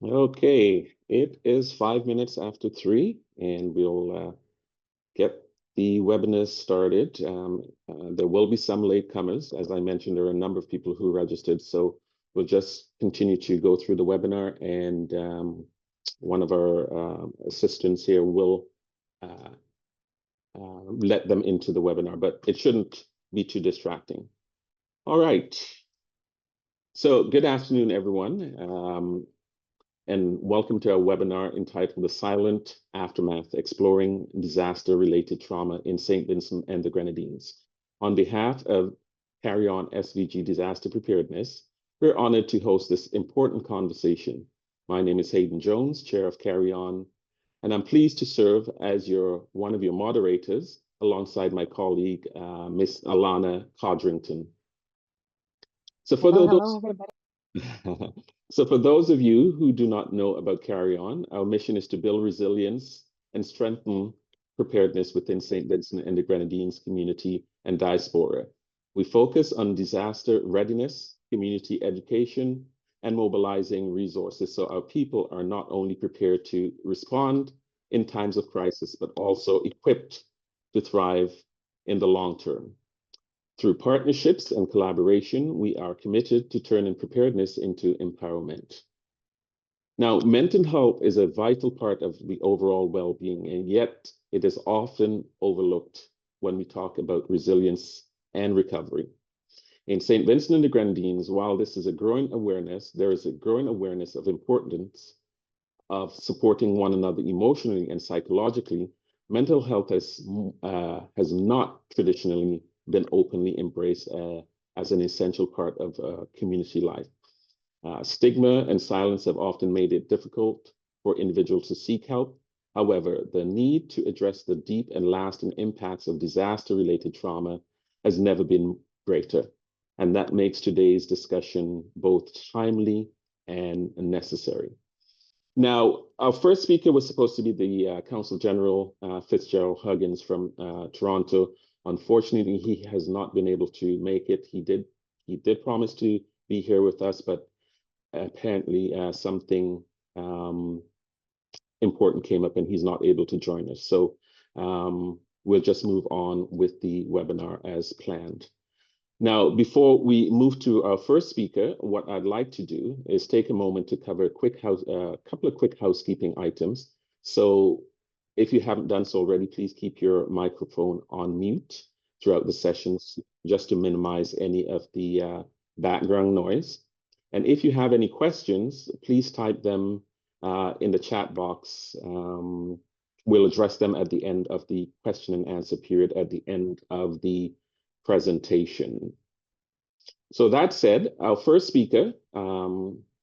Okay, it is 5 minutes after 3, and we'll get the webinar started. There will be some latecomers. As I mentioned, there are a number of people who registered, so we'll just continue to go through the webinar, and one of our assistants here will let them into the webinar, but it shouldn't be too distracting. All right. So good afternoon, everyone. And welcome to our webinar entitled The Silent Aftermath, Exploring Disaster-Related Trauma in St. Vincent and the Grenadines. On behalf of CARI-ON SVG Disaster Preparedness, we're honored to host this important conversation. My name is Hayden Jones, Chair of CARI-ON, and I'm pleased to serve as one of your moderators alongside my colleague, Miss Alana Codrington. So for Hello, everybody. So for those of you who do not know about CARI-ON, our mission is to build resilience and strengthen preparedness within St. Vincent and the Grenadines community and diaspora. We focus on disaster readiness, community education, and mobilizing resources so our people are not only prepared to respond in times of crisis, but also equipped to thrive in the long term. Through partnerships and collaboration, we are committed to turning preparedness into empowerment. Now, mental health is a vital part of the overall well-being, and yet it is often overlooked when we talk about resilience and recovery. In St. Vincent and the Grenadines, while this is a growing awareness, there is a growing awareness of importance of supporting one another emotionally and psychologically. Mental health has not traditionally been openly embraced as an essential part of community life. Stigma and silence have often made it difficult for individuals to seek help. However, the need to address the deep and lasting impacts of disaster-related trauma has never been greater. And that makes today's discussion both timely and necessary. Now, our first speaker was supposed to be the Consul General Fitzgerald Huggins from Toronto. Unfortunately, he has not been able to make it. He did promise to be here with us, but apparently something important came up and he's not able to join us. So we'll just move on with the webinar as planned. Now, before we move to our first speaker, what I'd like to do is take a moment to cover a couple of quick housekeeping items. So if you haven't done so already, please keep your microphone on mute throughout the sessions, just to minimize any of the background noise. And if you have any questions, please type them in the chat box. We'll address them at the end of the question and answer period at the end of the presentation. So that said, our first speaker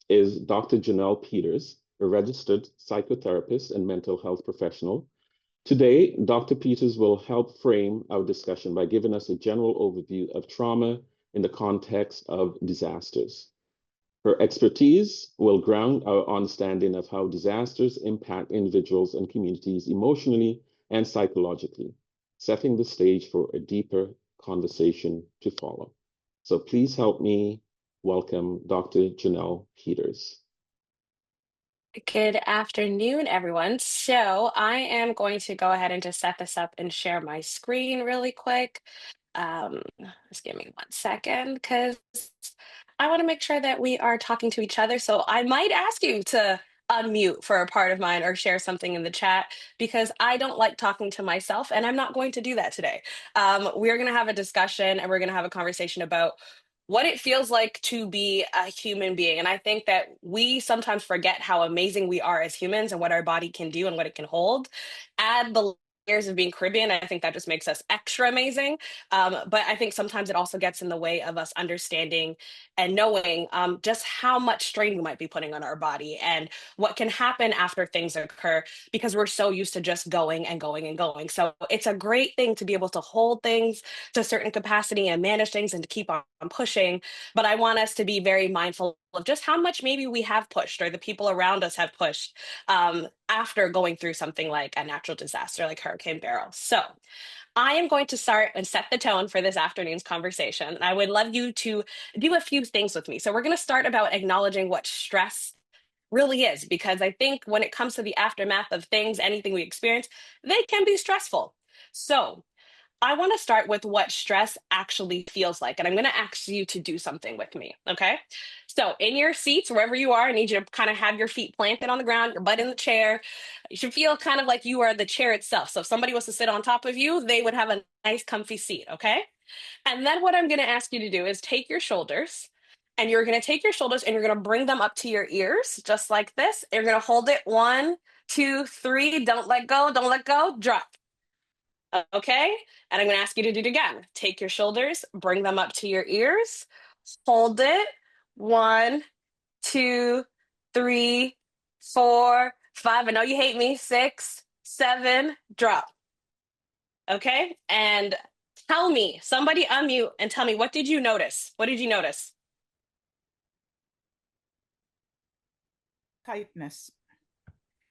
is Dr. Janelle Peters, a registered psychotherapist and mental health professional. Today, Dr. Peters will help frame our discussion by giving us a general overview of trauma in the context of disasters. Her expertise will ground our understanding of how disasters impact individuals and communities emotionally and psychologically, setting the stage for a deeper conversation to follow. So please help me welcome Dr. Janelle Peters. Good afternoon, everyone. So I am going to go ahead and just set this up and share my screen really quick. Just give me 1 second because I want to make sure that we are talking to each other. So I might ask you to unmute for a part of mine or share something in the chat because I don't like talking to myself and I'm not going to do that today. We're going to have a discussion and we're going to have a conversation about what it feels like to be a human being. And I think that we sometimes forget how amazing we are as humans and what our body can do and what it can hold. Add the layers of being Caribbean, I think that just makes us extra amazing. But I think sometimes it also gets in the way of us understanding and knowing just how much strain we might be putting on our body and what can happen after things occur because we're so used to just going and going and going. So it's a great thing to be able to hold things to a certain capacity and manage things and to keep on pushing. But I want us to be very mindful of just how much maybe we have pushed or the people around us have pushed after going through something like a natural disaster like Hurricane Beryl. So I am going to start and set the tone for this afternoon's conversation. I would love you to do a few things with me. So we're going to start about acknowledging what stress really is, because I think when it comes to the aftermath of things, anything we experience, they can be stressful. So I want to start with what stress actually feels like. And I'm going to ask you to do something with me. Okay. So, in your seats, wherever you are, I need you to kind of have your feet planted on the ground, your butt in the chair. You should feel kind of like you are the chair itself. So, if somebody was to sit on top of you, they would have a nice, comfy seat. Okay. And then what I'm going to ask you to do is take your shoulders. And you're going to take your shoulders and you're going to bring them up to your ears, just like this. You're going to hold it 1, 2, 3. Don't let go. Don't let go. Drop. Okay. And I'm going to ask you to do it again. Take your shoulders, bring them up to your ears, hold it. 1, 2, 3, 4, 5. I know you hate me. 6, 7, drop. Okay. And tell me, somebody unmute and tell me, what did you notice? What did you notice? Tightness.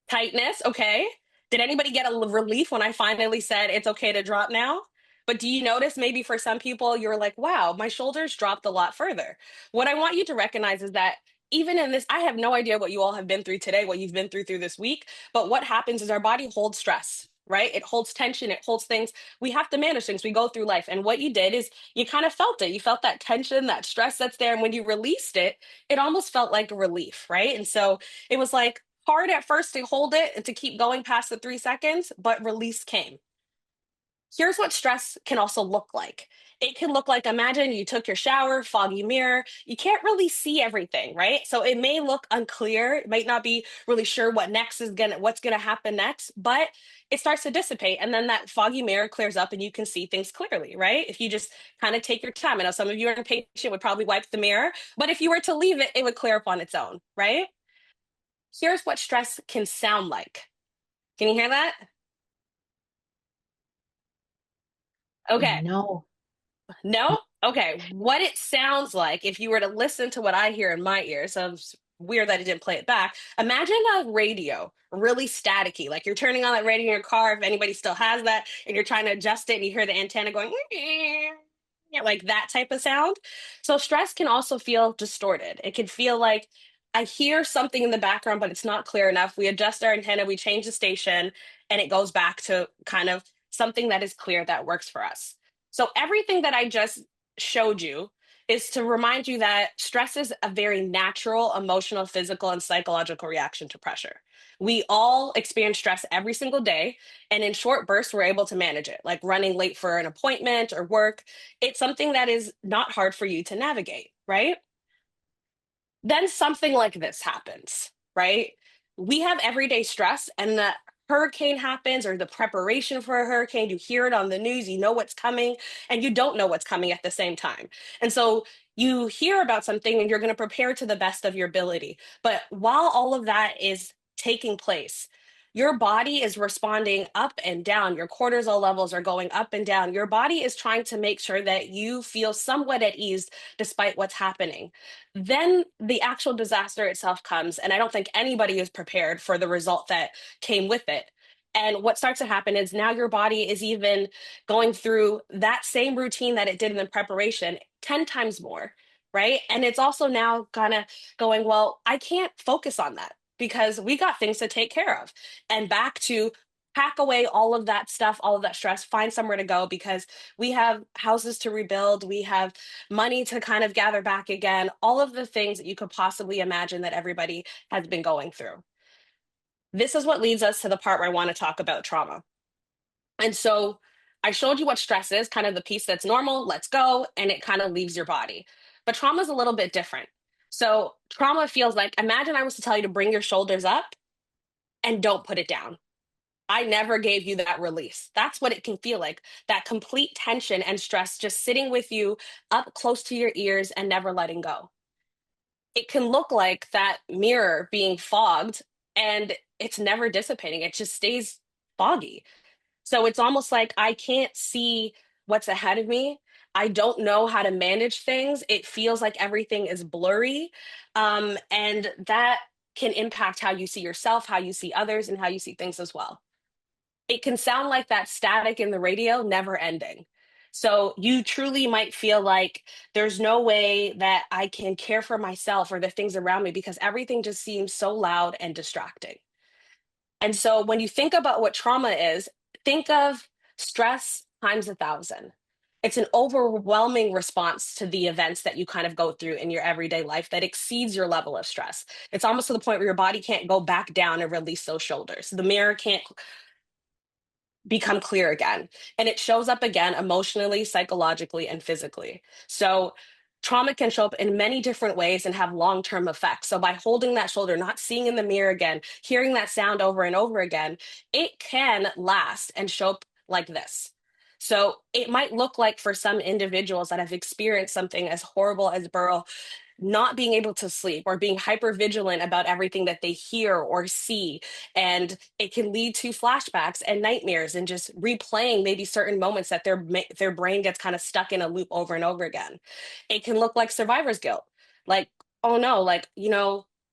Tightness. Okay. Did anybody get a relief when I finally said it's okay to drop now? But do you notice maybe for some people, you're like, wow, my shoulders dropped a lot further. What I want you to recognize is that even in this, I have no idea what you all have been through today, what you've been through this week. But what happens is our body holds stress, right? It holds tension, it holds things. We have to manage things. We go through life. And what you did is you kind of felt it. You felt that tension, that stress that's there. And when you released it, it almost felt like a relief, right? And so it was like hard at first to hold it and to keep going past the 3 seconds, but release came. Here's what stress can also look like. It can look like, imagine you took your shower, foggy mirror. You can't really see everything, right? So it may look unclear. It might not be really sure what's gonna happen next, but it starts to dissipate. And then that foggy mirror clears up and you can see things clearly, right? If you just kind of take your time. I know some of you are impatient, would probably wipe the mirror, but if you were to leave it, it would clear up on its own, right? Here's what stress can sound like. Can you hear that? Okay. No. No? Okay. What it sounds like, if you were to listen to what I hear in my ears, so it's weird that it didn't play it back. Imagine a radio, really staticky, like you're turning on that radio in your car, if anybody still has that, and you're trying to adjust it and you hear the antenna going, yeah, like that type of sound. So stress can also feel distorted. It can feel like I hear something in the background, but it's not clear enough. We adjust our antenna, we change the station, and it goes back to kind of something that is clear that works for us. So everything that I just showed you is to remind you that stress is a very natural, emotional, physical, and psychological reaction to pressure. We all experience stress every single day, and in short bursts, we're able to manage it, like running late for an appointment or work. It's something that is not hard for you to navigate, right? Then something like this happens, right? We have everyday stress, and the hurricane happens or the preparation for a hurricane, you hear it on the news, you know what's coming, and you don't know what's coming at the same time. And so you hear about something and you're going to prepare to the best of your ability. But while all of that is taking place, your body is responding up and down. Your cortisol levels are going up and down. Your body is trying to make sure that you feel somewhat at ease despite what's happening. Then the actual disaster itself comes, and I don't think anybody is prepared for the result that came with it. And what starts to happen is now your body is even going through that same routine that it did in the preparation 10 times more, right? And it's also now kind of going, well, I can't focus on that because we got things to take care of. And back to pack away all of that stuff, all of that stress, find somewhere to go because we have houses to rebuild, we have money to kind of gather back again, all of the things that you could possibly imagine that everybody has been going through. This is what leads us to the part where I want to talk about trauma. And so I showed you what stress is, kind of the piece that's normal, let's go, and it kind of leaves your body. But trauma is a little bit different. So trauma feels like, imagine I was to tell you to bring your shoulders up and don't put it down. I never gave you that release. That's what it can feel like, that complete tension and stress just sitting with you up close to your ears and never letting go. It can look like that mirror being fogged and it's never dissipating. It just stays foggy. So it's almost like I can't see what's ahead of me. I don't know how to manage things. It feels like everything is blurry. And that can impact how you see yourself, how you see others, and how you see things as well. It can sound like that static in the radio, never ending. So you truly might feel like there's no way that I can care for myself or the things around me because everything just seems so loud and distracting. And so when you think about what trauma is, think of stress times 1,000. It's an overwhelming response to the events that you kind of go through in your everyday life that exceeds your level of stress. It's almost to the point where your body can't go back down and release those shoulders. The mirror can't become clear again. And it shows up again emotionally, psychologically, and physically. So trauma can show up in many different ways and have long-term effects. So by holding that shoulder, not seeing in the mirror again, hearing that sound over and over again, it can last and show up like this. So it might look like for some individuals that have experienced something as horrible as Burl not being able to sleep or being hyper vigilant about everything that they hear or see. And it can lead to flashbacks and nightmares and just replaying maybe certain moments that their brain gets kind of stuck in a loop over and over again. It can look like survivor's guilt. Like, oh no, like,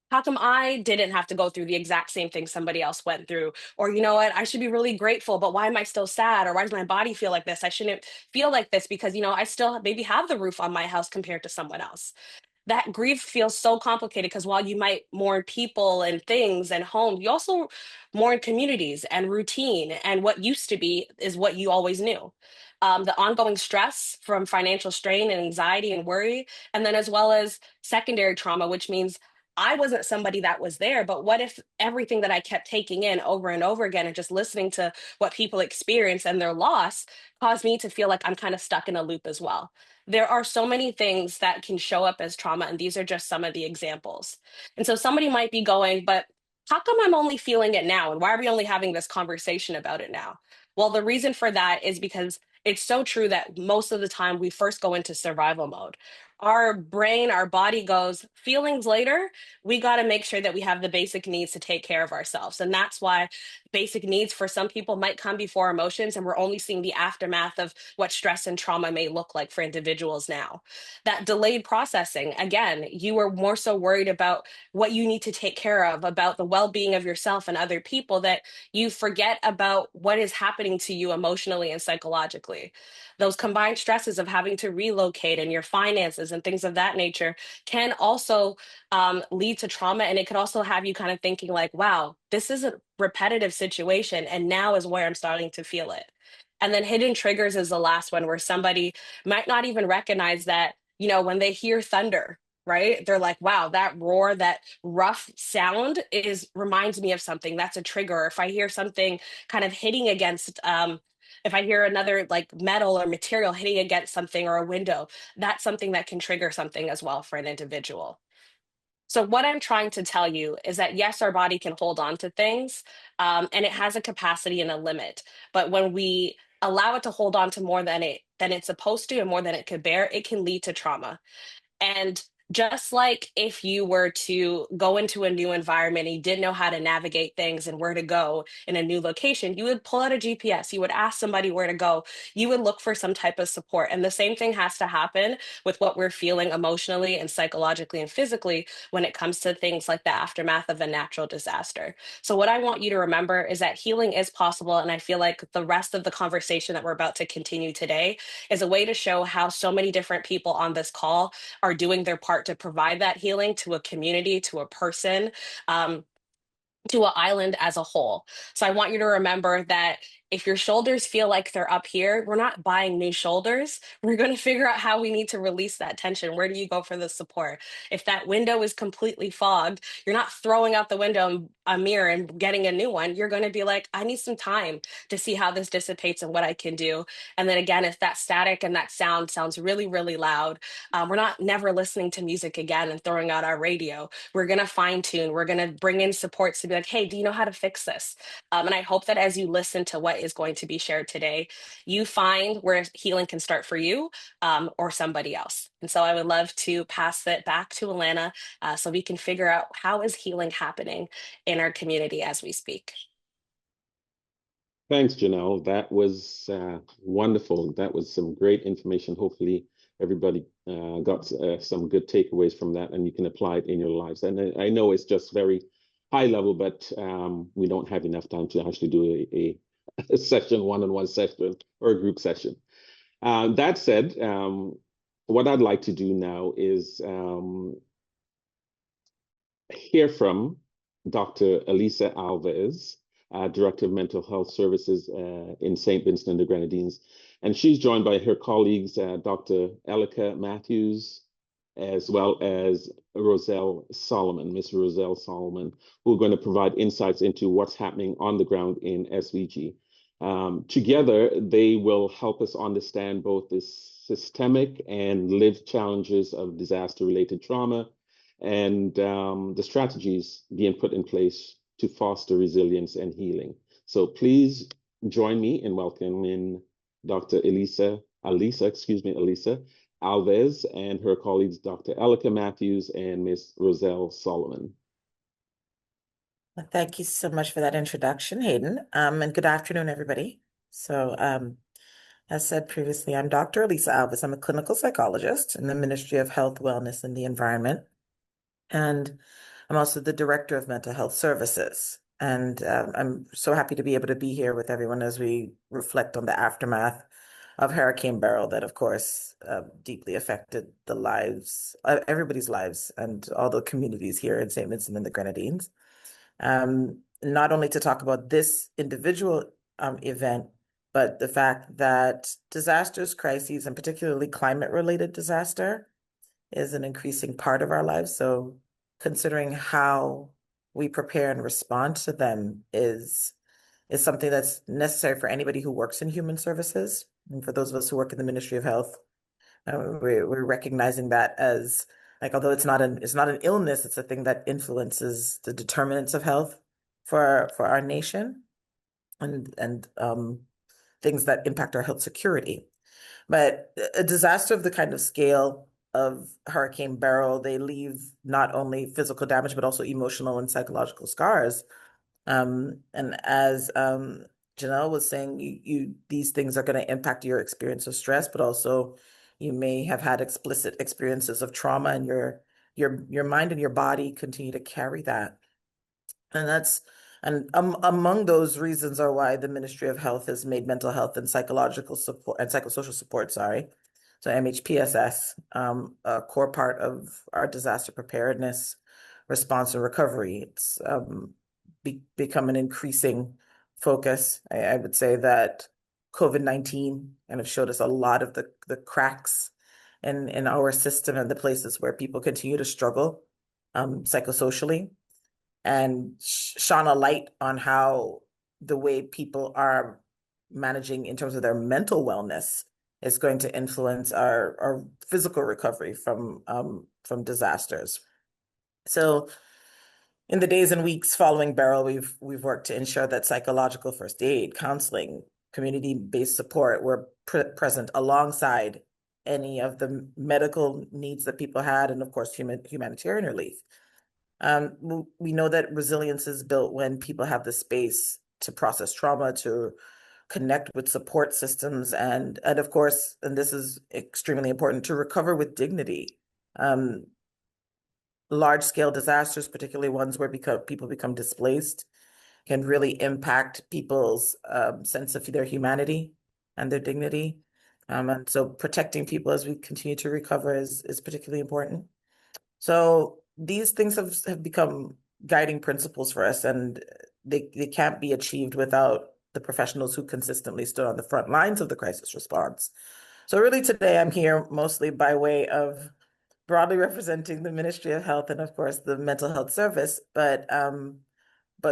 how come I didn't have to go through the exact same thing somebody else went through? Or, you know what, I should be really grateful, but why am I still sad? Or why does my body feel like this? I shouldn't feel like this because, I still maybe have the roof on my house compared to someone else. That grief feels so complicated because while you might mourn people and things and homes, you also mourn communities and routine. And what used to be is what you always knew. The ongoing stress from financial strain and anxiety and worry, and then as well as secondary trauma, which means I wasn't somebody that was there, but what if everything that I kept taking in over and over again and just listening to what people experience and their loss caused me to feel like I'm kind of stuck in a loop as well. There are so many things that can show up as trauma, and these are just some of the examples. And so somebody might be going, but how come I'm only feeling it now? And why are we only having this conversation about it now? Well, the reason for that is because it's so true that most of the time we first go into survival mode. Our brain, our body goes, feelings later, we got to make sure that we have the basic needs to take care of ourselves. And that's why basic needs for some people might come before emotions, and we're only seeing the aftermath of what stress and trauma may look like for individuals now. That delayed processing, again, you were more so worried about what you need to take care of, about the well-being of yourself and other people, that you forget about what is happening to you emotionally and psychologically. Those combined stresses of having to relocate and your finances and things of that nature can also lead to trauma. And it could also have you kind of thinking like, wow, this is a repetitive situation. And now is where I'm starting to feel it. And then hidden triggers is the last one, where somebody might not even recognize that, when they hear thunder, right? They're like, wow, that roar, that rough sound reminds me of something. That's a trigger. If I hear something kind of hitting against, if I hear another like metal or material hitting against something or a window, that's something that can trigger something as well for an individual. So what I'm trying to tell you is that yes, our body can hold on to things, and it has a capacity and a limit. But when we allow it to hold on to more than it's supposed to and more than it could bear, it can lead to trauma. And just like if you were to go into a new environment and you didn't know how to navigate things and where to go in a new location, you would pull out a GPS, you would ask somebody where to go, you would look for some type of support. And the same thing has to happen with what we're feeling emotionally and psychologically and physically when it comes to things like the aftermath of a natural disaster. So, what I want you to remember is that healing is possible. And I feel like the rest of the conversation that we're about to continue today is a way to show how so many different people on this call are doing their part to provide that healing to a community, to a person, to an island as a whole. So I want you to remember that if your shoulders feel like they're up here, we're not buying new shoulders. We're going to figure out how we need to release that tension. Where do you go for the support? If that window is completely fogged, you're not throwing out the window and a mirror and getting a new one. You're going to be like, I need some time to see how this dissipates and what I can do. And then again, if that static and that sound sounds really, really loud, we're not never listening to music again and throwing out our radio. We're going to fine tune. We're going to bring in supports to be like, hey, do you know how to fix this? And I hope that as you listen to what is going to be shared today, you find where healing can start for you, or somebody else. And so I would love to pass it back to Alana, so we can figure out how is healing happening in our community as we speak. Thanks, Janelle. That was wonderful. That was some great information. Hopefully, everybody got some good takeaways from that, and you can apply it in your lives. And I know it's just very high level, but we don't have enough time to actually do a session, one-on-one session or a group session. That said, what I'd like to do now is hear from Dr. Elisa Alves, Director of Mental Health Services in St. Vincent and the Grenadines. And she's joined by her colleagues, Dr. Elika Matthews, as well as Roselle Solomon, Miss Roselle Solomon, who are going to provide insights into what's happening on the ground in SVG. Together, they will help us understand both the systemic and lived challenges of disaster-related trauma and the strategies being put in place to foster resilience and healing. So please join me in welcoming Dr. Elisa Alves and her colleagues, Dr. Elika Matthews and Ms. Roselle Solomon. Thank you so much for that introduction, Hayden, and good afternoon, everybody. So, as said previously, I'm Dr. Elisa Alves. I'm a clinical psychologist in the Ministry of Health, Wellness, and the Environment, and I'm also the Director of Mental Health Services. And I'm so happy to be able to be here with everyone as we reflect on the aftermath of Hurricane Beryl that, of course, deeply affected the lives, everybody's lives, and all the communities here in St. Vincent and the Grenadines. Not only to talk about this individual event, but the fact that disasters, crises, and particularly climate-related disaster is an increasing part of our lives. So considering how we prepare and respond to them is something that's necessary for anybody who works in human services. And for those of us who work in the Ministry of Health, we're recognizing that as like, although it's not an illness, it's a thing that influences the determinants of health for our nation and things that impact our health security. But a disaster of the kind of scale of Hurricane Beryl, they leave not only physical damage, but also emotional and psychological scars. And as Janelle was saying, these things are going to impact your experience of stress, but also you may have had explicit experiences of trauma, and your mind and your body continue to carry that. And among those reasons are why the Ministry of Health has made mental health and psychological support and psychosocial support, so MHPSS, a core part of our disaster preparedness, response, and recovery. It's become an increasing focus. I would say that COVID-19 kind of showed us a lot of the cracks in our system and the places where people continue to struggle psychosocially, and shone a light on how the way people are managing in terms of their mental wellness is going to influence our physical recovery from disasters. So in the days and weeks following Beryl, we've worked to ensure that psychological first aid, counseling, community-based support were present alongside any of the medical needs that people had, and of course, humanitarian relief. We know that resilience is built when people have the space to process trauma, to connect with support systems, and of course, and this is extremely important, to recover with dignity. Large-scale disasters, particularly ones where people become displaced, can really impact people's sense of their humanity and their dignity. And so protecting people as we continue to recover is particularly important. So these things have become guiding principles for us, and they can't be achieved without the professionals who consistently stood on the front lines of the crisis response. So really today I'm here mostly by way of broadly representing the Ministry of Health and of course the Mental Health Service, but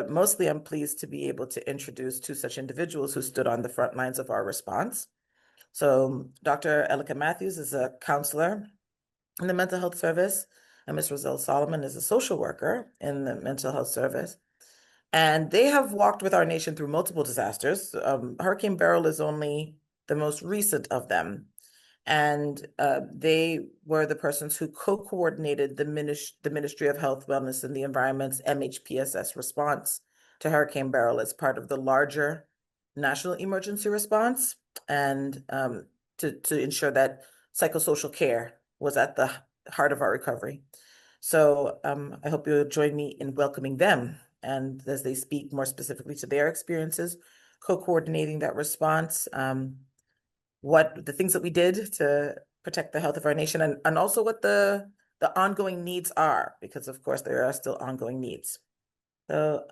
mostly I'm pleased to be able to introduce two such individuals who stood on the front lines of our response. So Dr. Elika Matthews is a counselor in the Mental Health Service, and Ms. Roselle Solomon is a social worker in the Mental Health Service. And they have walked with our nation through multiple disasters. Hurricane Beryl is only the most recent of them. And they were the persons who co-coordinated the Ministry of Health, Wellness, and the Environment's MHPSS response to Hurricane Beryl as part of the larger national emergency response, and to ensure that psychosocial care was at the heart of our recovery. So I hope you'll join me in welcoming them, and as they speak more specifically to their experiences co-coordinating that response. what the things that we did to protect the health of our nation, and also what the ongoing needs are, because of course there are still ongoing needs. So,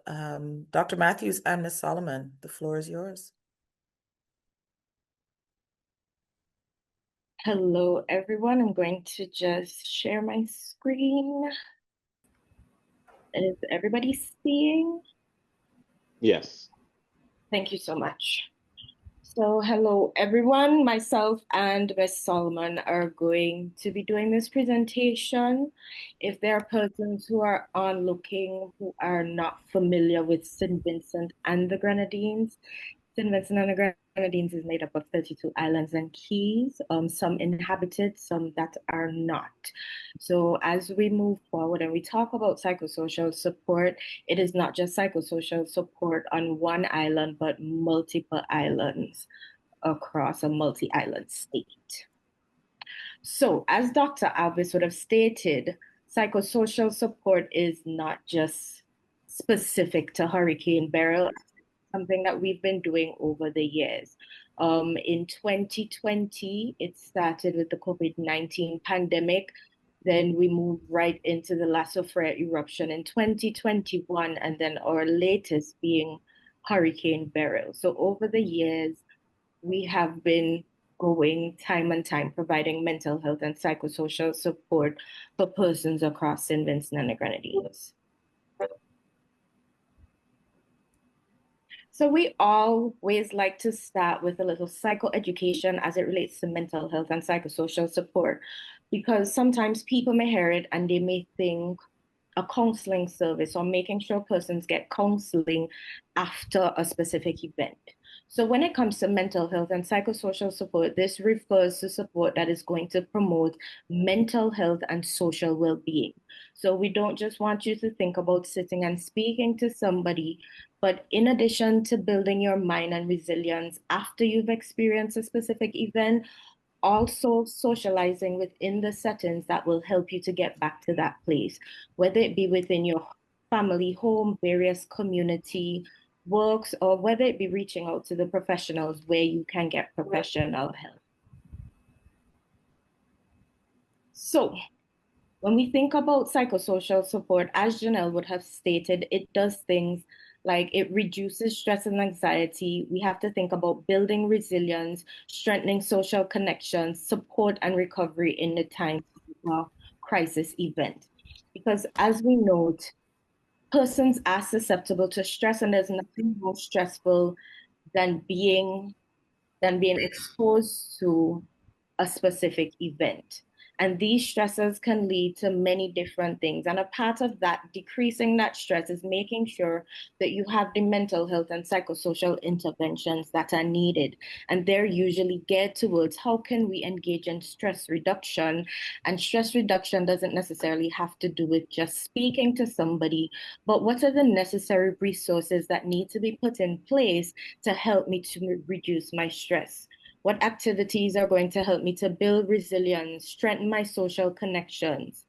Dr. Matthews and Ms. Solomon, the floor is yours. Hello, everyone. I'm going to just share my screen. Is everybody seeing? Yes. Thank you so much. So, hello, everyone. Myself and Ms. Solomon are going to be doing this presentation. If there are persons who are onlooking who are not familiar with St. Vincent and the Grenadines, St. Vincent and the Grenadines is made up of 32 islands and keys, some inhabited, some that are not. So as we move forward and we talk about psychosocial support, it is not just psychosocial support on one island, but multiple islands across a multi-island state. So as Dr. Alvis would have stated, psychosocial support is not just specific to Hurricane Beryl, something that we've been doing over the years. In 2020, it started with the COVID-19 pandemic. Then we moved right into the Lasso Freya eruption in 2021, and then our latest being Hurricane Beryl. So over the years, we have been going time and time providing mental health and psychosocial support for persons across St. Vincent and the Grenadines. So we always like to start with a little psychoeducation as it relates to mental health and psychosocial support, because sometimes people may hear it and they may think a counseling service or making sure persons get counseling after a specific event. So when it comes to mental health and psychosocial support, this refers to support that is going to promote mental health and social well-being. So we don't just want you to think about sitting and speaking to somebody, but in addition to building your mind and resilience after you've experienced a specific event, also socializing within the settings that will help you to get back to that place, whether it be within your family, home, various community works, or whether it be reaching out to the professionals where you can get professional help. So when we think about psychosocial support, as Janelle would have stated, it does things like it reduces stress and anxiety. We have to think about building resilience, strengthening social connections, support and recovery in the time of crisis event. Because as we note, persons are susceptible to stress, and there's nothing more stressful than being exposed to a specific event. And these stresses can lead to many different things. And a part of that, decreasing that stress, is making sure that you have the mental health and psychosocial interventions that are needed. And they're usually geared towards how can we engage in stress reduction. And stress reduction doesn't necessarily have to do with just speaking to somebody, but what are the necessary resources that need to be put in place to help me to reduce my stress? What activities are going to help me to build resilience, strengthen my social connections?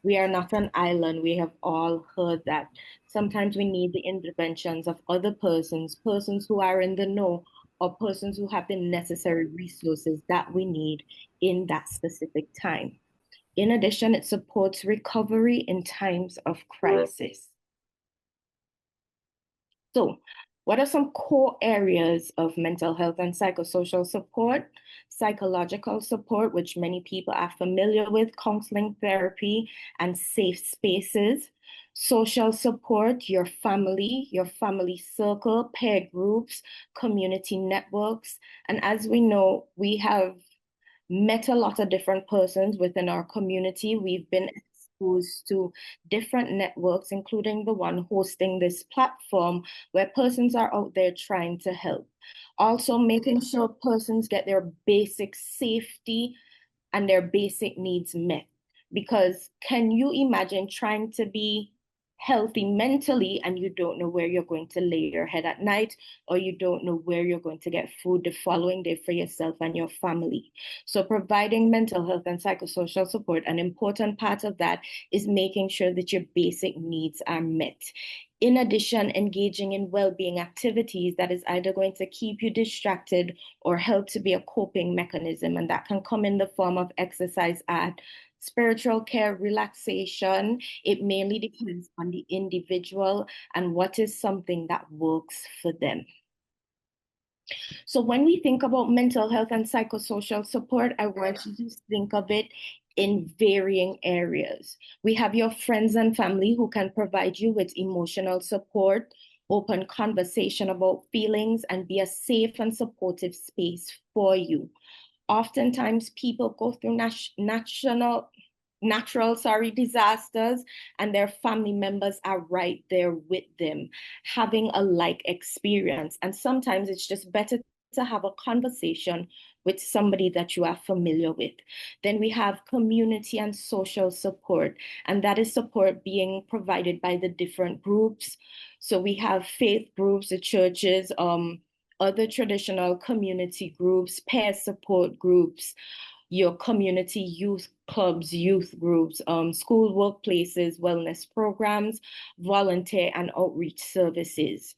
We are not an island. We have all heard that. Sometimes we need the interventions of other persons who are in the know, or persons who have the necessary resources that we need in that specific time. In addition, it supports recovery in times of crisis. So, what are some core areas of mental health and psychosocial support? Psychological support, which many people are familiar with, counseling, therapy, and safe spaces. Social support, your family circle, peer groups, community networks. And as we know, we have met a lot of different persons within our community. We've been exposed to different networks, including the one hosting this platform, where persons are out there trying to help. Also, making sure persons get their basic safety and their basic needs met. Because can you imagine trying to be healthy mentally and you don't know where you're going to lay your head at night, or you don't know where you're going to get food the following day for yourself and your family? So providing mental health and psychosocial support, an important part of that is making sure that your basic needs are met. In addition, engaging in well-being activities that is either going to keep you distracted or help to be a coping mechanism. And that can come in the form of exercise, art, spiritual care, relaxation. It mainly depends on the individual and what is something that works for them. So when we think about mental health and psychosocial support, I want you to think of it in varying areas. We have your friends and family who can provide you with emotional support, open conversation about feelings, and be a safe and supportive space for you. Oftentimes, people go through natural disasters, and their family members are right there with them, having a like experience. And sometimes it's just better to have a conversation with somebody that you are familiar with. Then we have community and social support, and that is support being provided by the different groups. So we have faith groups, the churches, other traditional community groups, peer support groups, your community youth clubs, youth groups, school workplaces, wellness programs, volunteer and outreach services.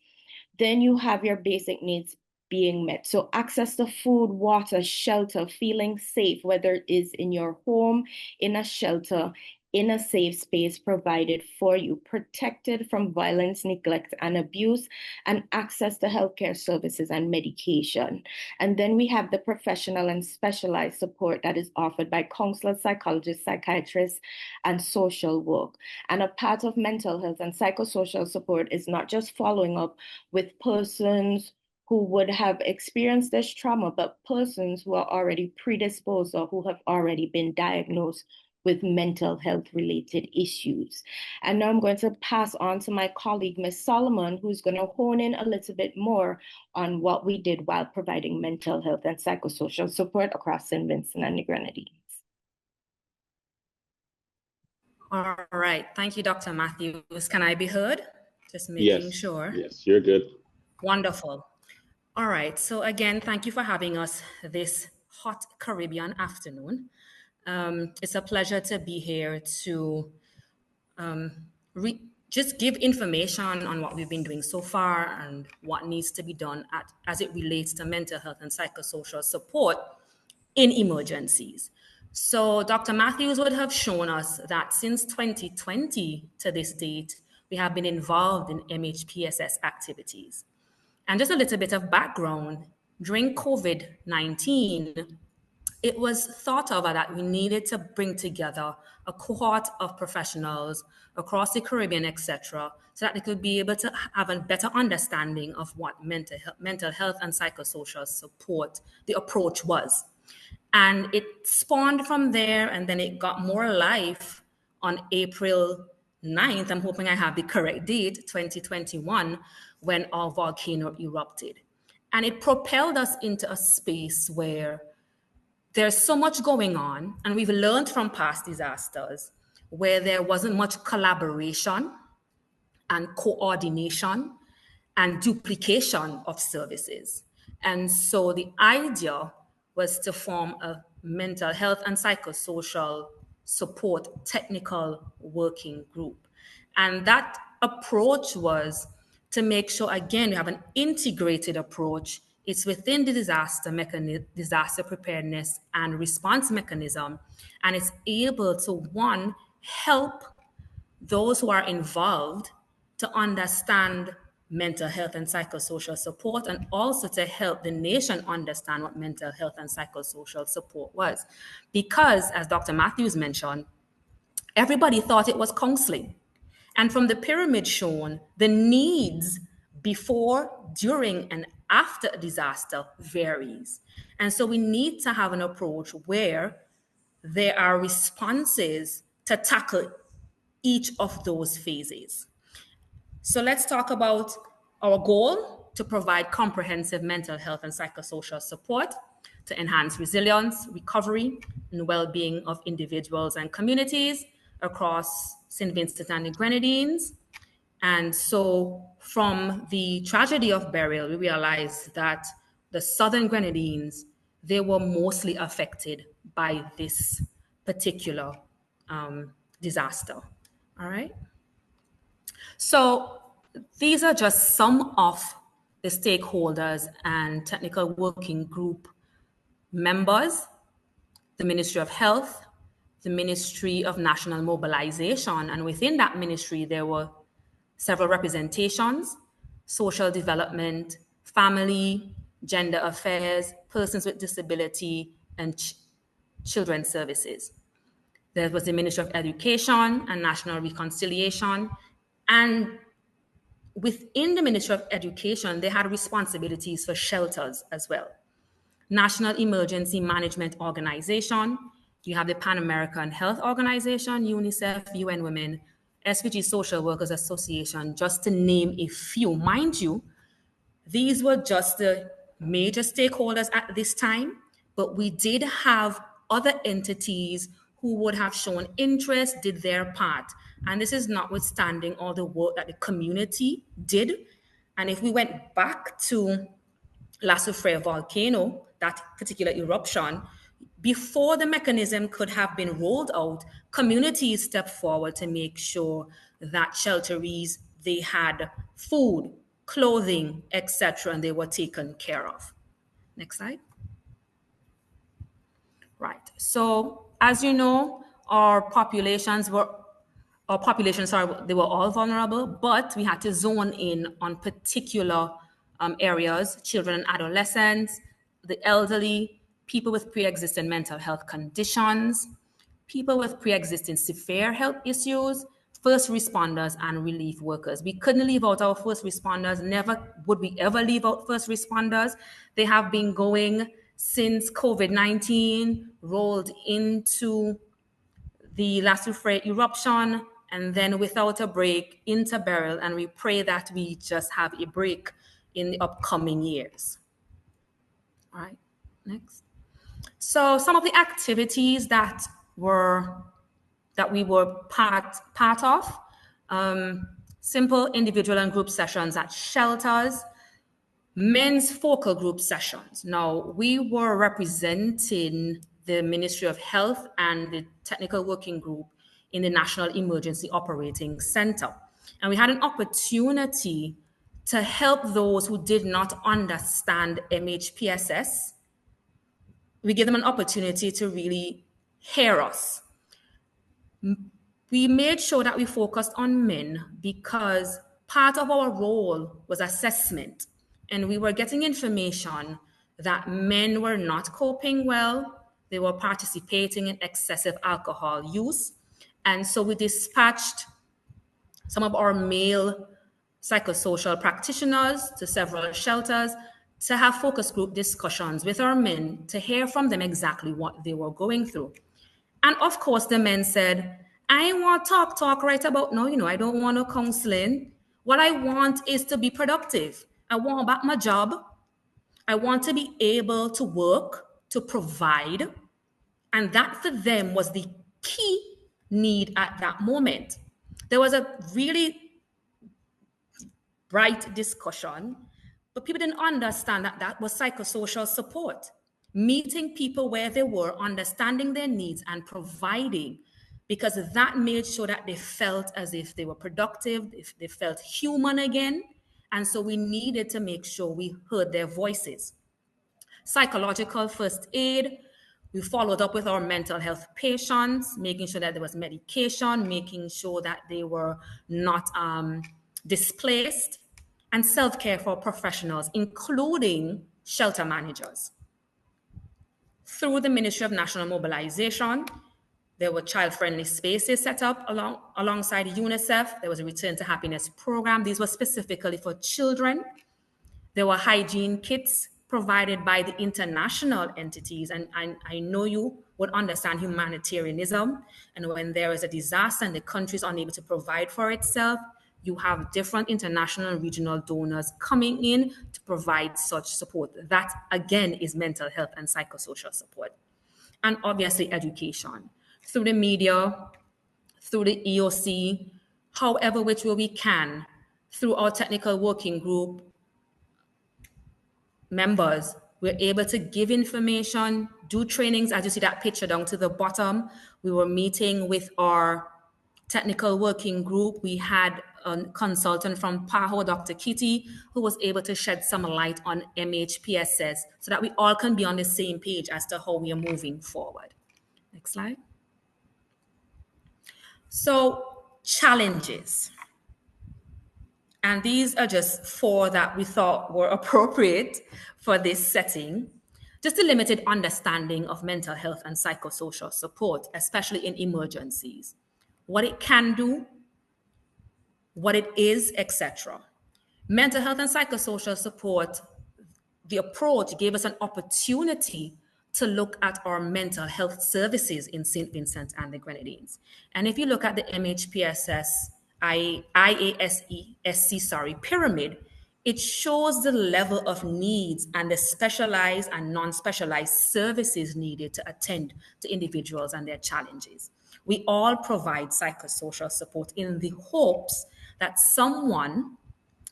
Then you have your basic needs being met. So access to food, water, shelter, feeling safe, whether it is in your home, in a shelter, in a safe space provided for you, protected from violence, neglect, and abuse, and access to healthcare services and medication. And then we have the professional and specialized support that is offered by counselors, psychologists, psychiatrists, and social work. And a part of mental health and psychosocial support is not just following up with persons who would have experienced this trauma, but persons who are already predisposed or who have already been diagnosed with mental health related issues. And now I'm going to pass on to my colleague, Ms. Solomon, who's going to hone in a little bit more on what we did while providing mental health and psychosocial support across St. Vincent and the Grenadines. All right. Thank you, Dr. Matthews. Can I be heard? Just making sure. Yes, you're good. Wonderful. All right. So again, thank you for having us this hot Caribbean afternoon. It's a pleasure to be here to just give information on what we've been doing so far and what needs to be done as it relates to mental health and psychosocial support in emergencies. So Dr. Matthews would have shown us that since 2020 to this date, we have been involved in MHPSS activities. And just a little bit of background, during COVID-19, it was thought of that we needed to bring together a cohort of professionals across the Caribbean, etc., so that they could be able to have a better understanding of what mental health and psychosocial support, the approach was. And it spawned from there, and then it got more life on April 9th, I'm hoping I have the correct date, 2021, when our volcano erupted. And it propelled us into a space where there's so much going on, and we've learned from past disasters where there wasn't much collaboration and coordination and duplication of services. And so the idea was to form a mental health and psychosocial support technical working group. And that approach was to make sure, again, we have an integrated approach. It's within the disaster preparedness and response mechanism, and it's able to, one, help those who are involved to understand mental health and psychosocial support, and also to help the nation understand what mental health and psychosocial support was. Because, as Dr. Matthews mentioned, everybody thought it was counseling. And from the pyramid shown, the needs before, during, and after a disaster varies. And so we need to have an approach where there are responses to tackle each of those phases. So let's talk about our goal: to provide comprehensive mental health and psychosocial support to enhance resilience, recovery, and well-being of individuals and communities across St. Vincent and the Grenadines. And so from the tragedy of burial, we realized that the Southern Grenadines, they were mostly affected by this particular disaster. All right. So these are just some of the stakeholders and technical working group members: the Ministry of Health, the Ministry of National Mobilization, and within that ministry there were several representations: social development, family, gender affairs, persons with disability, and children's services. There was the Ministry of Education and National Reconciliation, and within the Ministry of Education, they had responsibilities for shelters as well. National Emergency Management Organization, you have the Pan American Health Organization, UNICEF, UN Women, SPG Social Workers Association, just to name a few. Mind you, these were just the major stakeholders at this time, but we did have other entities who would have shown interest, did their part. And this is notwithstanding all the work that the community did. And if we went back to La Soufrière volcano, that particular eruption, before the mechanism could have been rolled out, communities stepped forward to make sure that shelterees, they had food, clothing, etc., and they were taken care of. Next slide. Right. So as you know, our populations, they were all vulnerable, but we had to zone in on particular areas: children and adolescents, the elderly, people with pre-existing mental health conditions, people with pre-existing severe health issues, first responders, and relief workers. We couldn't leave out our first responders. Never would we ever leave out first responders. They have been going since COVID-19 rolled into the La Soufrière eruption, and then without a break into Beryl, and we pray that we just have a break in the upcoming years. All right, next. So some of the activities that we were part of, simple individual and group sessions at shelters, men's focal group sessions. Now, we were representing the Ministry of Health and the technical working group in the National Emergency Operating Center. And we had an opportunity to help those who did not understand MHPSS. We gave them an opportunity to really hear us. We made sure that we focused on men because part of our role was assessment. And we were getting information that men were not coping well. They were participating in excessive alcohol use. And so we dispatched some of our male psychosocial practitioners to several shelters to have focus group discussions with our men to hear from them exactly what they were going through. And of course, the men said, I ain't want to talk right about now, I don't want no counseling. What I want is to be productive. I want back my job. I want to be able to work, to provide. And that for them was the key need at that moment. There was a really bright discussion, but people didn't understand that that was psychosocial support. Meeting people where they were, understanding their needs and providing, because that made sure that they felt as if they were productive, if they felt human again. And so we needed to make sure we heard their voices. Psychological first aid, we followed up with our mental health patients, making sure that there was medication, making sure that they were not displaced, and self-care for professionals, including shelter managers. Through the Ministry of National Mobilization, there were child-friendly spaces set up alongside UNICEF. There was a Return to Happiness program. These were specifically for children. There were hygiene kits provided by the international entities. And I know you would understand humanitarianism. And when there is a disaster and the country is unable to provide for itself, you have different international and regional donors coming in to provide such support. That, again, is mental health and psychosocial support. And obviously education. Through the media, through the EOC, however which way we can, through our technical working group members, we're able to give information, do trainings. As you see that picture down to the bottom, we were meeting with our technical working group. We had a consultant from PAHO, Dr. Kitty, who was able to shed some light on MHPSS so that we all can be on the same page as to how we are moving forward. Next slide. So, challenges. And these are just 4 that we thought were appropriate for this setting. Just a limited understanding of mental health and psychosocial support, especially in emergencies. What it can do, what it is, etc. Mental health and psychosocial support, the approach gave us an opportunity to look at our mental health services in St. Vincent and the Grenadines. And if you look at the MHPSS IASC pyramid, it shows the level of needs and the specialized and non-specialized services needed to attend to individuals and their challenges. We all provide psychosocial support in the hopes that someone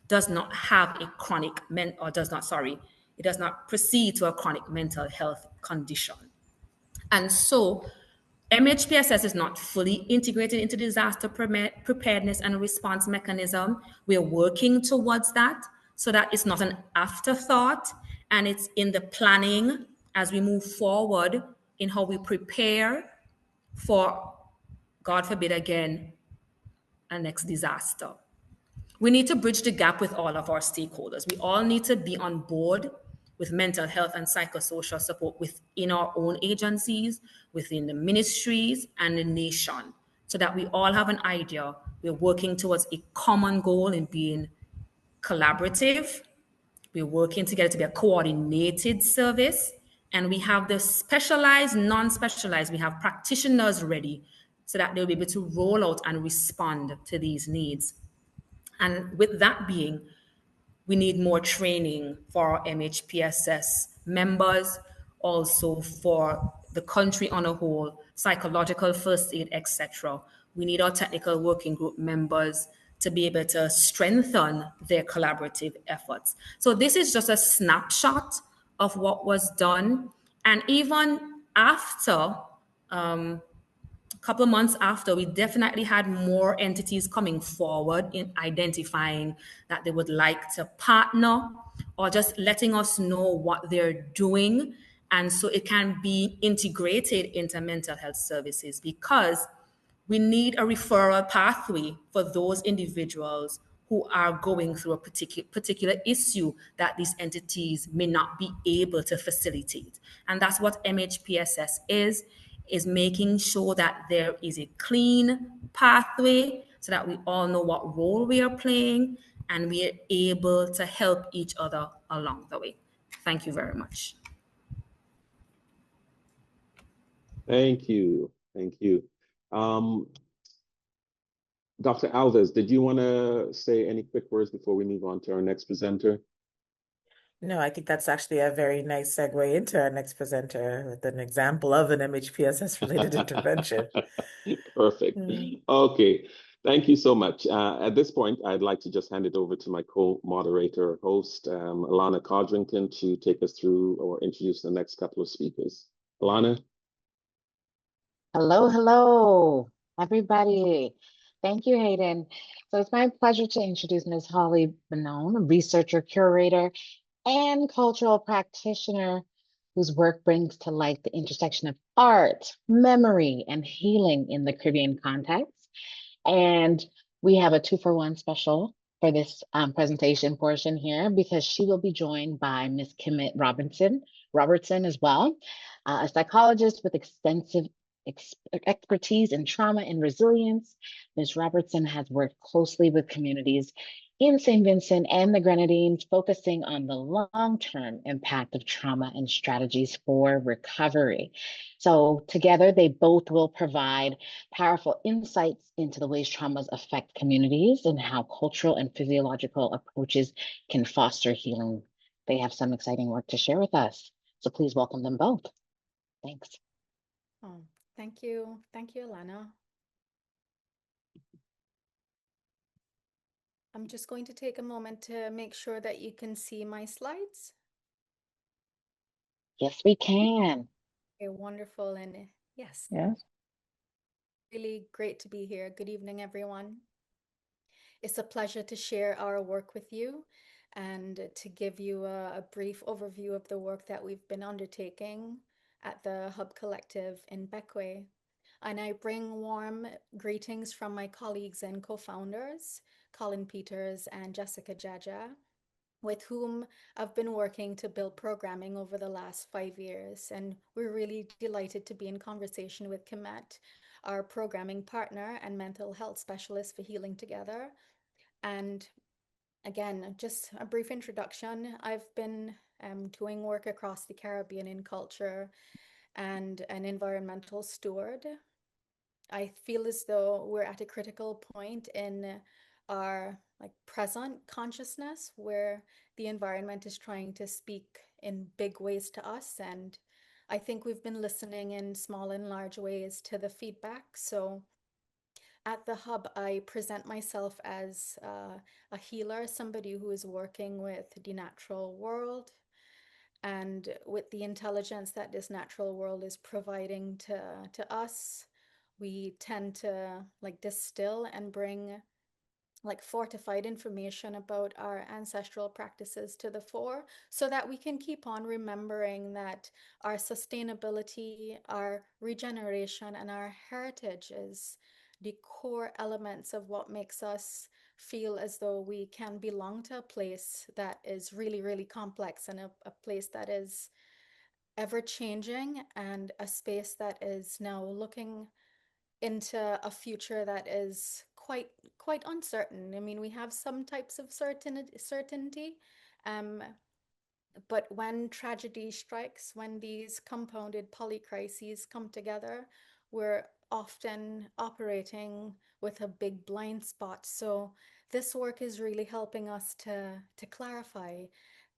does not have a chronic it does not proceed to a chronic mental health condition. And so MHPSS is not fully integrated into disaster preparedness and response mechanism. We're working towards that so that it's not an afterthought and it's in the planning as we move forward in how we prepare for, God forbid again, a next disaster. We need to bridge the gap with all of our stakeholders. We all need to be on board with mental health and psychosocial support within our own agencies, within the ministries and the nation, so that we all have an idea. We're working towards a common goal in being collaborative. We're working together to be a coordinated service. And we have the specialized, non-specialized, we have practitioners ready so that they'll be able to roll out and respond to these needs. And with that being, we need more training for our MHPSS members, also for the country on a whole, psychological first aid, etc. We need our technical working group members to be able to strengthen their collaborative efforts. So this is just a snapshot of what was done. And even after, a couple of months after, we definitely had more entities coming forward in identifying that they would like to partner or just letting us know what they're doing. And so it can be integrated into mental health services, because we need a referral pathway for those individuals who are going through a particular issue that these entities may not be able to facilitate. And that's what MHPSS is making sure that there is a clean pathway so that we all know what role we are playing and we are able to help each other along the way. Thank you very much. Thank you. Thank you. Dr. Alves, did you want to say any quick words before we move on to our next presenter? No, I think that's actually a very nice segue into our next presenter with an example of an MHPSS-related intervention. Perfect. Okay. Thank you so much. At this point, I'd like to just hand it over to my co-moderator, host, Alana Codrington, to take us through or introduce the next couple of speakers. Alana? Hello, everybody. Thank you, Hayden. So it's my pleasure to introduce Ms. Holly Bonone, a researcher, curator, and cultural practitioner whose work brings to light the intersection of art, memory, and healing in the Caribbean context. And we have a 2-for-1 special for this presentation portion here, because she will be joined by Ms. Kimmett Robertson as well, a psychologist with extensive expertise in trauma and resilience. Ms. Robertson has worked closely with communities in St. Vincent and the Grenadines, focusing on the long-term impact of trauma and strategies for recovery. So together, they both will provide powerful insights into the ways traumas affect communities and how cultural and physiological approaches can foster healing. They have some exciting work to share with us. So please welcome them both. Thanks. Oh, thank you. Thank you, Alana. I'm just going to take a moment to make sure that you can see my slides. Yes, we can. Okay, wonderful. And yes, Yes. really great to be here. Good evening, everyone. It's a pleasure to share our work with you and to give you a brief overview of the work that we've been undertaking at the Hub Collective in Bequia. And I bring warm greetings from my colleagues and co-founders, Colin Peters and Jessica Jaja, with whom I've been working to build programming over the last 5 years. And we're really delighted to be in conversation with Kimet, our programming partner and mental health specialist for Healing Together. And again, just a brief introduction. I've been doing work across the Caribbean in culture and an environmental steward. I feel as though we're at a critical point in our present consciousness where the environment is trying to speak in big ways to us, and I think we've been listening in small and large ways to the feedback. So at the Hub, I present myself as a healer, somebody who is working with the natural world and with the intelligence that this natural world is providing to us. We tend to distill and bring fortified information about our ancestral practices to the fore so that we can keep on remembering that our sustainability, our regeneration, and our heritage is the core elements of what makes us feel as though we can belong to a place that is really, really complex and a place that is ever changing and a space that is now looking into a future that is quite uncertain. I mean, we have some types of certainty, um, but when tragedy strikes, when these compounded polycrises come together, we're often operating with a big blind spot. So this work is really helping us to clarify.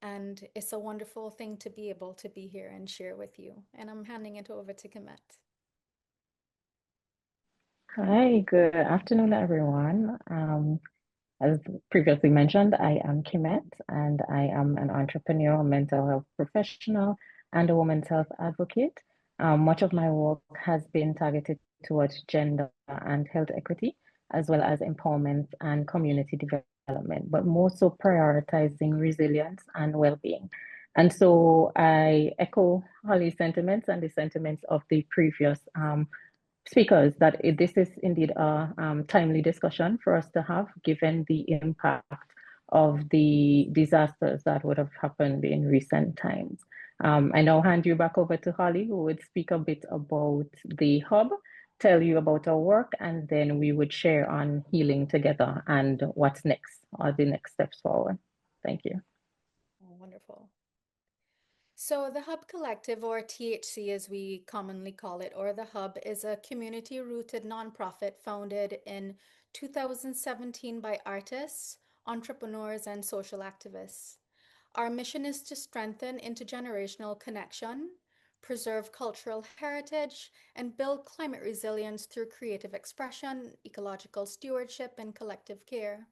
And it's a wonderful thing to be able to be here and share with you. And I'm handing it over to Kimet. Hi, good afternoon, everyone. As previously mentioned, I am Kimet, and I am an entrepreneur, mental health professional, and a women's health advocate. Much of my work has been targeted towards gender and health equity, as well as empowerment and community development, but more so prioritizing resilience and well-being. And so I echo Holly's sentiments and the sentiments of the previous speakers that this is indeed a timely discussion for us to have, given the impact of the disasters that would have happened in recent times. I now hand you back over to Holly, who would speak a bit about the hub, tell you about our work, and then we would share on healing together and what's next, or the next steps forward. Thank you. Oh, wonderful. So the Hub Collective, or THC as we commonly call it, or the Hub, is a community-rooted nonprofit founded in 2017 by artists, entrepreneurs, and social activists. Our mission is to strengthen intergenerational connection, preserve cultural heritage, and build climate resilience through creative expression, ecological stewardship, and collective care.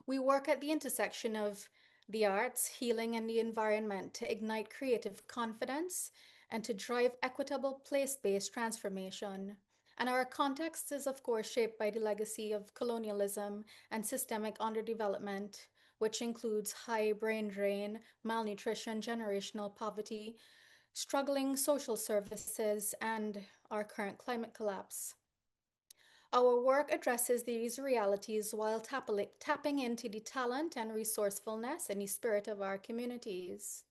We work at the intersection of the arts, healing, and the environment to ignite creative confidence and to drive equitable place-based transformation. And our context is, of course, shaped by the legacy of colonialism and systemic underdevelopment, which includes high brain drain, malnutrition, generational poverty, struggling social services, and our current climate collapse. Our work addresses these realities while tapping into the talent and resourcefulness and the spirit of our communities.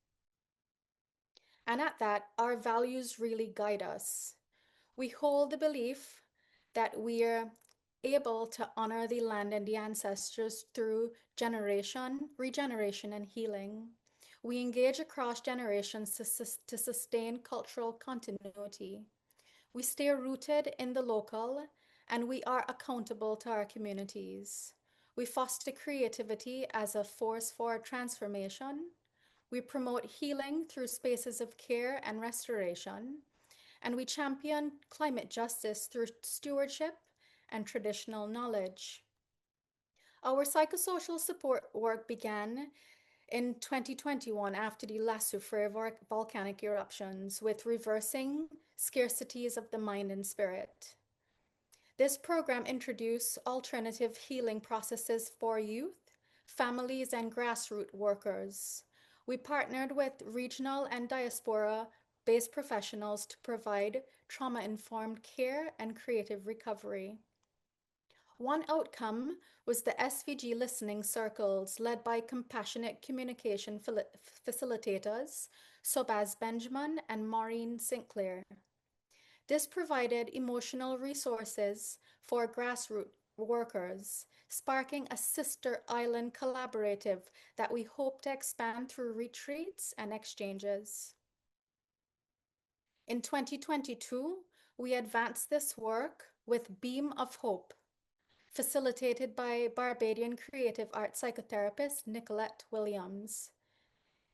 And at that, our values really guide us. We hold the belief that we're able to honor the land and the ancestors through generation, regeneration, and healing. We engage across generations to sustain cultural continuity. We stay rooted in the local and we are accountable to our communities. We foster creativity as a force for transformation. We promote healing through spaces of care and restoration. And we champion climate justice through stewardship and traditional knowledge. Our psychosocial support work began in 2021 after the La Soufrière volcanic eruptions with reversing scarcities of the mind and spirit. This program introduced alternative healing processes for youth, families, and grassroots workers. We partnered with regional and diaspora-based professionals to provide trauma-informed care and creative recovery. One outcome was the SVG listening circles led by compassionate communication facilitators Sobaz Benjamin and Maureen Sinclair. This provided emotional resources for grassroots workers, sparking a sister island collaborative that we hope to expand through retreats and exchanges. In 2022, we advanced this work with Beam of Hope, facilitated by Barbadian creative art psychotherapist Nicolette Williams.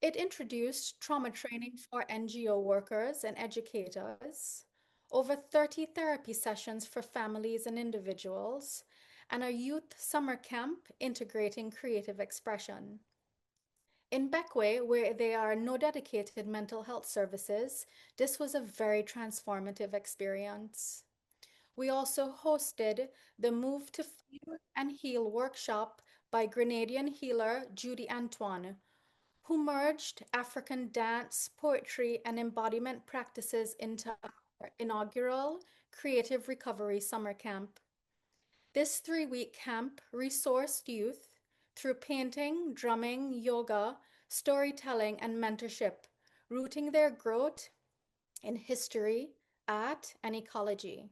It introduced trauma training for NGO workers and educators, over 30 therapy sessions for families and individuals, and a youth summer camp integrating creative expression. In Bekwai, where there are no dedicated mental health services, this was a very transformative experience. We also hosted the Move to Feel and Heal workshop by Grenadian healer Judy Antoine, who merged African dance, poetry, and embodiment practices into our inaugural Creative Recovery Summer Camp. This 3-week camp resourced youth through painting, drumming, yoga, storytelling, and mentorship, rooting their growth in history, art, and ecology.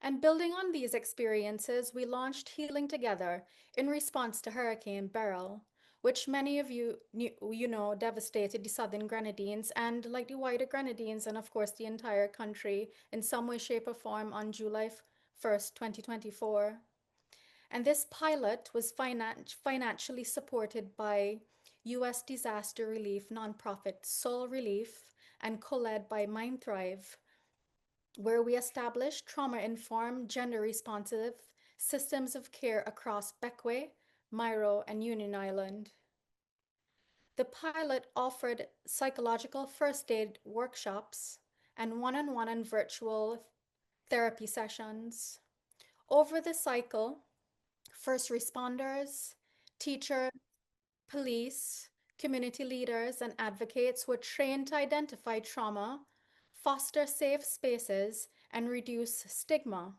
And building on these experiences, we launched Healing Together in response to Hurricane Beryl, which many of you know devastated the southern Grenadines and like the wider Grenadines and of course the entire country in some way, shape or form on July 1st, 2024. And this pilot was financially supported by U.S. disaster relief nonprofit Soul Relief and co-led by Mind Thrive, where we established trauma-informed, gender-responsive systems of care across Bekwai, Miro, and Union Island. The pilot offered psychological first aid workshops and one-on-one and virtual therapy sessions. Over the cycle, first responders, teachers, police, community leaders, and advocates were trained to identify trauma, foster safe spaces, and reduce stigma.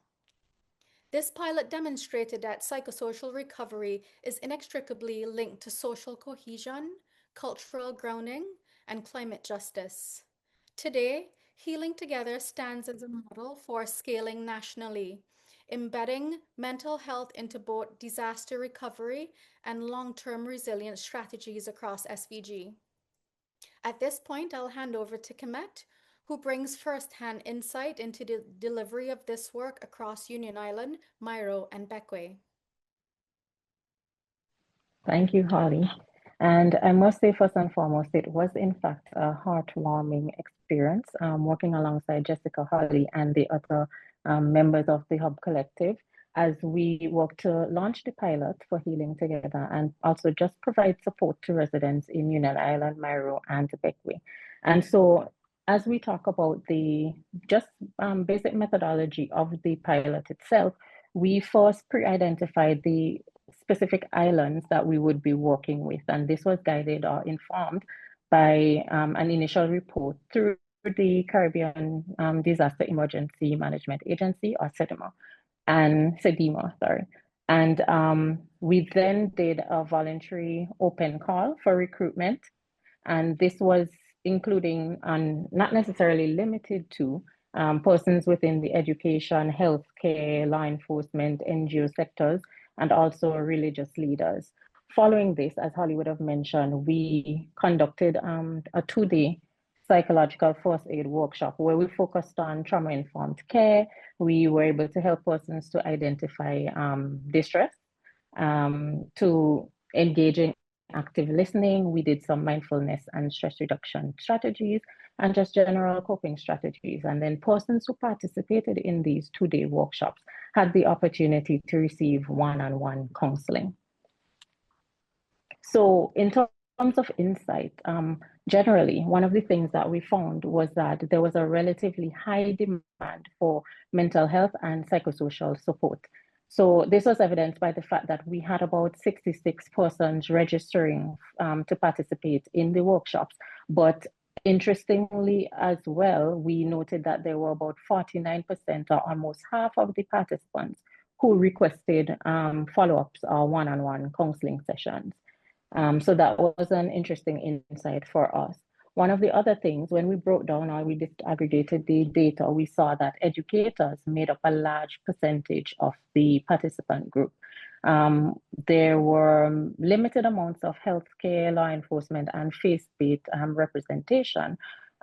This pilot demonstrated that psychosocial recovery is inextricably linked to social cohesion, cultural grounding, and climate justice. Today, Healing Together stands as a model for scaling nationally, embedding mental health into both disaster recovery and long-term resilience strategies across SVG. At this point, I'll hand over to Kemet, who brings first-hand insight into the delivery of this work across Union Island, Miro, and Bekwai. Thank you, Holly. And I must say, first and foremost, it was in fact a heartwarming experience working alongside Jessica, Holly, and the other members of the Hub Collective as we work to launch the pilot for Healing Together and also just provide support to residents in Union Island, Miro, and Bekwai. And so as we talk about the just basic methodology of the pilot itself, we first pre-identified the specific islands that we would be working with. And this was guided or informed by an initial report through the Caribbean Disaster Emergency Management Agency, or CEDEMA, and CEDEMA, sorry. And we then did a voluntary open call for recruitment. And this was including not necessarily limited to persons within the education, healthcare, law enforcement, NGO sectors, and also religious leaders. Following this, as Holly would have mentioned, we conducted a 2-day psychological first aid workshop where we focused on trauma-informed care. We were able to help persons to identify distress, to engage in active listening. We did some mindfulness and stress reduction strategies and just general coping strategies. And then persons who participated in these 2-day workshops had the opportunity to receive one-on-one counseling. So in terms of insight, generally, one of the things that we found was that there was a relatively high demand for mental health and psychosocial support. So this was evidenced by the fact that we had about 66 persons registering to participate in the workshops. But interestingly as well, we noted that there were about 49% or almost half of the participants who requested follow-ups or one-on-one counseling sessions. So that was an interesting insight for us. One of the other things, when we broke down or we disaggregated the data, we saw that educators made up a large percentage of the participant group. There were limited amounts of healthcare, law enforcement, and faith-based representation.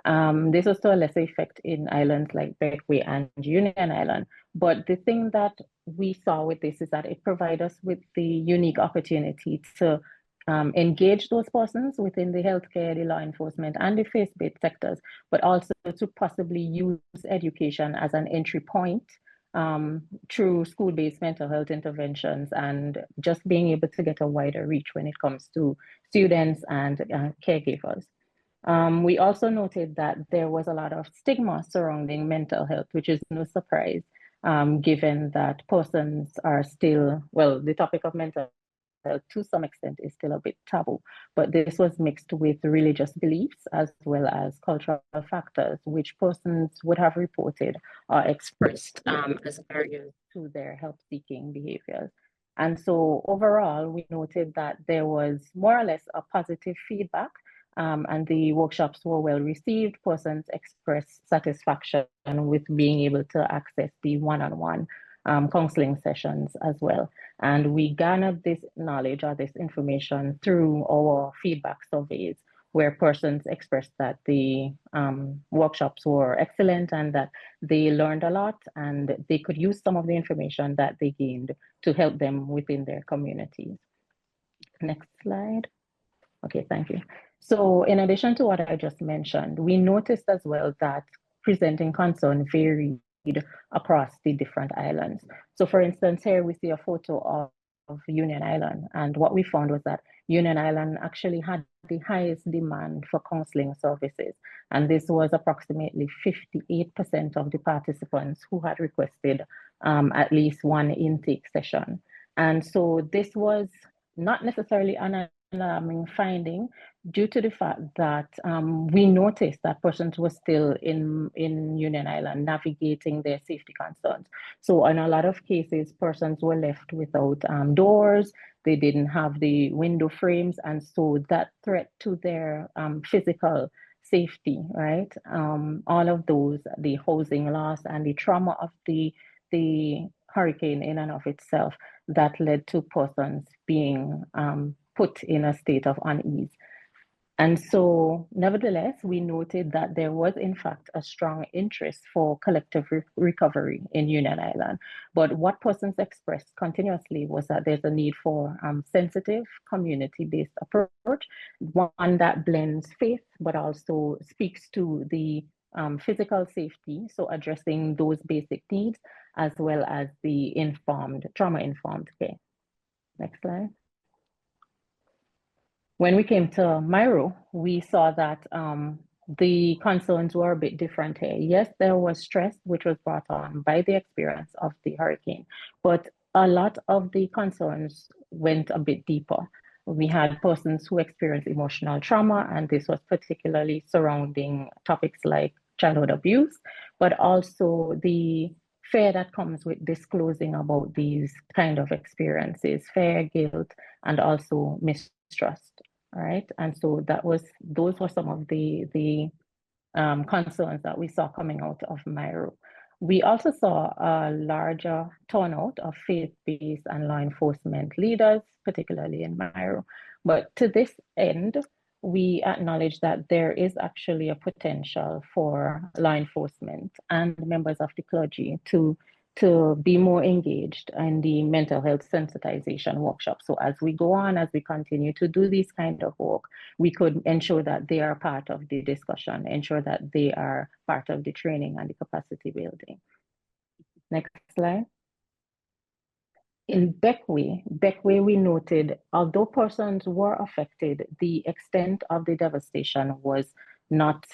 This was to a lesser effect in islands like Bequia and Union Island. But the thing that we saw with this is that it provides us with the unique opportunity to engage those persons within the healthcare, the law enforcement, and the faith-based sectors, but also to possibly use education as an entry point through school-based mental health interventions and just being able to get a wider reach when it comes to students and caregivers. We also noted that there was a lot of stigma surrounding mental health, which is no surprise, given that persons are still, well, the topic of mental to some extent is still a bit taboo, but this was mixed with religious beliefs as well as cultural factors, which persons would have reported or expressed as barriers to their help-seeking behaviors. And so overall, we noted that there was more or less a positive feedback and the workshops were well received. Persons expressed satisfaction with being able to access the one-on-one counseling sessions as well. And we garnered this knowledge or this information through our feedback surveys, where persons expressed that the workshops were excellent and that they learned a lot and they could use some of the information that they gained to help them within their communities. Next slide. Okay, thank you. So in addition to what I just mentioned, we noticed as well that presenting concern varied across the different islands. So for instance, here we see a photo of Union Island, and what we found was that Union Island actually had the highest demand for counseling services, and this was approximately 58% of the participants who had requested at least one intake session. And so this was not necessarily an alarming finding due to the fact that we noticed that persons were still in Union Island navigating their safety concerns. So in a lot of cases, persons were left without doors, they didn't have the window frames, and so that threat to their physical safety, right? All of those, the housing loss and the trauma of the hurricane in and of itself, that led to persons being put in a state of unease. And so, nevertheless, we noted that there was, in fact, a strong interest for collective recovery in Union Island. But what persons expressed continuously was that there's a need for sensitive, community-based approach, one that blends faith, but also speaks to the physical safety, so addressing those basic needs, as well as the trauma-informed care. Next slide. When we came to Myro, we saw that the concerns were a bit different here. Yes, there was stress, which was brought on by the experience of the hurricane, but a lot of the concerns went a bit deeper. We had persons who experienced emotional trauma, and this was particularly surrounding topics like childhood abuse, but also the fear that comes with disclosing about these kind of experiences, fear, guilt, and also mistrust. All right, and so those were some of the concerns that we saw coming out of Myro. We also saw a larger turnout of faith-based and law enforcement leaders, particularly in Myro. But to this end, we acknowledge that there is actually a potential for law enforcement and members of the clergy to be more engaged in the mental health sensitization workshop. So as we go on, as we continue to do this kind of work, we could ensure that they are part of the discussion, ensure that they are part of the training and the capacity building. Next slide. in Beckway, we noted, although persons were affected, the extent of the devastation was not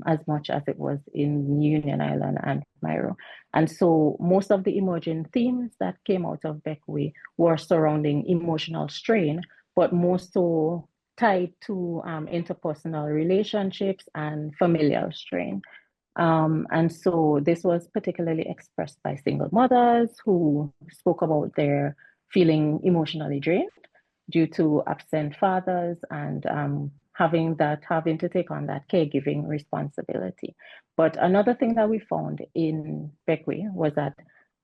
as much as it was in Union Island and Myro. And so most of the emerging themes that came out of Beckway were surrounding emotional strain, but more so tied to interpersonal relationships and familial strain. And so this was particularly expressed by single mothers who spoke about their feeling emotionally drained due to absent fathers and having to take on that caregiving responsibility. But another thing that we found in Beckway was that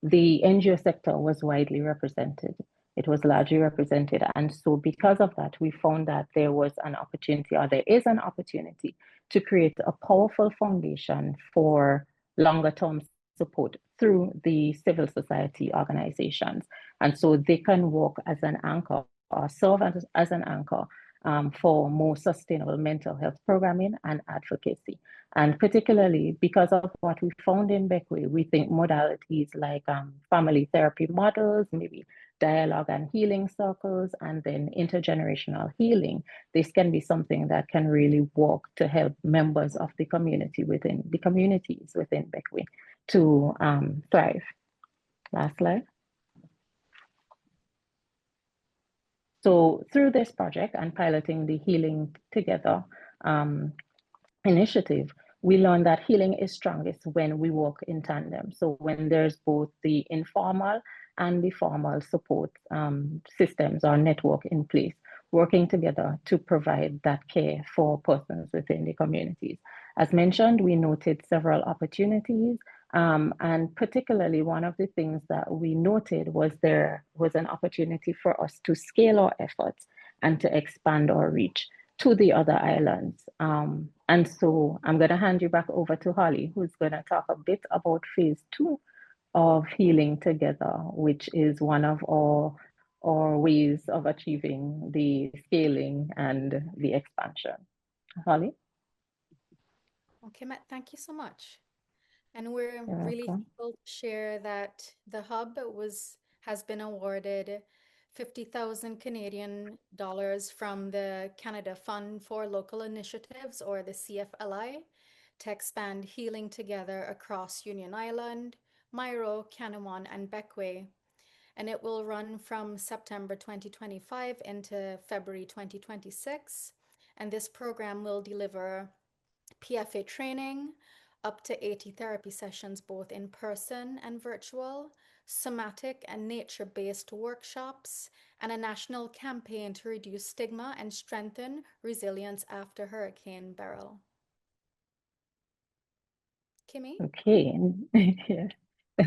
the NGO sector was widely represented. It was largely represented. And so because of that, we found that there was an opportunity, or there is an opportunity, to create a powerful foundation for longer term support through the civil society organizations. And so they can work as an anchor or serve as an anchor for more sustainable mental health programming and advocacy. And particularly because of what we found in Beckway, we think modalities like family therapy models, maybe dialogue and healing circles, and then intergenerational healing, this can be something that can really work to help members of the community within the communities within Beckway to thrive. Last slide. So through this project and piloting the Healing Together initiative, we learned that healing is strongest when we work in tandem. So when there's both the informal and the formal support systems or network in place, working together to provide that care for persons within the communities. As mentioned, we noted several opportunities, and particularly one of the things that we noted was there was an opportunity for us to scale our efforts and to expand our reach to the other islands. And so I'm going to hand you back over to Holly, who's going to talk a bit about phase 2 of Healing Together, which is one of our ways of achieving the scaling and the expansion. Holly? Okay, Matt, thank you so much. And we're You're really welcome. thankful to share that the hub has been awarded 50,000 Canadian dollars from the Canada Fund for Local Initiatives, or the CFLI, to expand healing together across Union Island, Myro, CARI-ON, and Beckway. And it will run from September 2025 into February 2026. And this program will deliver PFA training, up to 80 therapy sessions, both in person and virtual, somatic and nature-based workshops, and a national campaign to reduce stigma and strengthen resilience after Hurricane Beryl. Kimmy? Okay. Yeah.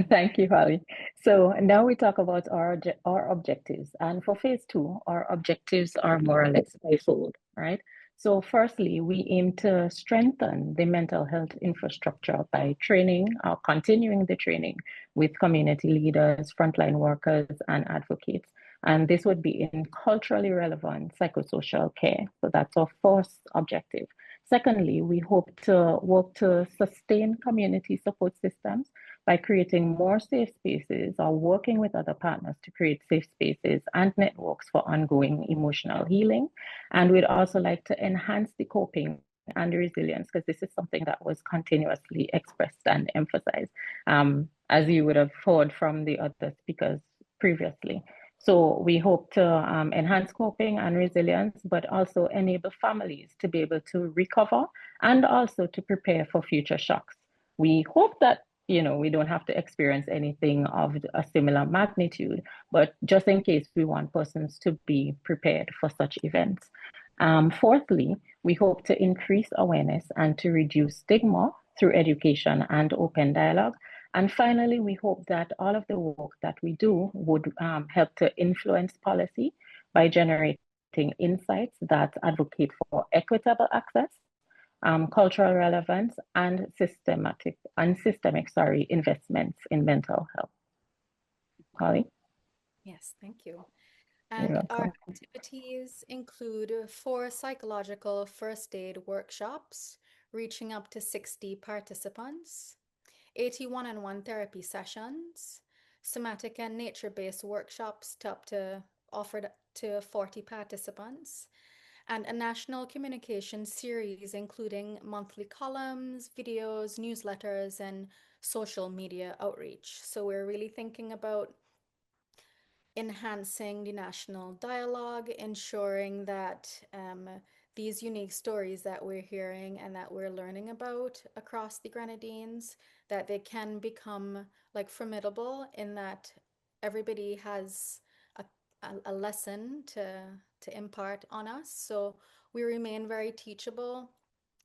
Thank you, Holly. So now we talk about our objectives. And for phase 2, our objectives are more or less fivefold, right? So firstly, we aim to strengthen the mental health infrastructure by training or continuing the training with community leaders, frontline workers, and advocates. And this would be in culturally relevant psychosocial care. So that's our first objective. Secondly, we hope to work to sustain community support systems by creating more safe spaces or working with other partners to create safe spaces and networks for ongoing emotional healing. And we'd also like to enhance the coping and the resilience, because this is something that was continuously expressed and emphasized, as you would have heard from the other speakers previously. So we hope to enhance coping and resilience, but also enable families to be able to recover and also to prepare for future shocks. We hope that we don't have to experience anything of a similar magnitude, but just in case, we want persons to be prepared for such events. Fourthly, we hope to increase awareness and to reduce stigma through education and open dialogue. And finally, we hope that all of the work that we do would help to influence policy by generating insights that advocate for equitable access, cultural relevance, and systemic investments in mental health. Holly? Yes, thank you. You're And our welcome. activities include 4 psychological first aid workshops, reaching up to 60 participants, 80 one-on-one therapy sessions, somatic and nature-based workshops to offered to 40 participants, and a national communication series including monthly columns, videos, newsletters, and social media outreach. So we're really thinking about enhancing the national dialogue, ensuring that these unique stories that we're hearing and that we're learning about across the Grenadines, that they can become like formidable in that everybody has a lesson to impart on us. So we remain very teachable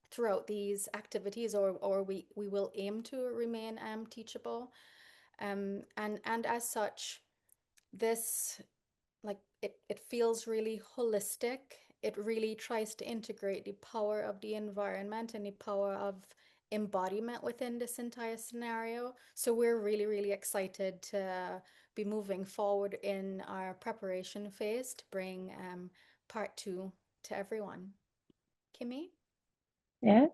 throughout these activities, or we will aim to remain teachable. And as such, this it feels really holistic. It really tries to integrate the power of the environment and the power of embodiment within this entire scenario. So we're really, really excited to be moving forward in our preparation phase to bring part 2 to everyone. Kimmy? Yes.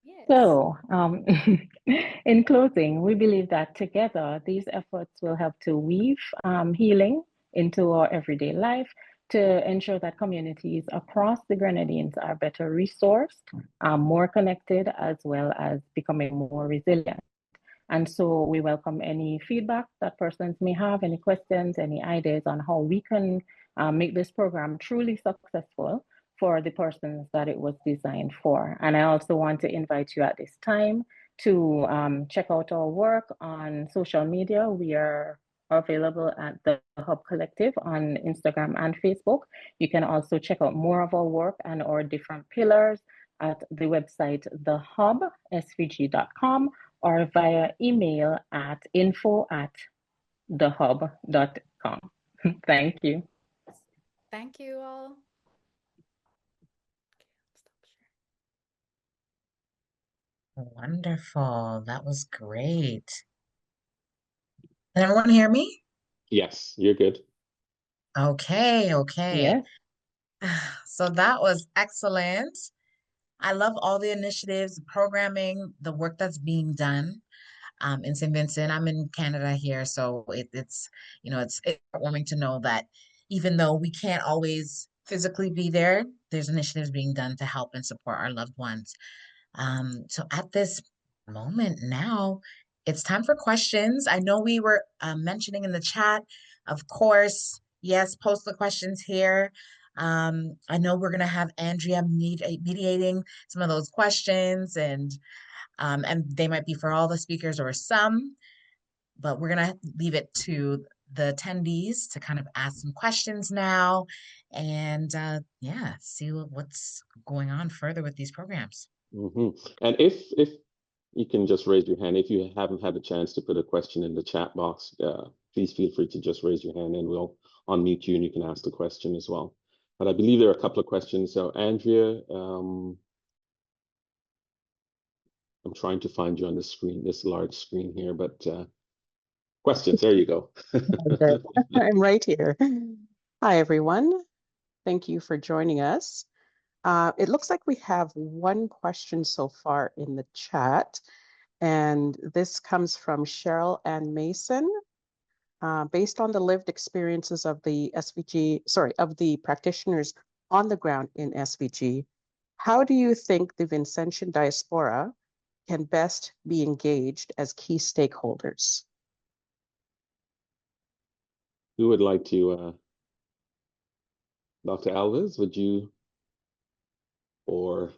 Yes. So, in closing, we believe that together these efforts will help to weave healing into our everyday life to ensure that communities across the Grenadines are better resourced, more connected, as well as becoming more resilient. And so we welcome any feedback that persons may have, any questions, any ideas on how we can make this program truly successful for the persons that it was designed for. And I also want to invite you at this time to check out our work on social media. We are available at the Hub Collective on Instagram and Facebook. You can also check out more of our work and our different pillars at the website thehubsvg.com or via email at info@thehub.com. Thank you. Thank you all. Wonderful. That was great. Can everyone hear me? Yes, you're good. Okay. Yes. So that was excellent. I love all the initiatives, the programming, the work that's being done in St. Vincent. I'm in Canada here, so it's heartwarming to know that even though we can't always physically be there, there's initiatives being done to help and support our loved ones. So at this moment now, it's time for questions. I know we were mentioning in the chat, of course, yes, post the questions here. I know we're going to have Andrea mediating some of those questions, and they might be for all the speakers or some, but we're going to leave it to the attendees to kind of ask some questions now and see what's going on further with these programs. And if you can just raise your hand if you haven't had a chance to put a question in the chat box, please feel free to just raise your hand and we'll unmute you and you can ask the question as well. But I believe there are a couple of questions. So Andrea, I'm trying to find you on the screen, this large screen here, but questions, there you go. I'm right here. Hi, everyone. Thank you for joining us. It looks like we have one question so far in the chat, and this comes from Cheryl Ann Mason. Based on the lived experiences of the of the practitioners on the ground in SVG, how do you think the Vincentian diaspora can best be engaged as key stakeholders? Who would like to, Dr. Alves, would you, or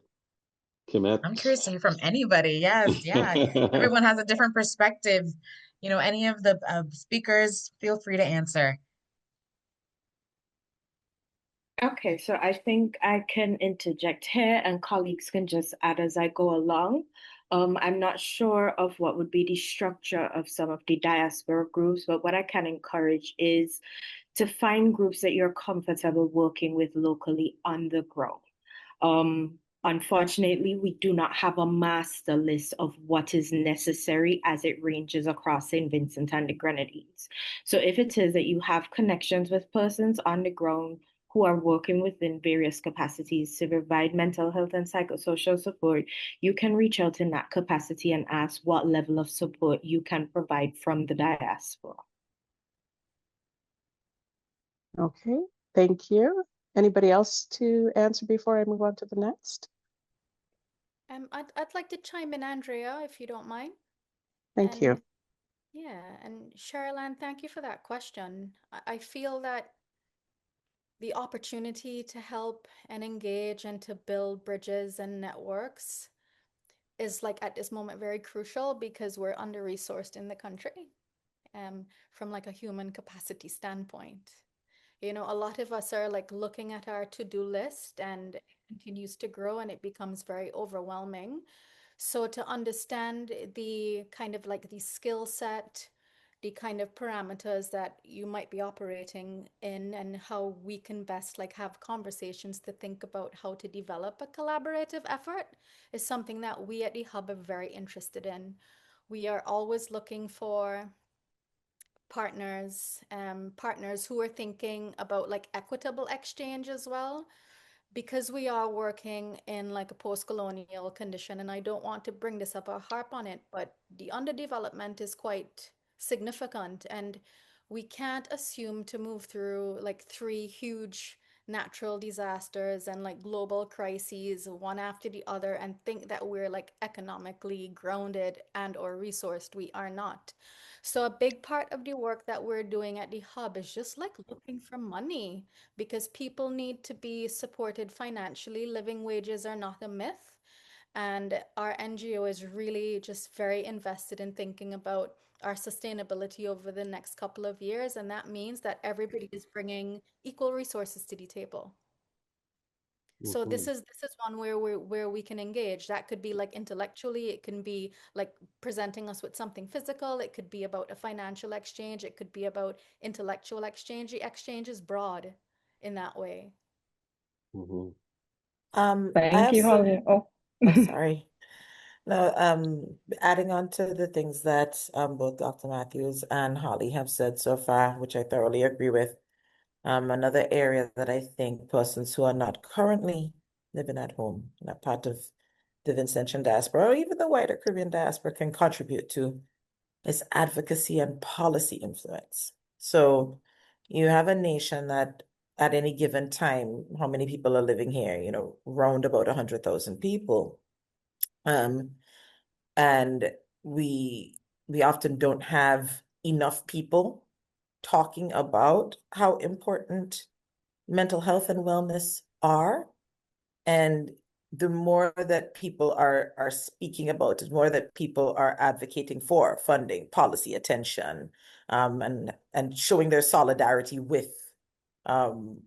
Kimet? I'm curious to hear from anybody. Yes, yeah. Everyone has a different perspective. Any of the speakers, feel free to answer. Okay, so I think I can interject here and colleagues can just add as I go along. I'm not sure of what would be the structure of some of the diaspora groups, but what I can encourage is to find groups that you're comfortable working with locally on the ground. Unfortunately, we do not have a master list of what is necessary as it ranges across St. Vincent and the Grenadines. So if it is that you have connections with persons on the ground who are working within various capacities to provide mental health and psychosocial support, you can reach out in that capacity and ask what level of support you can provide from the diaspora. Okay, thank you. Anybody else to answer before I move on to the next? I'd like to chime in, Andrea, if you don't mind. Thank you. And yeah, and Cheryl Ann, thank you for that question. I feel that the opportunity to help and engage and to build bridges and networks is like at this moment very crucial because we're under-resourced in the country, from like a human capacity standpoint. You know, a lot of us are like looking at our to-do list and it continues to grow and it becomes very overwhelming. So to understand the kind of like the skill set, the kind of parameters that you might be operating in and how we can best like have conversations to think about how to develop a collaborative effort is something that we at the Hub are very interested in. We are always looking for partners who are thinking about like equitable exchange as well, because we are working in like a post-colonial condition, and I don't want to bring this up or harp on it, but the underdevelopment is quite significant, and we can't assume to move through like three huge natural disasters and like global crises one after the other and think that we're like economically grounded and or resourced. We are not. So a big part of the work that we're doing at the Hub is just like looking for money because people need to be supported financially. Living wages are not a myth. And our NGO is really just very invested in thinking about our sustainability over the next couple of years. And that means that everybody is bringing equal resources to the table. So this is one where we can engage. That could be like intellectually, it can be like presenting us with something physical, it could be about a financial exchange, it could be about intellectual exchange. The exchange is broad in that way. Mm-hmm. I Thank have you, some, Holly. Oh, oh, sorry. No, adding on to the things that both Dr. Matthews and Holly have said so far, which I thoroughly agree with. Another area that I think persons who are not currently living at home, not part of the Vincentian diaspora, or even the wider Caribbean diaspora, can contribute to is advocacy and policy influence. So you have a nation that at any given time, how many people are living here? You know, round about 100,000 people. And we often don't have enough people talking about how important mental health and wellness are. And the more that people are speaking about it, the more that people are advocating for funding, policy, attention, and showing their solidarity with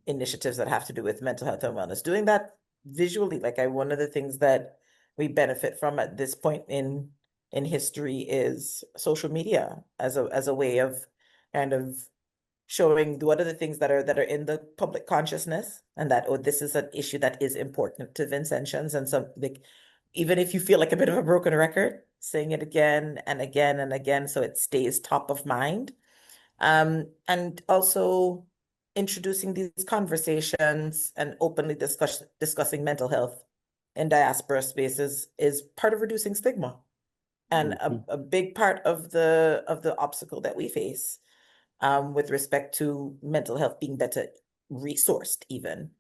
initiatives that have to do with mental health and wellness. Doing that visually, like one of the things that we benefit from at this point in history is social media as a way of kind of showing what are the things that are in the public consciousness, and that, oh, this is an issue that is important to Vincentians. And so like, even if you feel like a bit of a broken record, saying it again and again and again so it stays top of mind. And also introducing these conversations and openly discussing mental health in diaspora spaces is part of reducing stigma. And a big part of the obstacle that we face with respect to mental health being better resourced even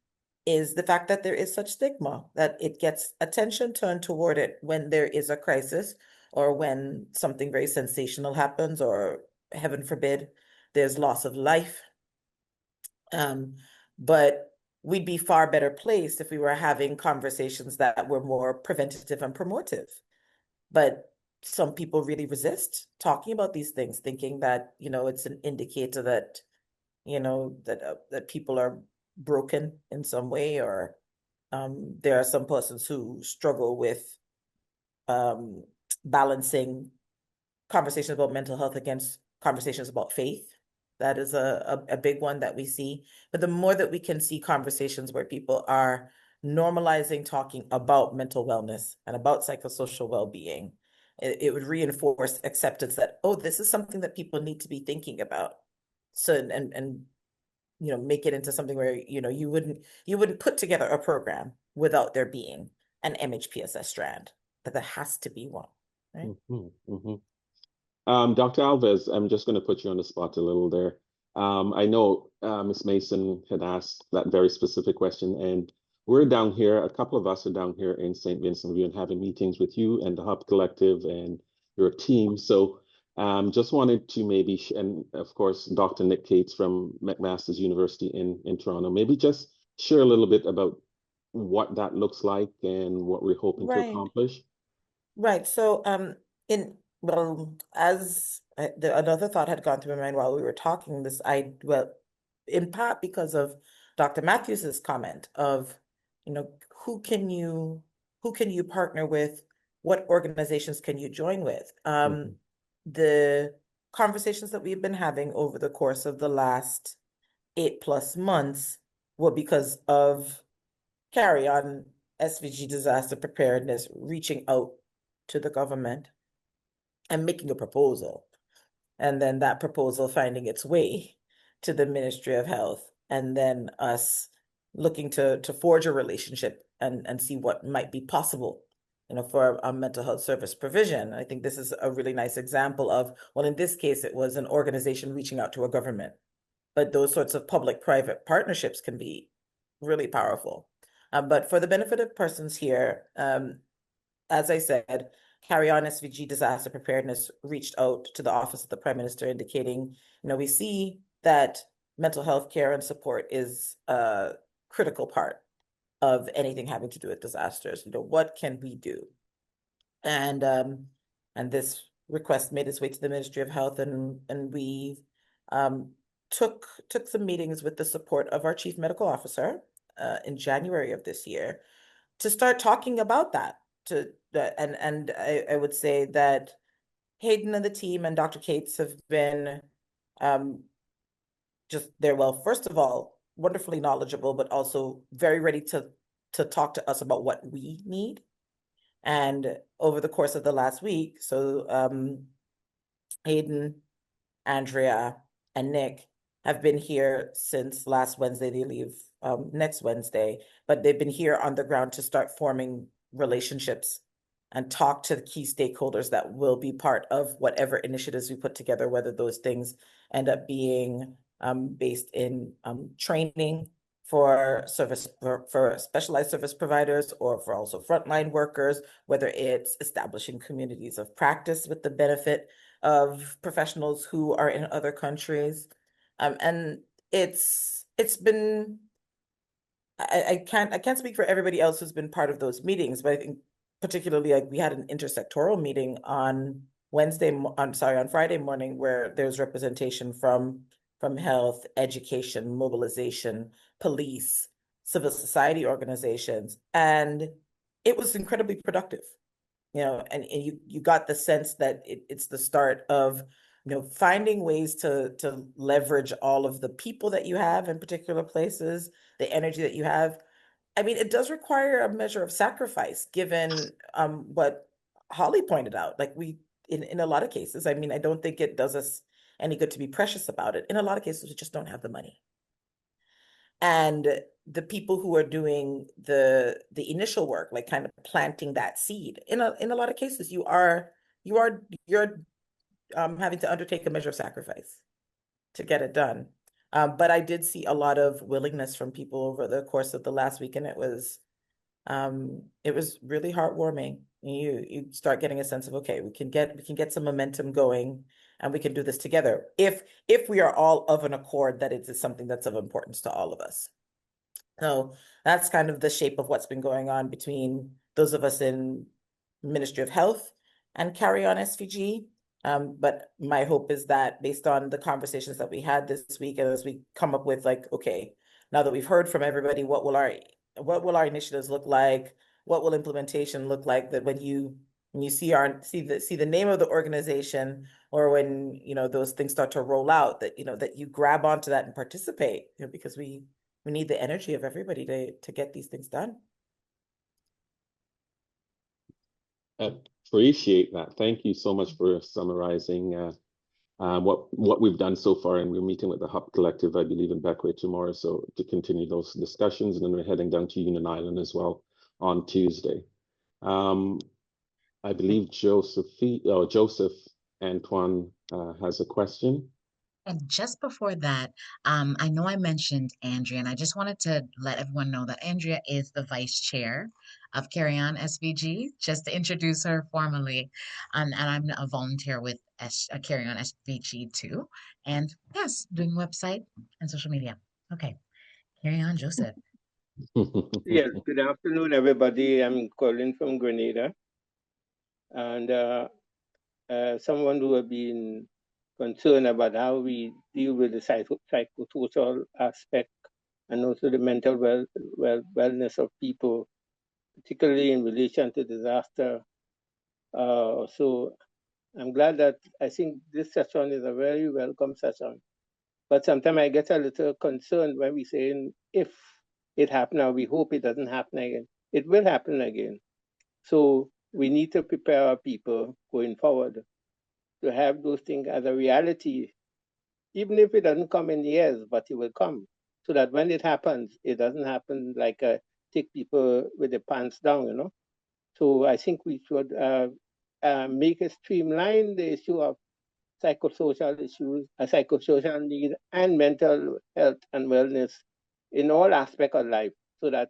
is the fact that there is such stigma, that it gets attention turned toward it when there is a crisis or when something very sensational happens, or heaven forbid, there's loss of life. But we'd be far better placed if we were having conversations that were more preventative and promotive. But some people really resist talking about these things, thinking that, you know, it's an indicator that, you know, that people are broken in some way, or there are some persons who struggle with balancing conversations about mental health against conversations about faith. That is a big one that we see. But the more that we can see conversations where people are normalizing talking about mental wellness and about psychosocial well-being, it would reinforce acceptance that, oh, this is something that people need to be thinking about. So, and you know, make it into something where, you know, you wouldn't put together a program without there being an MHPSS strand, but there has to be one, right? Dr. Alves, I'm just going to put you on the spot a little there. I know Ms. Mason had asked that very specific question, and we're down here, a couple of us are down here in St. Vincent. We've been having meetings with you and the Hub Collective and your team. So just wanted to maybe, and of course, Dr. Nick Cates from McMaster's University in Toronto, maybe just share a little bit about what that looks like and what we're hoping to Right. accomplish. Right. So, as another thought had gone through my mind while we were talking, in part because of Dr. Matthews's comment of, who can you partner with? What organizations can you join with? The conversations that we've been having over the course of the last 8+ months were because of CARI-ON SVG disaster preparedness reaching out to the government and making a proposal, and then that proposal finding its way to the Ministry of Health, and then us looking to forge a relationship and see what might be possible, for a mental health service provision. I think this is a really nice example of, well, in this case, it was an organization reaching out to a government, but those sorts of public-private partnerships can be really powerful. But for the benefit of persons here, as I said, CARI-ON SVG disaster preparedness reached out to the Office of the Prime Minister indicating, we see that mental health care and support is a critical part of anything having to do with disasters. What can we do? And this request made its way to the Ministry of Health, and we took some meetings with the support of our Chief Medical Officer in January of this year to start talking about that. And I would say that Hayden and the team and Dr. Cates have been first of all, wonderfully knowledgeable, but also very ready to talk to us about what we need. And over the course of the last week, so Hayden, Andrea, and Nick have been here since last Wednesday. They leave next Wednesday, but they've been here on the ground to start forming relationships and talk to the key stakeholders that will be part of whatever initiatives we put together, whether those things end up being based in training for specialized service providers, or for also frontline workers, whether it's establishing communities of practice with the benefit of professionals who are in other countries. And it's been, I can't speak for everybody else who's been part of those meetings, but I think particularly, like, we had an intersectoral meeting on Friday morning, where there's representation from health, education, mobilization, police, civil society organizations, and it was incredibly productive. And you got the sense that it's the start of, finding ways to leverage all of the people that you have in particular places, the energy that you have. I mean, it does require a measure of sacrifice, given what Holly pointed out. Like, in a lot of cases, I mean, I don't think it does us any good to be precious about it. In a lot of cases, we just don't have the money. And the people who are doing the initial work, like kind of planting that seed, in a lot of cases, you're having to undertake a measure of sacrifice to get it done. But I did see a lot of willingness from people over the course of the last week, and it was really heartwarming. You start getting a sense of, okay, we can get some momentum going, and we can do this together if we are all of an accord that it is something that's of importance to all of us. So that's kind of the shape of what's been going on between those of us in Ministry of Health and CARI-ON SVG. But my hope is that, based on the conversations that we had this week, and as we come up with, like, okay, now that we've heard from everybody, what will our initiatives look like? What will implementation look like? That when you see the name of the organization, or when those things start to roll out, that that you grab onto that and participate, because we need the energy of everybody to get these things done. Appreciate that. Thank you so much for summarizing what we've done so far. And we're meeting with the Hub Collective, I believe, in Beckwith tomorrow, so to continue those discussions. And then we're heading down to Union Island as well on Tuesday. I believe Joseph Antoine has a question. And just before that, I know I mentioned Andrea, and I just wanted to let everyone know that Andrea is the vice chair of CARI-ON SVG, just to introduce her formally. And I'm a volunteer with CARI-ON SVG too. And yes, doing website and social media. Okay, carry on, Joseph. Yes, good afternoon, everybody. I'm calling from Grenada. And someone who have been concerned about how we deal with the psychosocial aspect and also the mental wellness of people, particularly in relation to disaster. So I'm glad that I think this session is a very welcome session. But sometimes I get a little concerned when we say if it happened, or we hope it doesn't happen again. It will happen again. So we need to prepare our people going forward to have those things as a reality, even if it doesn't come in years, but it will come, so that when it happens, it doesn't happen like take people with their pants down, you know. So I think we should make it streamline the issue of psychosocial issues, psychosocial need, and mental health and wellness in all aspects of life, so that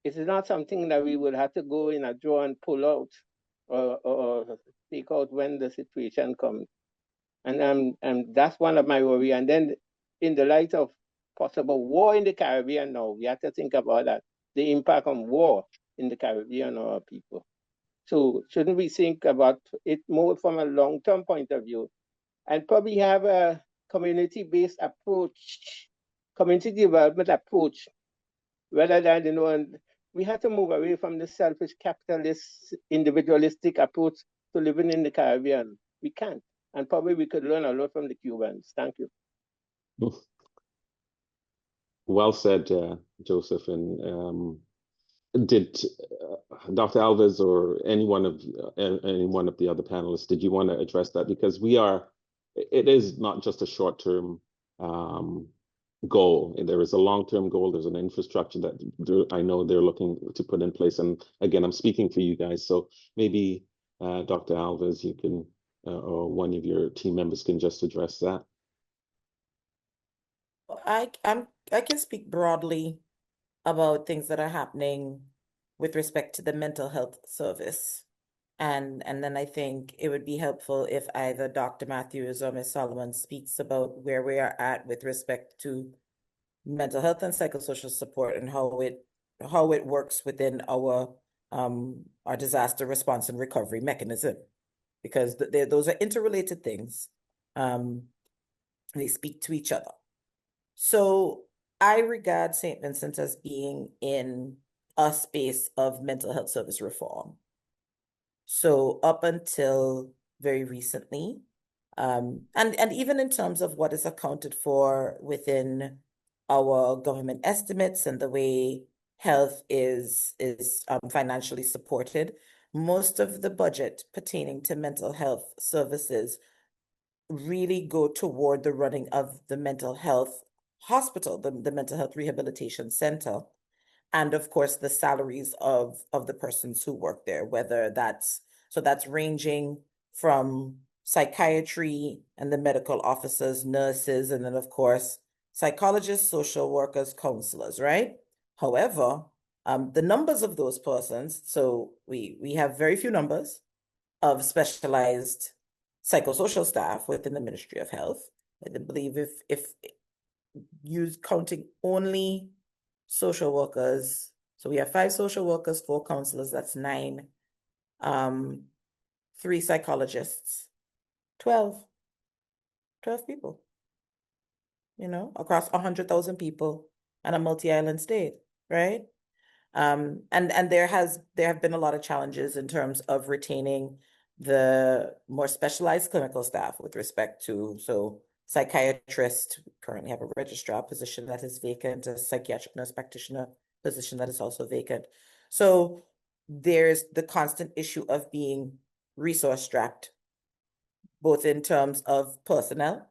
it is not something that we will have to go in a drawer and pull out or take out when the situation comes. And that's one of my worry. And then in the light of possible war in the Caribbean now, we have to think about that, the impact on war in the Caribbean on our people. So shouldn't we think about it more from a long-term point of view and probably have a community-based approach, community development approach, rather than, you know, and we have to move away from the selfish, capitalist, individualistic approach to living in the Caribbean. We can't. And probably we could learn a lot from the Cubans. Thank you. Well said, Joseph. And did Dr. Alves or any one of the other panelists, did you want to address that? Because it is not just a short-term goal. There is a long-term goal. There's an infrastructure that I know they're looking to put in place. And again, I'm speaking for you guys. So maybe Dr. Alves, you can, or one of your team members can just address that. I can speak broadly about things that are happening with respect to the mental health service. And then I think it would be helpful if either Dr. Matthews or Ms. Solomon speaks about where we are at with respect to mental health and psychosocial support and how it works within our disaster response and recovery mechanism, because those are interrelated things. They speak to each other. So I regard St. Vincent as being in a space of mental health service reform. So up until very recently, and even in terms of what is accounted for within our government estimates and the way health is financially supported, most of the budget pertaining to mental health services really go toward the running of the mental health hospital, the mental health rehabilitation center, and of course the salaries of the persons who work there, whether that's ranging from psychiatry and the medical officers, nurses, and then of course psychologists, social workers, counselors, right? However, the numbers of those persons, so we have very few numbers of specialized psychosocial staff within the Ministry of Health. I believe if you counting only social workers, so we have 5 social workers, 4 counselors, that's 9, 3 psychologists, 12 people, you know, across 100,000 people and a multi-island state, right? And there have been a lot of challenges in terms of retaining the more specialized clinical staff with respect to, so psychiatrist, currently have a registrar position that is vacant, a psychiatric nurse practitioner position that is also vacant. So there's the constant issue of being resource strapped, both in terms of personnel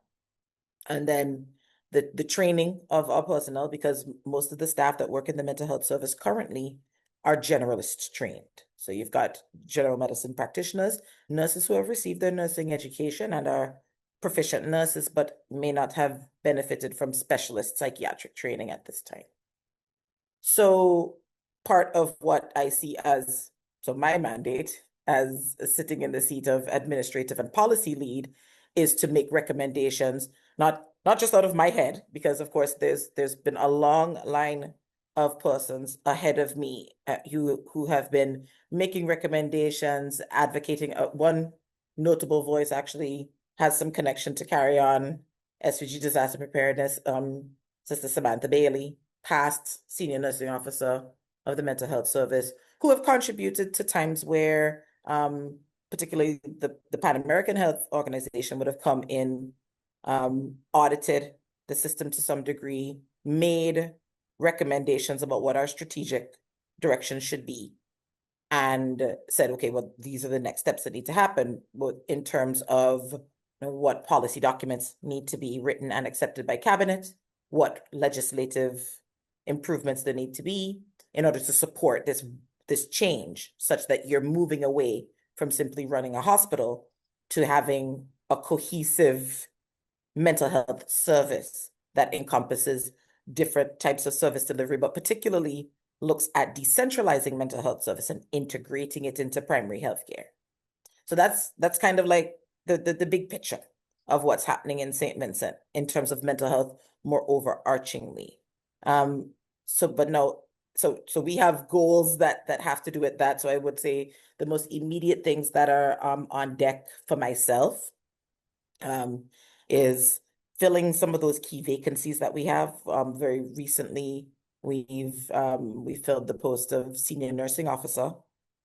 and then the training of our personnel, because most of the staff that work in the mental health service currently are generalist trained. So you've got general medicine practitioners, nurses who have received their nursing education and are proficient nurses, but may not have benefited from specialist psychiatric training at this time. So part of what I see as, so my mandate as sitting in the seat of administrative and policy lead is to make recommendations, not just out of my head, because of course there's been a long line of persons ahead of me who have been making recommendations, advocating. One notable voice actually has some connection to CARI-ON, SVG Disaster Preparedness, Sister Samantha Bailey, past senior nursing officer of the mental health service, who have contributed to times where particularly the Pan American Health Organization would have come in, audited the system to some degree, made recommendations about what our strategic direction should be, and said, okay, well, these are the next steps that need to happen in terms of what policy documents need to be written and accepted by cabinet, what legislative improvements there need to be in order to support this change, such that you're moving away from simply running a hospital to having a cohesive mental health service that encompasses different types of service delivery, but particularly looks at decentralizing mental health service and integrating it into primary health care. So that's kind of like the big picture of what's happening in St. Vincent in terms of mental health more overarchingly. So we have goals that have to do with that. So I would say the most immediate things that are on deck for myself is filling some of those key vacancies that we have. Very recently, we filled the post of senior nursing officer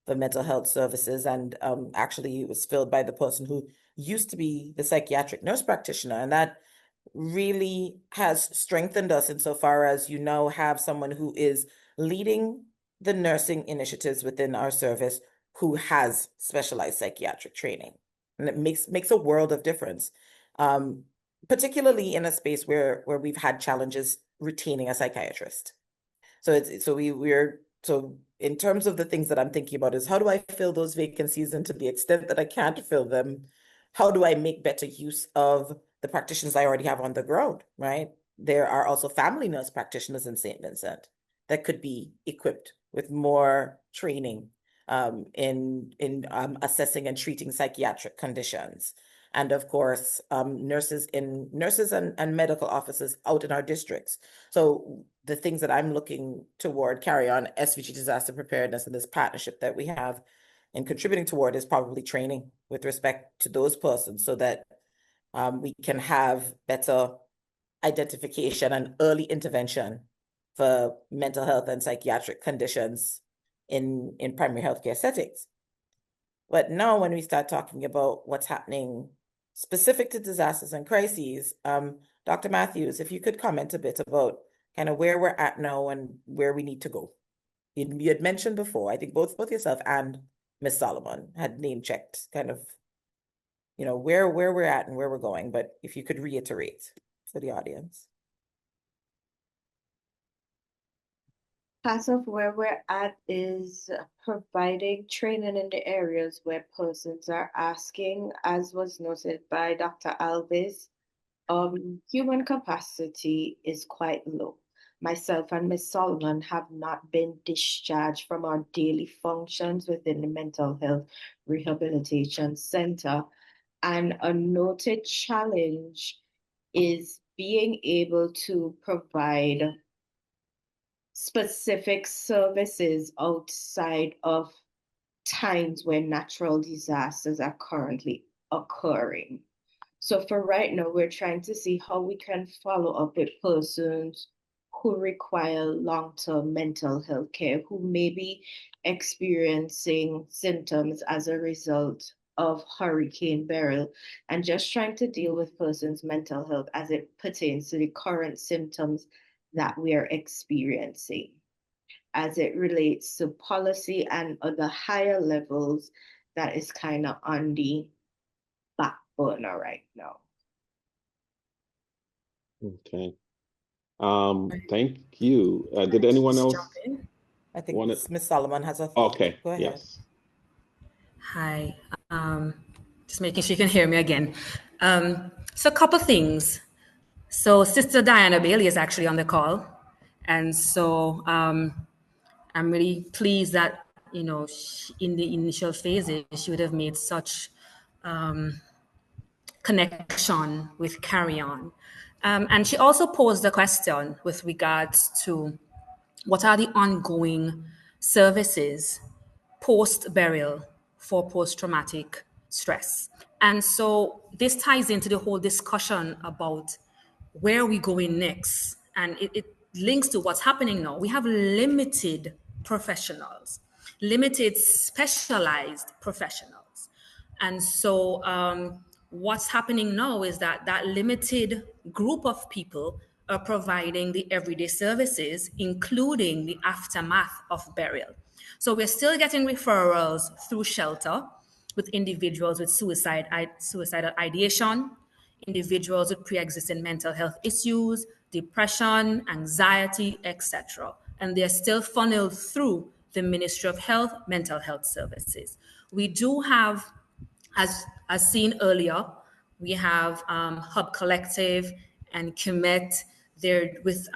for mental health services, and actually it was filled by the person who used to be the psychiatric nurse practitioner, and that really has strengthened us insofar as you now have someone who is leading the nursing initiatives within our service who has specialized psychiatric training, and it makes a world of difference. Particularly in a space where we've had challenges retaining a psychiatrist. So in terms of the things that I'm thinking about is how do I fill those vacancies, and to the extent that I can't fill them, how do I make better use of the practitioners I already have on the ground, right? There are also family nurse practitioners in St. Vincent that could be equipped with more training in assessing and treating psychiatric conditions. And of course, nurses and medical officers out in our districts. So the things that I'm looking toward CARI-ON, SVG Disaster Preparedness, and this partnership that we have and contributing toward is probably training with respect to those persons, so that we can have better identification and early intervention for mental health and psychiatric conditions in primary healthcare settings. But now when we start talking about what's happening specific to disasters and crises, Dr. Matthews, if you could comment a bit about kind of where we're at now and where we need to go. You had mentioned before, I think both yourself and Ms. Solomon had name checked kind of, where we're at and where we're going, but if you could reiterate for the audience. Part of where we're at is providing training in the areas where persons are asking, as was noted by Dr. Alves, human capacity is quite low. Myself and Ms. Solomon have not been discharged from our daily functions within the Mental Health Rehabilitation Center. And a noted challenge is being able to provide specific services outside of times when natural disasters are currently occurring. So for right now, we're trying to see how we can follow up with persons who require long-term mental health care, who may be experiencing symptoms as a result of Hurricane Beryl, and just trying to deal with persons' mental health as it pertains to the current symptoms that we are experiencing. As it relates to policy and other higher levels, that is kind of on the back burner right now. Okay. Thank you. Did anyone else? I think Ms. Solomon has a thought. Okay. Go ahead. Yes. Hi. Just making sure you can hear me again. So a couple things. So Sister Diana Bailey is actually on the call. And so I'm really pleased that, in the initial phases, she would have made such connection with CARI-ON. And she also posed a question with regards to what are the ongoing services post-burial for post-traumatic stress. And so this ties into the whole discussion about where are we going next. And it links to what's happening now. We have limited professionals, limited specialized professionals. And so what's happening now is that that limited group of people are providing the everyday services, including the aftermath of burial. So we're still getting referrals through shelter with individuals with suicidal ideation, individuals with pre-existing mental health issues, depression, anxiety, etc. And they're still funneled through the Ministry of Health mental health services. We do have, as seen earlier, we have Hub Collective and Commit. They're with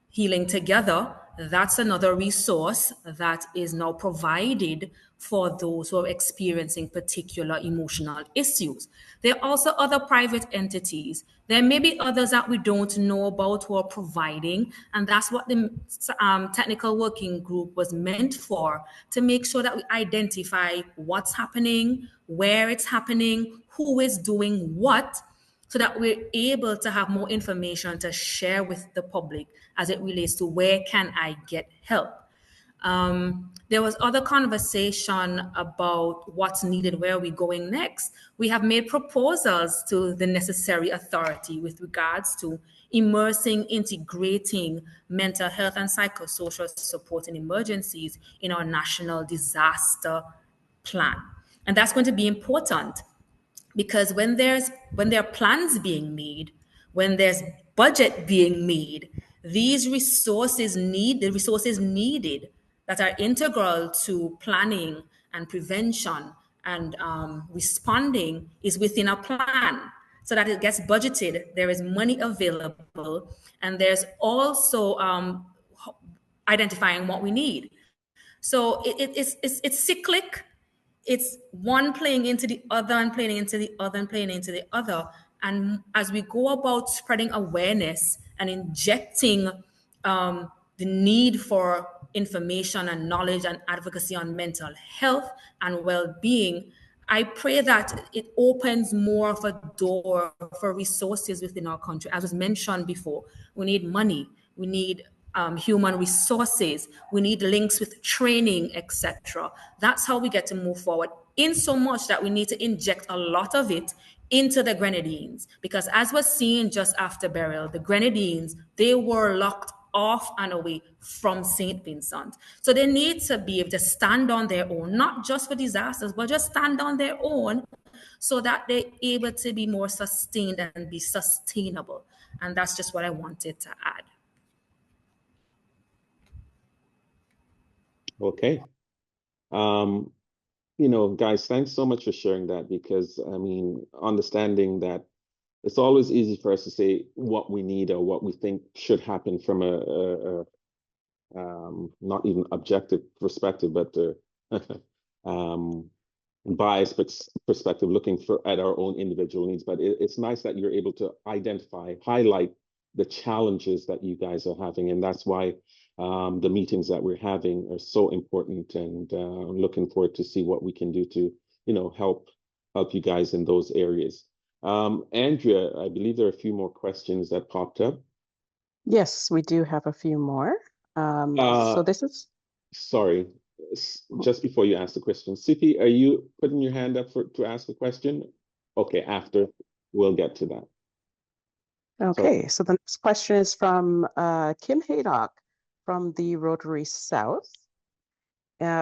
Healing Together. That's another resource that is now provided for those who are experiencing particular emotional issues. There are also other private entities. There may be others that we don't know about who are providing, and that's what the technical working group was meant for, to make sure that we identify what's happening, where it's happening, who is doing what, so that we're able to have more information to share with the public as it relates to where can I get help. There was other conversation about what's needed, where are we going next. We have made proposals to the necessary authority with regards to immersing, integrating mental health and psychosocial support in emergencies in our national disaster plan. And that's going to be important, because when there are plans being made, when there's budget being made, the resources needed that are integral to planning and prevention and responding is within a plan, so that it gets budgeted, there is money available, and there's also identifying what we need. So it's cyclic. It's one playing into the other and playing into the other and playing into the other. And as we go about spreading awareness and injecting the need for information and knowledge and advocacy on mental health and well-being, I pray that it opens more of a door for resources within our country. As was mentioned before, we need money, we need human resources, we need links with training, etc. That's how we get to move forward, in so much that we need to inject a lot of it into the Grenadines, because as was seen just after burial, the Grenadines, they were locked off and away from St. Vincent. So they need to be able to stand on their own, not just for disasters, but just stand on their own, so that they're able to be more sustained and be sustainable. And that's just what I wanted to add. Okay. Guys, thanks so much for sharing that, because understanding that it's always easy for us to say what we need or what we think should happen from a not even objective perspective, but biased perspective, looking at our own individual needs. But it's nice that you're able to highlight the challenges that you guys are having, and that's why the meetings that we're having are so important, and looking forward to see what we can do to, help you guys in those areas. Andrea, I believe there are a few more questions that popped up. Yes, we do have a few more. So this is... Sorry, just before you ask the question, Sippy, are you putting your hand up to ask a question? Okay, after, we'll get to that. Okay, so the next question is from Kim Haydock from the Rotary South.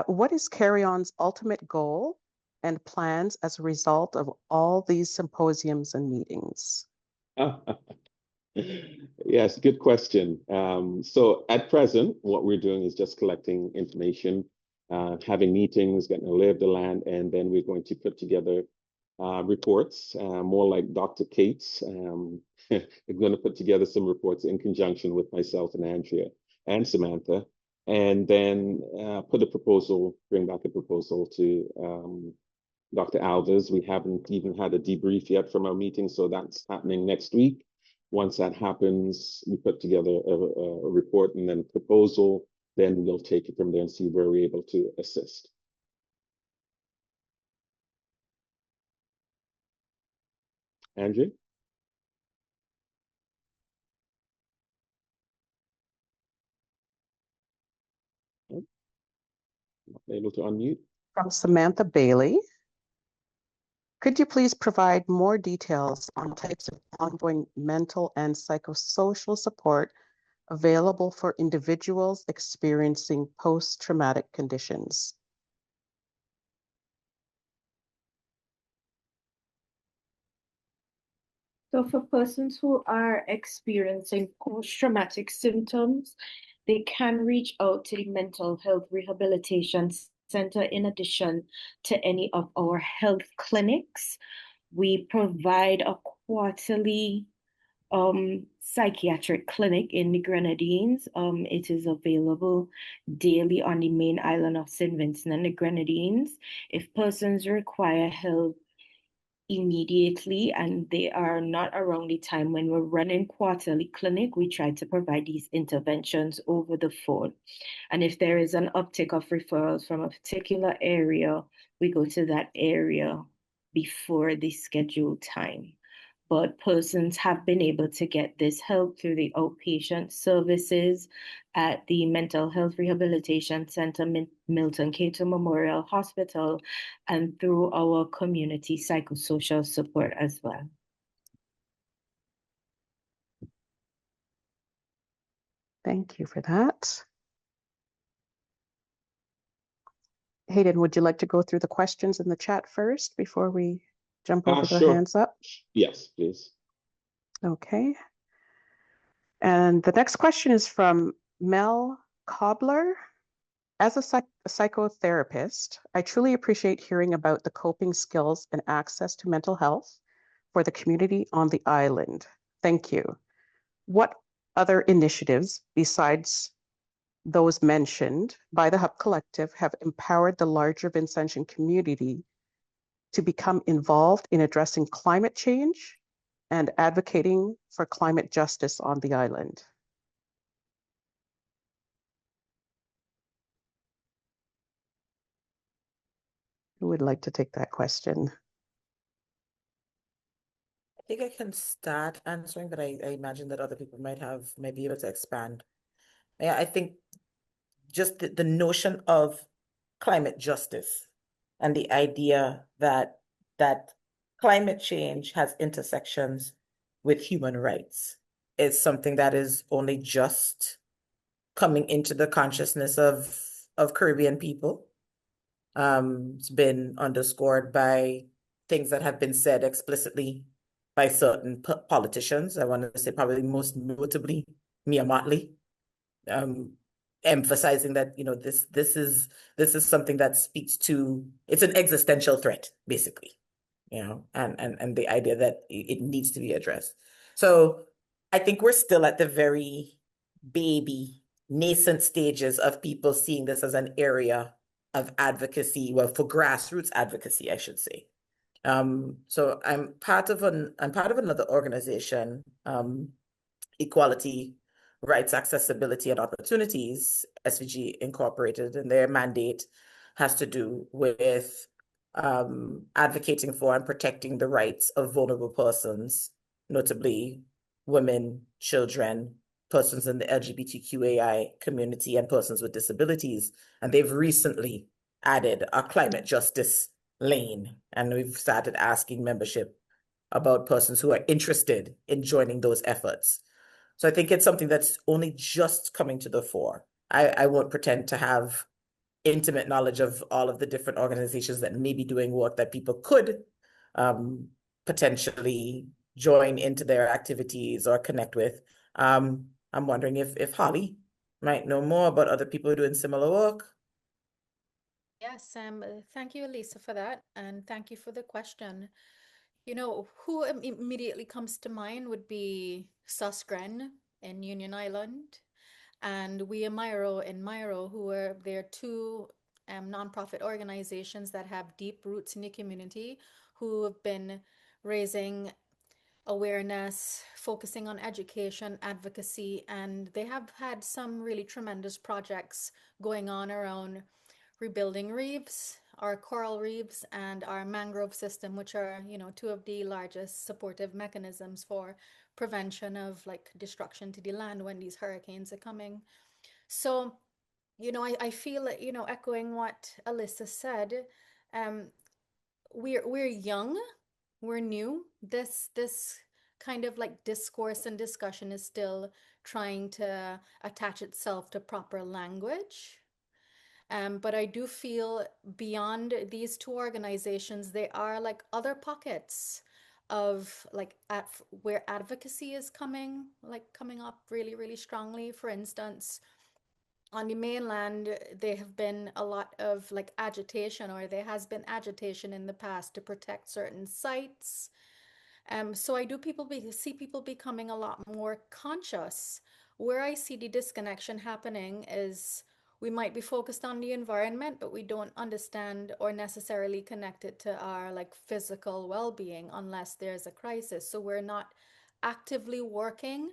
What is CARI-ON's ultimate goal and plans as a result of all these symposiums and meetings? Yes, good question. So at present, what we're doing is just collecting information, having meetings, getting a lay of the land, and then we're going to put together reports, more like Dr. Cates. I'm going to put together some reports in conjunction with myself and Andrea and Samantha, and then bring back a proposal to Dr. Alves. We haven't even had a debrief yet from our meeting, so that's happening next week. Once that happens, we put together a report and then proposal. Then we'll take it from there and see where we're able to assist. Andrew? Oh, not able to unmute. From Samantha Bailey. Could you please provide more details on types of ongoing mental and psychosocial support available for individuals experiencing post-traumatic conditions? So for persons who are experiencing post-traumatic symptoms, they can reach out to the mental health rehabilitation center in addition to any of our health clinics. We provide a quarterly psychiatric clinic in the Grenadines. It is available daily on the main island of St. Vincent and the Grenadines. If persons require help immediately and they are not around the time when we're running quarterly clinic, we try to provide these interventions over the phone. And if there is an uptick of referrals from a particular area, we go to that area before the scheduled time. But persons have been able to get this help through the outpatient services at the Mental Health Rehabilitation Center, Milton Cato Memorial Hospital, and through our community psychosocial support as well. Thank you for that. Hayden, would you like to go through the questions in the chat first before we jump over the Sure. hands up? Yes, please. Okay. And the next question is from Mel Cobbler. As a psychotherapist, I truly appreciate hearing about the coping skills and access to mental health for the community on the island. Thank you. What other initiatives besides those mentioned by the Hub Collective have empowered the larger Vincentian community to become involved in addressing climate change and advocating for climate justice on the island? Who would like to take that question? I think I can start answering, but I imagine that other people might be able to expand. Yeah, I think just the notion of climate justice and the idea that climate change has intersections with human rights is something that is only just coming into the consciousness of Caribbean people. It's been underscored by things that have been said explicitly by certain politicians. I want to say probably most notably Mia Mottley, emphasizing that this is something that speaks to, it's an existential threat, basically, and the idea that it needs to be addressed. So I think we're still at the very baby nascent stages of people seeing this as an area of advocacy, well, for grassroots advocacy, I should say. So I'm part of another organization, Equality, Rights, Accessibility, and Opportunities, SVG Incorporated, and their mandate has to do with advocating for and protecting the rights of vulnerable persons, notably women, children, persons in the LGBTQAI community, and persons with disabilities. And they've recently added a climate justice lane, and we've started asking membership about persons who are interested in joining those efforts. So I think it's something that's only just coming to the fore. I won't pretend to have intimate knowledge of all of the different organizations that may be doing work that people could potentially join into their activities or connect with. I'm wondering if Holly might know more about other people doing similar work. Yes, thank you, Elisa, for that, and thank you for the question. You know, who immediately comes to mind would be Susgren in Union Island and We Amiro in Miro, who are they're two nonprofit organizations that have deep roots in the community, who have been raising awareness, focusing on education, advocacy, and they have had some really tremendous projects going on around rebuilding reefs, our coral reefs, and our mangrove system, which are, you know, two of the largest supportive mechanisms for prevention of like destruction to the land when these hurricanes are coming. So, you know, I feel, you know, echoing what Alyssa said, um, we're young, we're new. This kind of like discourse and discussion is still trying to attach itself to proper language. But I do feel beyond these two organizations, there are like other pockets of like at where advocacy is coming up really, really strongly. For instance, on the mainland, there have been a lot of like agitation, or there has been agitation in the past to protect certain sites. So I do see people becoming a lot more conscious. Where I see the disconnection happening is we might be focused on the environment, but we don't understand or necessarily connect it to our like physical well-being unless there's a crisis. So we're not actively working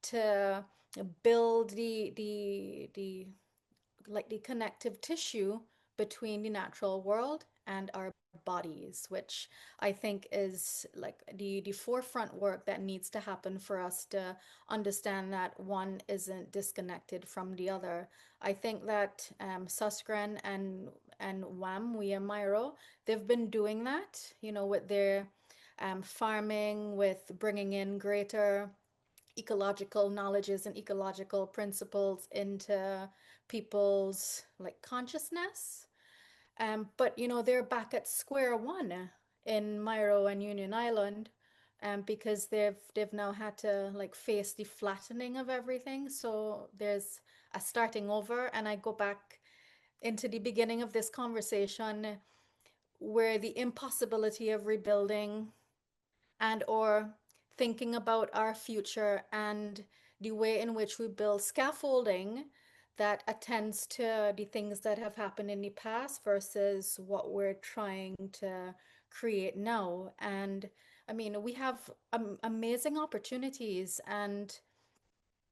to build the like the connective tissue between the natural world and our bodies, which I think is like the forefront work that needs to happen for us to understand that one isn't disconnected from the other. I think that Susgren and WAM, We and Myro, they've been doing that, you know, with their farming, with bringing in greater ecological knowledges and ecological principles into people's like consciousness. But you know, they're back at square one in Myro and Union Island, because they've now had to like face the flattening of everything. So there's a starting over, and I go back into the beginning of this conversation where the impossibility of rebuilding and or thinking about our future and the way in which we build scaffolding that attends to the things that have happened in the past versus what we're trying to create now. And I mean, we have amazing opportunities, and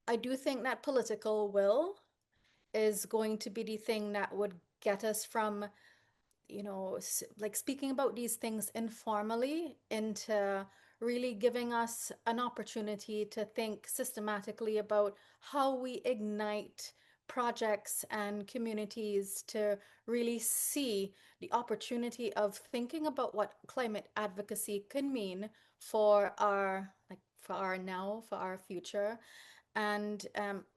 I do think that political will is going to be the thing that would get us from, you know, like speaking about these things informally into really giving us an opportunity to think systematically about how we ignite projects and communities to really see the opportunity of thinking about what climate advocacy can mean for our like for our now, for our future. And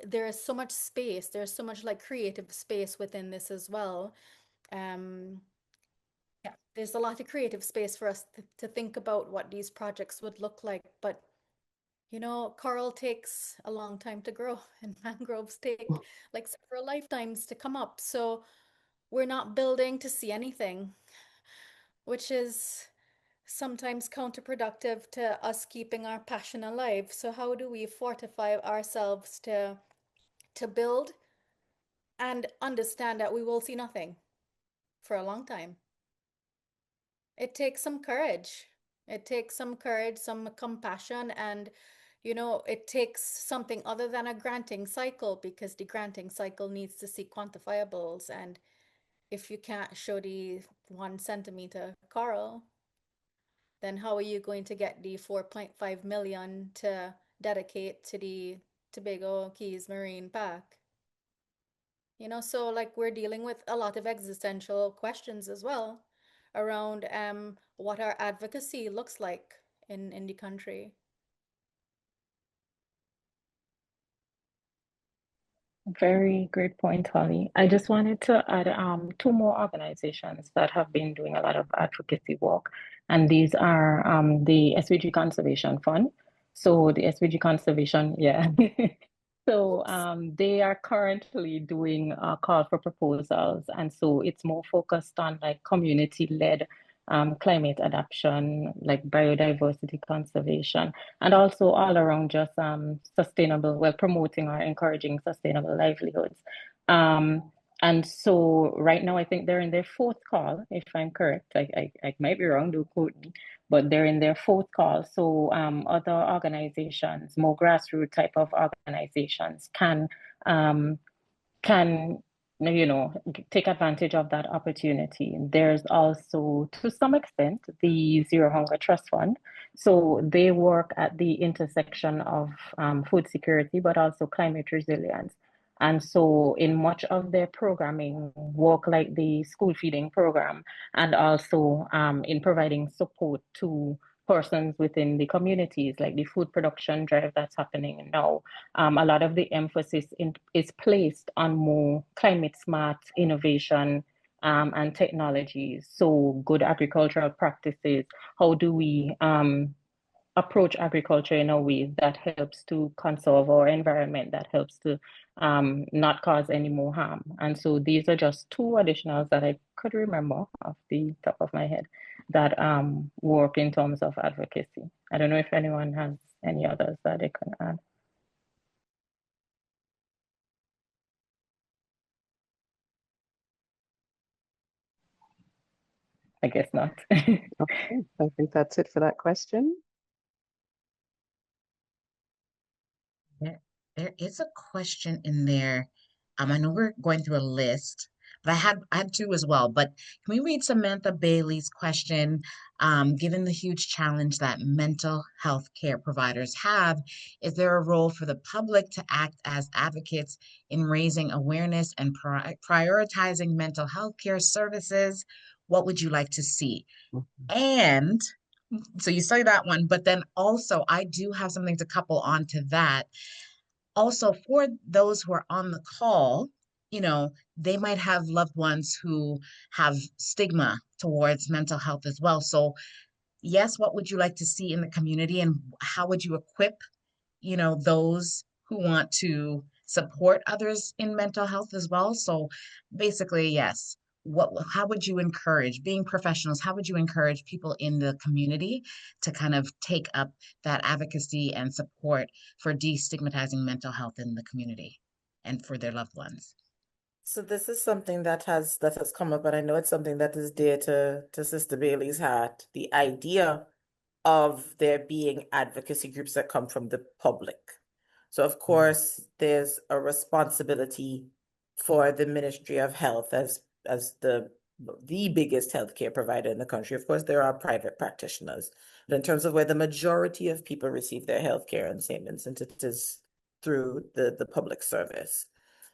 there is so much space, there's so much like creative space within this as well. um, yeah, there's a lot of creative space for us to think about what these projects would look like. But, you know, coral takes a long time to grow, and mangroves take like several lifetimes to come up. So we're not building to see anything, which is sometimes counterproductive to us keeping our passion alive. So how do we fortify ourselves to build and understand that we will see nothing for a long time? It takes some courage. It takes some courage, some compassion, and you know, it takes something other than a granting cycle, because the granting cycle needs to see quantifiables. And if you can't show the 1 centimeter coral, then how are you going to get the 4.5 million to dedicate to the Tobago Keys Marine Park? You know, so like we're dealing with a lot of existential questions as well around what our advocacy looks like in the country. Very great point, Holly. I just wanted to add two more organizations that have been doing a lot of advocacy work, and these are the SVG Conservation Fund. So the SVG Conservation, yeah. So they are currently doing a call for proposals, and so it's more focused on like community-led climate adaptation, like biodiversity conservation, and also all around just sustainable, well, promoting or encouraging sustainable livelihoods. And so right now, I think they're in their fourth call, if I'm correct. I might be wrong, do quote me, but they're in their fourth call. So other organizations, more grassroots type of organizations can take advantage of that opportunity. There's also, to some extent, the Zero Hunger Trust Fund. So they work at the intersection of food security, but also climate resilience. And so in much of their programming, work like the school feeding program, and also in providing support to persons within the communities, like the food production drive that's happening now. A lot of the emphasis is placed on more climate smart innovation and technologies. So good agricultural practices. How do we approach agriculture in a way that helps to conserve our environment, that helps to not cause any more harm? And so these are just two additionals that I could remember off the top of my head that work in terms of advocacy. I don't know if anyone has any others that they can add. I guess not. Okay, I think that's it for that question. There is a question in there. I know we're going through a list, but I had two as well. But can we read Samantha Bailey's question? Given the huge challenge that mental health care providers have, is there a role for the public to act as advocates in raising awareness and prioritizing mental health care services? What would you like to see? And so you say that one, but then also I do have something to couple on to that. Also, for those who are on the call, they might have loved ones who have stigma towards mental health as well. So, yes, what would you like to see in the community, and how would you equip, those who want to support others in mental health as well? So, basically, yes. How would you encourage, being professionals, how would you encourage people in the community to kind of take up that advocacy and support for destigmatizing mental health in the community and for their loved ones? So this is something that has come up, and I know it's something that is dear to Sister Bailey's heart. The idea of there being advocacy groups that come from the public. So of course, there's a responsibility for the Ministry of Health as the biggest healthcare provider in the country. Of course, there are private practitioners, but in terms of where the majority of people receive their healthcare in St. Vincent, it is through the public service.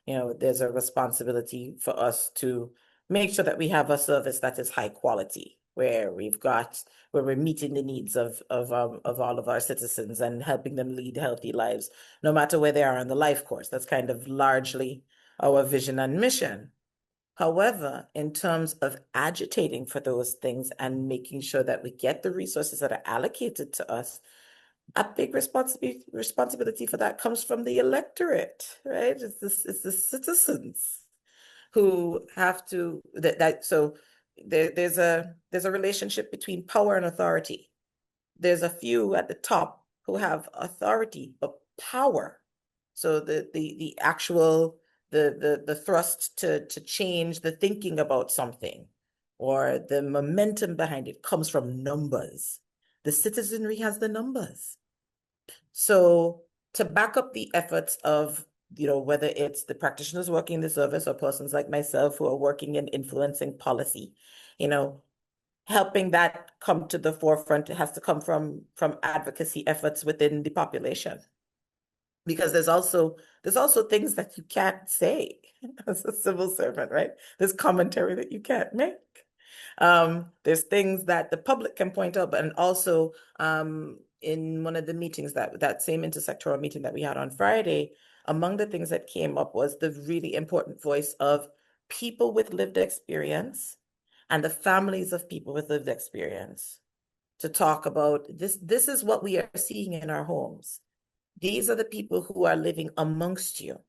There's a responsibility for us to make sure that we have a service that is high quality, where we're meeting the needs of all of our citizens and helping them lead healthy lives, no matter where they are on the life course. That's kind of largely our vision and mission. However, in terms of agitating for those things and making sure that we get the resources that are allocated to us, a big responsibility for that comes from the electorate, right? It's the citizens who have to so there's a relationship between power and authority. There's a few at the top who have authority but power. So the actual the thrust to change the thinking about something or the momentum behind it comes from numbers. The citizenry has the numbers. So to back up the efforts of, whether it's the practitioners working in the service or persons like myself who are working in influencing policy, helping that come to the forefront, it has to come from advocacy efforts within the population. Because there's also things that you can't say as a civil servant, right? There's commentary that you can't make. There's things that the public can point out, and also in one of the meetings, that same intersectoral meeting that we had on Friday, among the things that came up was the really important voice of people with lived experience and the families of people with lived experience to talk about this. This is what we are seeing in our homes. These are the people who are living amongst you.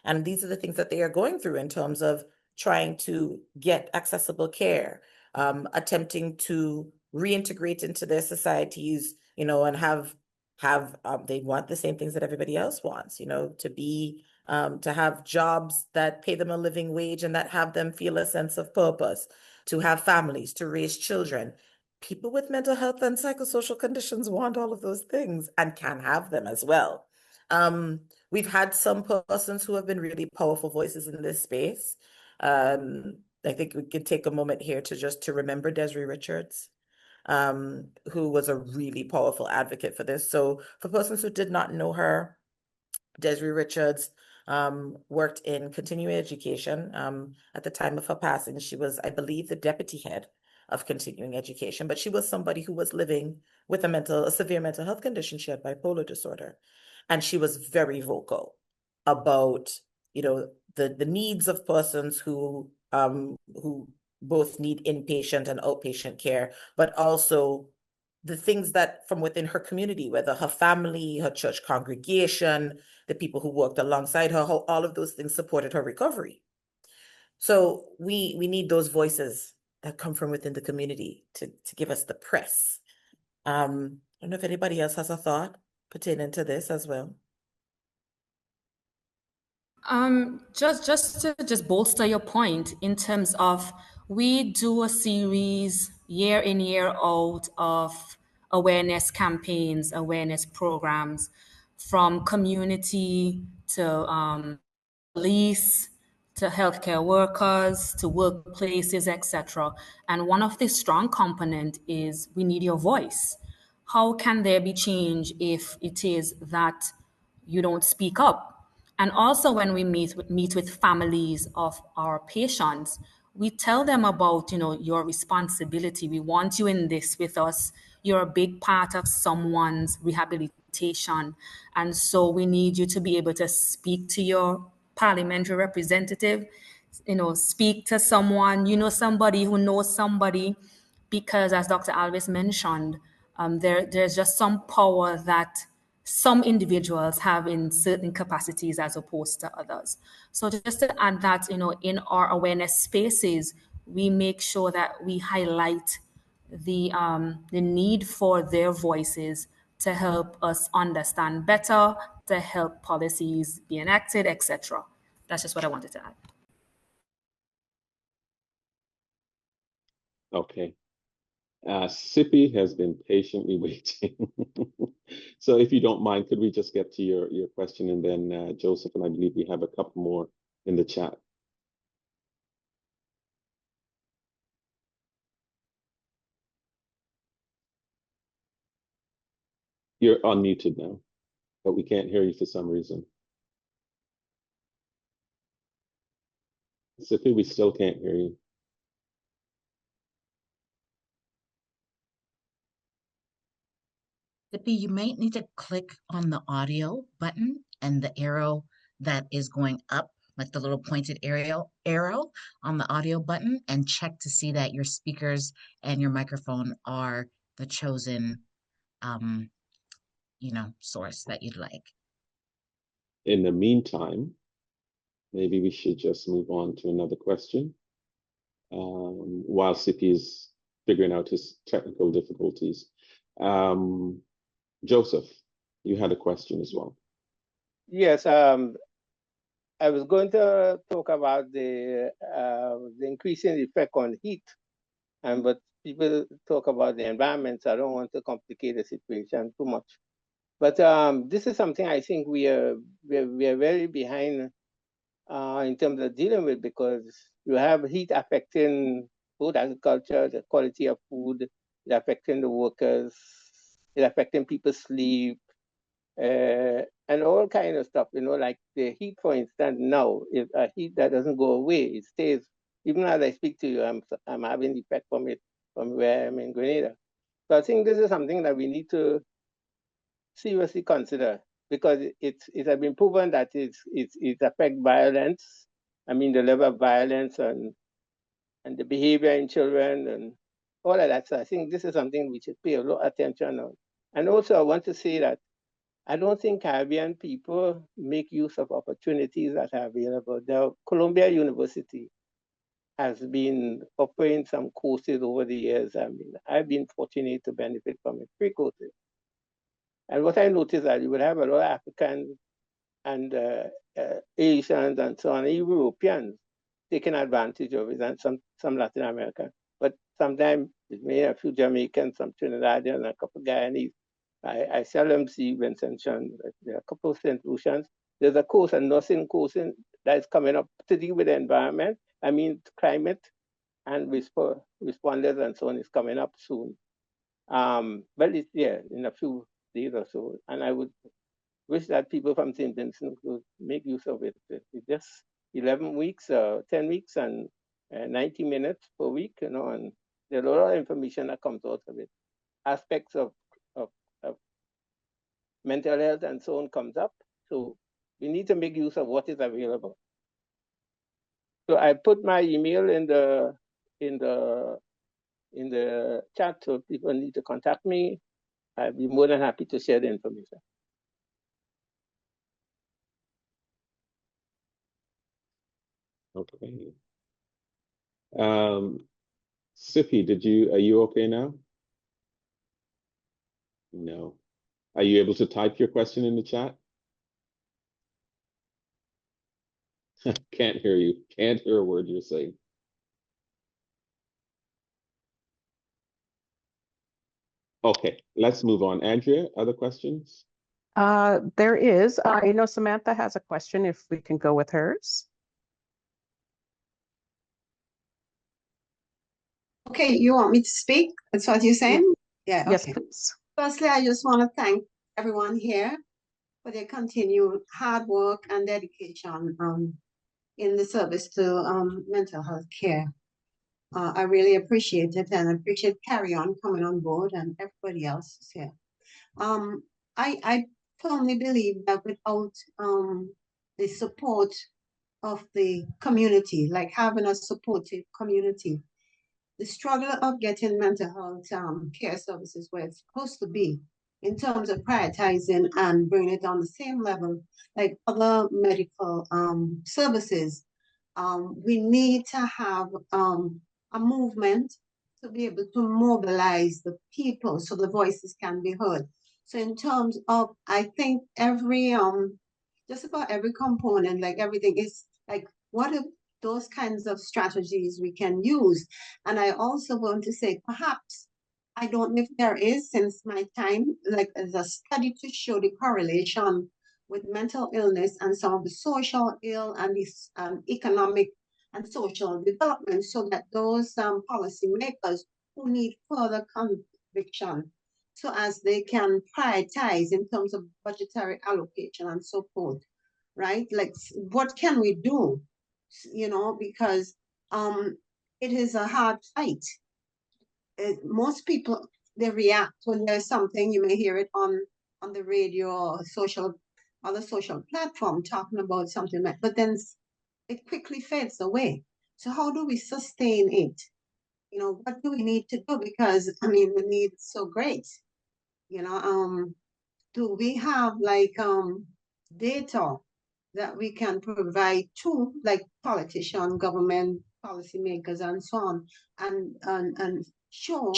And these are the things that they are going through in terms of trying to get accessible care, attempting to reintegrate into their societies, and they want the same things that everybody else wants, to have jobs that pay them a living wage and that have them feel a sense of purpose, to have families, to raise children. People with mental health and psychosocial conditions want all of those things and can have them as well. We've had some persons who have been really powerful voices in this space. I think we could take a moment here to remember Desiree Richards, who was a really powerful advocate for this. So for persons who did not know her, Desiree Richards worked in continuing education. At the time of her passing, she was, I believe, the deputy head of continuing education, but she was somebody who was living with a severe mental health condition. She had bipolar disorder, and she was very vocal about, the needs of persons who both need inpatient and outpatient care, but also the things that from within her community, whether her family, her church congregation, the people who worked alongside her, how all of those things supported her recovery. So we need those voices that come from within the community to give us the press. I don't know if anybody else has a thought pertaining to this as well. Just to bolster your point in terms of, we do a series year in, year out of awareness campaigns, awareness programs, from community to police, to healthcare workers, to workplaces, etc. And one of the strong component is we need your voice. How can there be change if it is that you don't speak up? And also when we meet with families of our patients, we tell them about, your responsibility. We want you in this with us. You're a big part of someone's rehabilitation. And so we need you to be able to speak to your parliamentary representative, speak to someone, somebody who knows somebody, because as Dr. Alvis mentioned, there's just some power that some individuals have in certain capacities as opposed to others. So just to add that, in our awareness spaces, we make sure that we highlight the need for their voices to help us understand better, to help policies be enacted, etc. That's just what I wanted to add. Okay. Sippy has been patiently waiting. So if you don't mind, could we just get to your question, and then Joseph, and I believe we have a couple more in the chat. You're unmuted now, but we can't hear you for some reason. Sippy, we still can't hear you. Sippy, you might need to click on the audio button and the arrow that is going up, like the little pointed arrow on the audio button, and check to see that your speakers and your microphone are the chosen source that you'd like. In the meantime, maybe we should just move on to another question while Sippy is figuring out his technical difficulties. Joseph, you had a question as well. Yes, I was going to talk about the increasing effect on heat, but people talk about the environment, so I don't want to complicate the situation too much. But this is something I think we are very behind in terms of dealing with, because you have heat affecting food agriculture, the quality of food, it affecting the workers, it affecting people's sleep, and all kind of stuff, like the heat, for instance, now is a heat that doesn't go away. It stays. Even as I speak to you, I'm having effect from it from where I'm in Grenada. So I think this is something that we need to seriously consider, because it has been proven that it affects violence. I mean, the level of violence and the behavior in children and all of that. So I think this is something we should pay a lot of attention on. And also, I want to say that I don't think Caribbean people make use of opportunities that are available. The Columbia University has been offering some courses over the years. I mean, I've been fortunate to benefit from it, free courses. And what I noticed that you would have a lot of Africans and Asians and so on, Europeans taking advantage of it, and some Latin American. But sometimes it may have a few Jamaicans, some Trinidadians, and a couple of Guyanese. I seldom see Vincent. There are a couple of St. Lucians. There's a course, a nursing course that is coming up to deal with the environment. I mean, climate and responders and so on is coming up soon. But it's there in a few days or so. And I would wish that people from St. Vincent would make use of it. It's just 11 weeks, 10 weeks, and 90 minutes per week, you know, and there's a lot of information that comes out of it. Aspects of mental health and so on comes up. So we need to make use of what is available. So I put my email in the chat, so people need to contact me. I'd be more than happy to share the information. Okay. Sippy, are you okay now? No. Are you able to type your question in the chat? Can't hear you. Can't hear a word you're saying. Okay, let's move on. Andrea, other questions? There is. I know Samantha has a question, if we can go with hers. Okay, you want me to speak? That's what you're saying? Yeah, Yes, okay. please. Firstly, I just want to thank everyone here for their continued hard work and dedication in the service to mental health care. I really appreciate it, and I appreciate CARI-ON coming on board and everybody else is here. I firmly believe that without the support of the community, like having a supportive community, the struggle of getting mental health care services where it's supposed to be in terms of prioritizing and bringing it on the same level like other medical services. We need to have a movement to be able to mobilize the people so the voices can be heard. So in terms of, I think every, just about every component, like everything is like, what if those kinds of strategies we can use? And I also want to say, perhaps, I don't know if there is, since my time, like there's a study to show the correlation with mental illness and some of the social ill and this economic and social development, so that those policymakers who need further conviction, so as they can prioritize in terms of budgetary allocation and so forth, right? Like, what can we do? You know, because it is a hard fight. Most people, they react when there's something. You may hear it on the radio or other social platform talking about something, but then it quickly fades away. So how do we sustain it? You know, what do we need to do? Because I mean, the need is so great. You know, do we have like data that we can provide to like politicians, government policymakers, and so on, and show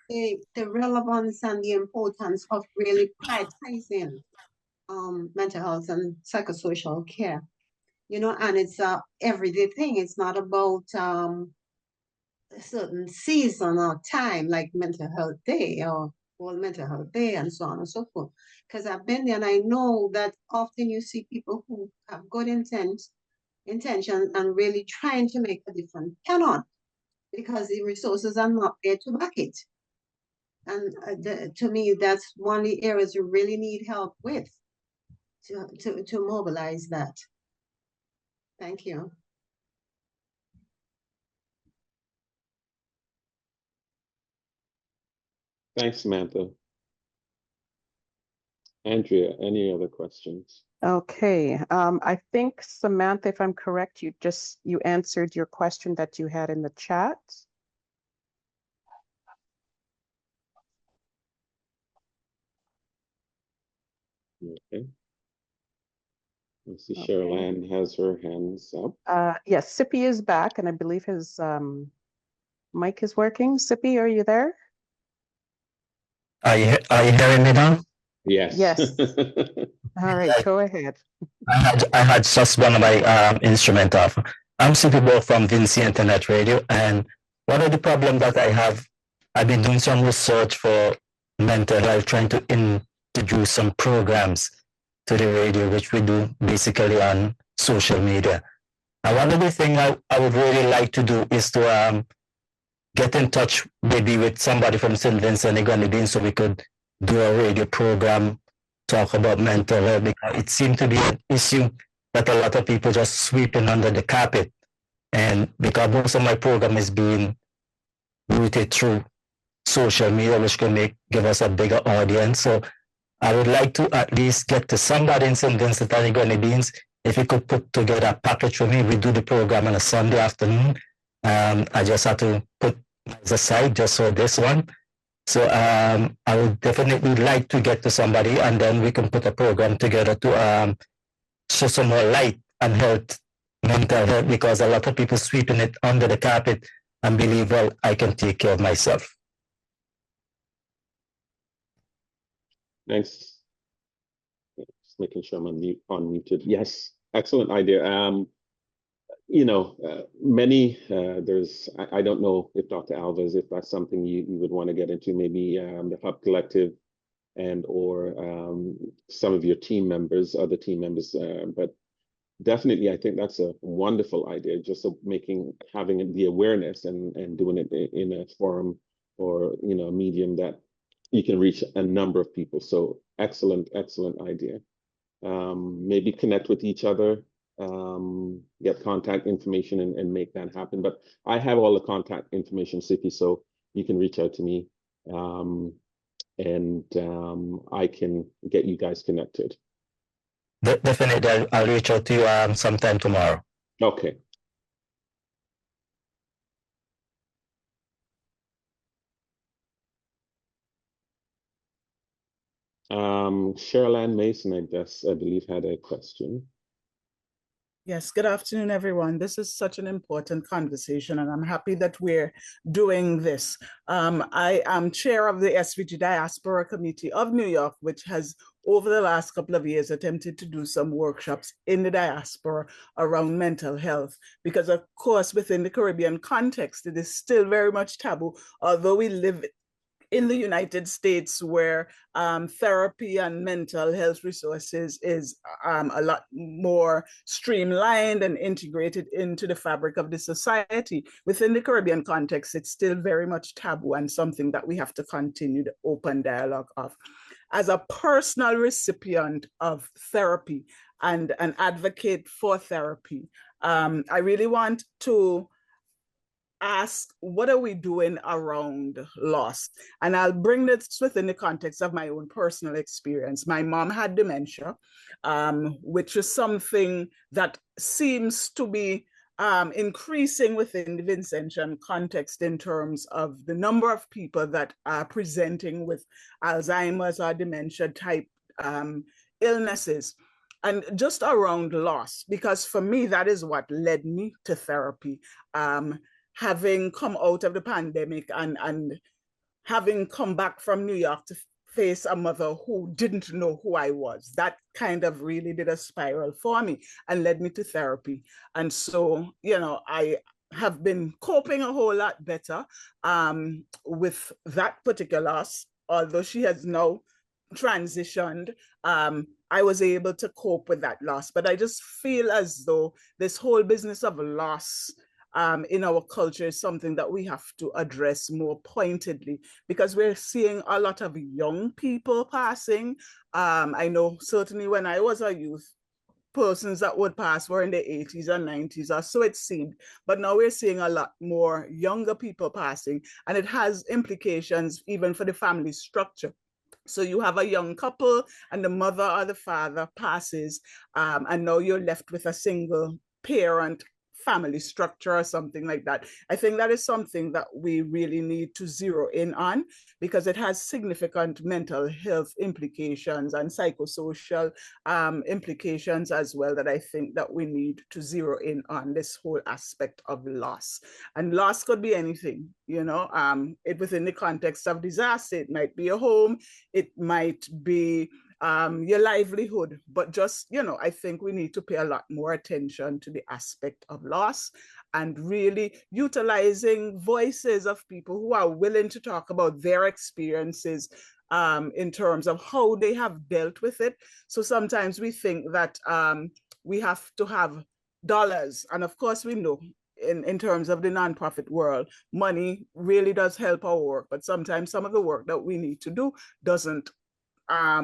the relevance and the importance of really prioritizing mental health and psychosocial care. You know, and it's a everyday thing. It's not about a certain season or time like Mental Health Day or World Mental Health Day and so on and so forth. Because I've been there and I know that often you see people who have good intention and really trying to make a difference cannot, because the resources are not there to back it. And to me, that's one of the areas you really need help with to mobilize that. Thank you. Thanks, Samantha. Andrea, any other questions? Okay, I think Samantha, if I'm correct, you answered your question that you had in the chat. Okay. Let's see, Okay. Cheryl Ann has her hands up. Yes, Sippy is back, and I believe his mic is working. Sippy, are you there? Are you hearing me now? Yes. Yes. All right, go ahead. I had just one of my instrument off. I'm Sippy from Vincent Internet Radio, and one of the problems that I have, I've been doing some research for mental health, trying to introduce some programs to the radio, which we do basically on social media. And one of the things I would really like to do is to get in touch maybe with somebody from St. Vincent and the Grenadines so we could do a radio program, talk about mental health, because it seemed to be an issue that a lot of people just sweeping under the carpet. And because most of my program is being routed through social media, which can give us a bigger audience. So I would like to at least get to somebody in St. Vincent and the Grenadines. If you could put together a package for me, we do the program on a Sunday afternoon. I just have to put myself aside just for this one. So I would definitely like to get to somebody, and then we can put a program together to show some more light on health, mental health, because a lot of people sweeping it under the carpet and believe, well, I can take care of myself. Thanks. Just making sure I'm unmuted. Yes, excellent idea. You know, I don't know if Dr. Alves, if that's something you would want to get into, maybe the Hub Collective and or some of your team members, other team members, but definitely I think that's a wonderful idea, just of having the awareness and doing it in a forum or, you know, a medium that you can reach a number of people. So excellent idea. Maybe connect with each other, get contact information and make that happen. But I have all the contact information, Sippy, so you can reach out to me and I can get you guys connected. Definitely, I'll reach out to you sometime tomorrow. Okay. Cheryl Ann Mason, I believe, had a question. Yes, good afternoon, everyone. This is such an important conversation, and I'm happy that we're doing this. I am chair of the SVG Diaspora Committee of New York, which has, over the last couple of years, attempted to do some workshops in the diaspora around mental health, because, of course, within the Caribbean context, it is still very much taboo, although we live in the United States, where therapy and mental health resources is a lot more streamlined and integrated into the fabric of the society. Within the Caribbean context, it's still very much taboo and something that we have to continue the open dialogue of. As a personal recipient of therapy and an advocate for therapy, I really want to ask, what are we doing around loss? And I'll bring this within the context of my own personal experience. My mom had dementia, which is something that seems to be increasing within the Vincentian context in terms of the number of people that are presenting with Alzheimer's or dementia type illnesses. And just around loss, because for me, that is what led me to therapy. Having come out of the pandemic and having come back from New York to face a mother who didn't know who I was, that kind of really did a spiral for me and led me to therapy. And so, you know, I have been coping a whole lot better with that particular loss, although she has now transitioned. I was able to cope with that loss, but I just feel as though this whole business of loss in our culture is something that we have to address more pointedly, because we're seeing a lot of young people passing. I know certainly when I was a youth, persons that would pass were in the 80s and 90s, or so it seemed. But now we're seeing a lot more younger people passing, and it has implications even for the family structure. So you have a young couple and the mother or the father passes, and now you're left with a single parent family structure or something like that. I think that is something that we really need to zero in on, because it has significant mental health implications and psychosocial implications as well, that I think that we need to zero in on this whole aspect of loss. And loss could be anything, you know, it within the context of disaster. It might be a home, it might be your livelihood, but just, you know, I think we need to pay a lot more attention to the aspect of loss, and really utilizing voices of people who are willing to talk about their experiences in terms of how they have dealt with it. So sometimes we think that we have to have dollars, and of course we know in terms of the nonprofit world, money really does help our work, but sometimes some of the work that we need to do doesn't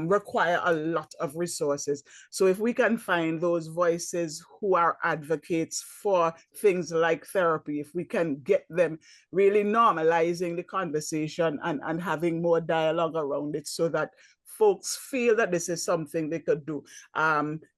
require a lot of resources. So if we can find those voices who are advocates for things like therapy, if we can get them really normalizing the conversation and having more dialogue around it, so that folks feel that this is something they could do.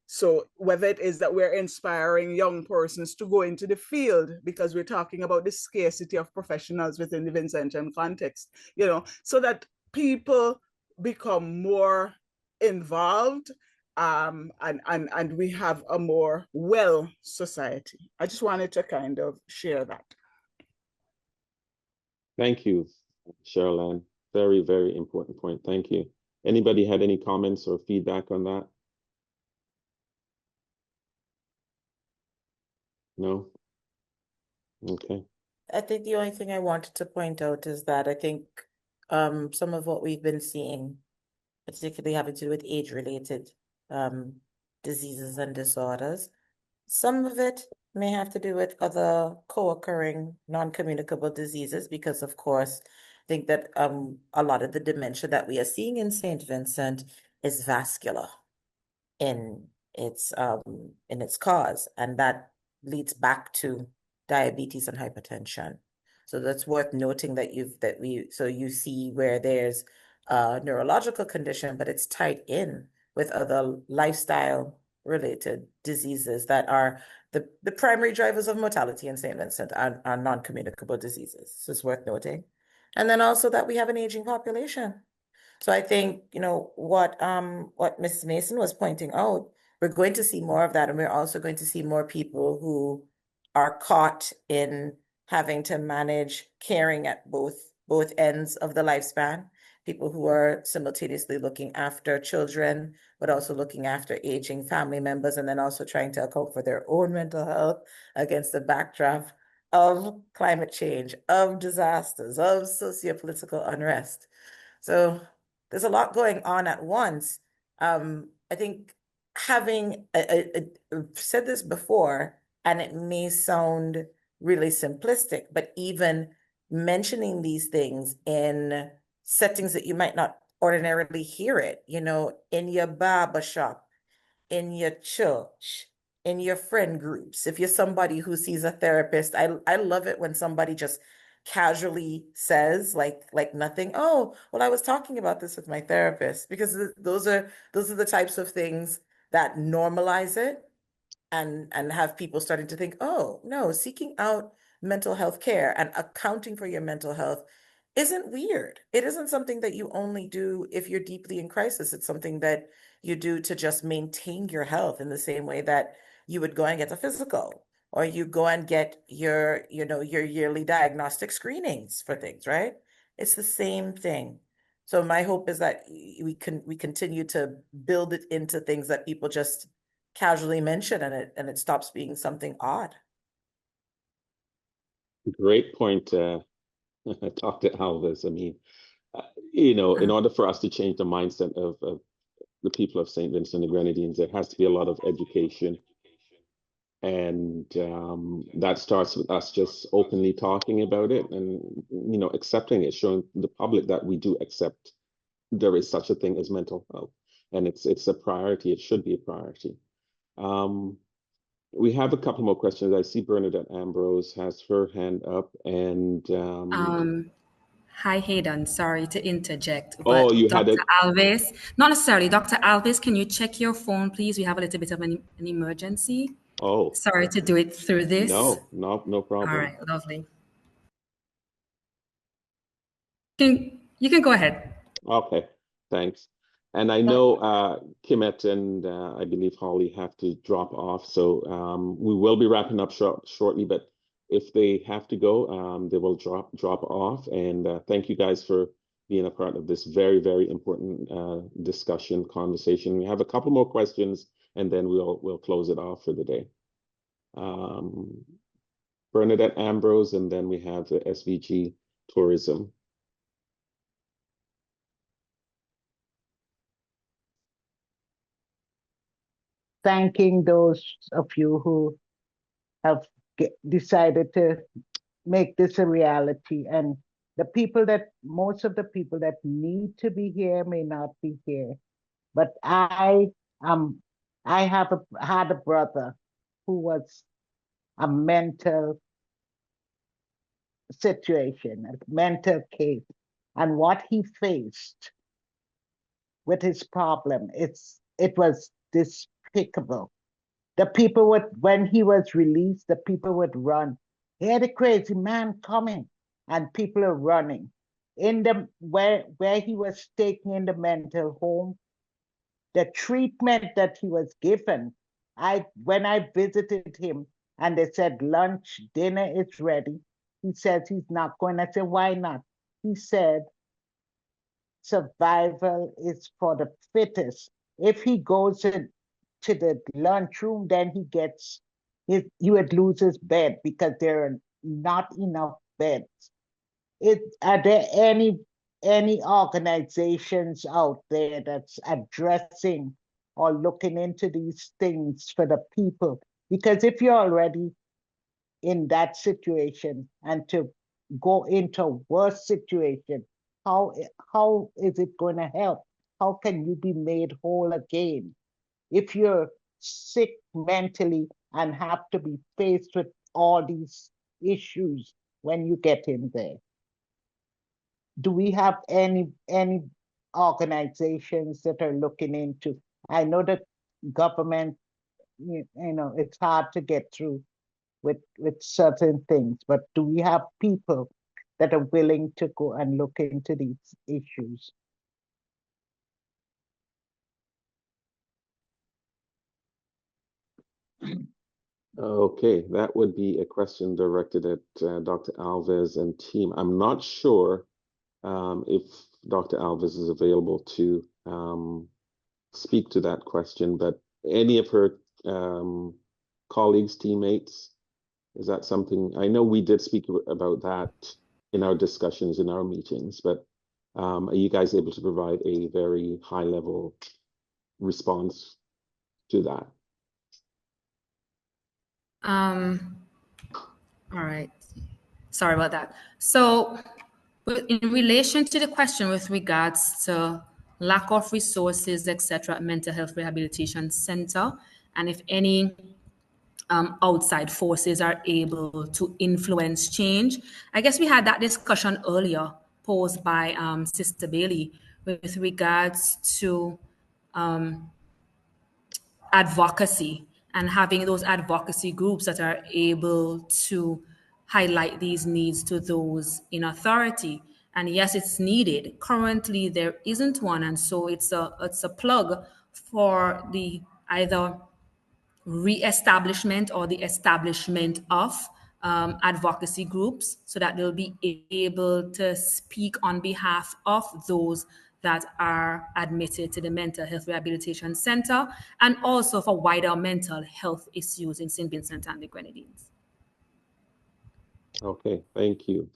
So whether it is that we're inspiring young persons to go into the field, because we're talking about the scarcity of professionals within the Vincentian context, you know, so that people become more involved, and we have a more well society. I just wanted to kind of share that. Thank you, Cheryl-Ann. Very, very important point. Thank you. Anybody had any comments or feedback on that? No? Okay. I think the only thing I wanted to point out is that I think some of what we've been seeing, particularly having to do with age-related diseases and disorders, some of it may have to do with other co-occurring non-communicable diseases, because of course, I think that a lot of the dementia that we are seeing in St. Vincent is vascular in its cause, and that leads back to diabetes and hypertension. So that's worth noting that you see where there's a neurological condition, but it's tied in with other lifestyle related diseases that are the primary drivers of mortality in St. Vincent are non-communicable diseases. So it's worth noting. And then also that we have an aging population. So I think, you know, what Mrs. Mason was pointing out, we're going to see more of that, and we're also going to see more people who are caught in having to manage caring at both ends of the lifespan, people who are simultaneously looking after children, but also looking after aging family members, and then also trying to account for their own mental health against the backdrop of climate change, of disasters, of sociopolitical unrest. So there's a lot going on at once. I think having said this before, and it may sound really simplistic, but even mentioning these things in settings that you might not ordinarily hear it, you know, in your barber shop, in your church, in your friend groups. If you're somebody who sees a therapist, I love it when somebody just casually says like nothing, oh, well, I was talking about this with my therapist, because those are the types of things that normalize it and have people starting to think, oh, no, seeking out mental health care and accounting for your mental health isn't weird. It isn't something that you only do if you're deeply in crisis. It's something that you do to just maintain your health in the same way that you would go and get a physical, or you go and get your yearly diagnostic screenings for things, right? It's the same thing. So my hope is that we continue to build it into things that people just casually mention, and it stops being something odd. Great point, Dr. Alves. I mean, you know, in order for us to change the mindset of the people of St. Vincent and the Grenadines, there has to be a lot of education. And that starts with us just openly talking about it and, you know, accepting it, showing the public that we do accept there is such a thing as mental health. And it's a priority. It should be a priority. We have a couple more questions. I see Bernadette Ambrose has her hand up, and hi Hayden, sorry to interject, but oh, you Dr. had it. Alves, not necessarily. Dr. Alves, can you check your phone, please? We have a little bit of an emergency. Oh, Sorry to do it through this. no problem. All right, lovely. You can go ahead. Okay, thanks. And I know Kimet and I believe Holly have to drop off, so we will be wrapping up shortly. But if they have to go, they will drop off. And thank you guys for being a part of this very, very important conversation. We have a couple more questions, and then we'll close it off for the day. Bernadette Ambrose, and then we have the SVG Tourism. Thanking those of you who have decided to make this a reality, and most of the people that need to be here may not be here. But I had a brother who was a mental situation, a mental case, and what he faced with his problem, it was despicable. The people when he was released, the people would run. Hear the crazy man coming, and people are running. Where he was taken in the mental home, the treatment that he was given, when I visited him and they said lunch, dinner is ready, he says he's not going. I said, why not? He said, survival is for the fittest. If he goes to the lunchroom, then he would lose his bed because there are not enough beds. Are there any organizations out there that's addressing or looking into these things for the people? Because if you're already in that situation and to go into a worse situation, how is it going to help? How can you be made whole again? If you're sick mentally and have to be faced with all these issues when you get in there. Do we have any organizations that are looking into? I know that government, it's hard to get through with certain things, but do we have people that are willing to go and look into these issues? Okay, that would be a question directed at Dr. Alves and team. I'm not sure if Dr. Alves is available to speak to that question, but any of her colleagues, teammates, is that something? I know we did speak about that in our discussions, in our meetings, but are you guys able to provide a very high-level response to that? All right. Sorry about that. So in relation to the question with regards to lack of resources, etc., at Mental Health Rehabilitation Center, and if any outside forces are able to influence change, I guess we had that discussion earlier posed by Sister Bailey with regards to advocacy and having those advocacy groups that are able to highlight these needs to those in authority. And yes, it's needed. Currently, there isn't one, and so it's a plug for the either re-establishment or the establishment of advocacy groups, so that they'll be able to speak on behalf of those that are admitted to the Mental Health Rehabilitation Center, and also for wider mental health issues in St. Vincent and the Grenadines. Okay, thank you.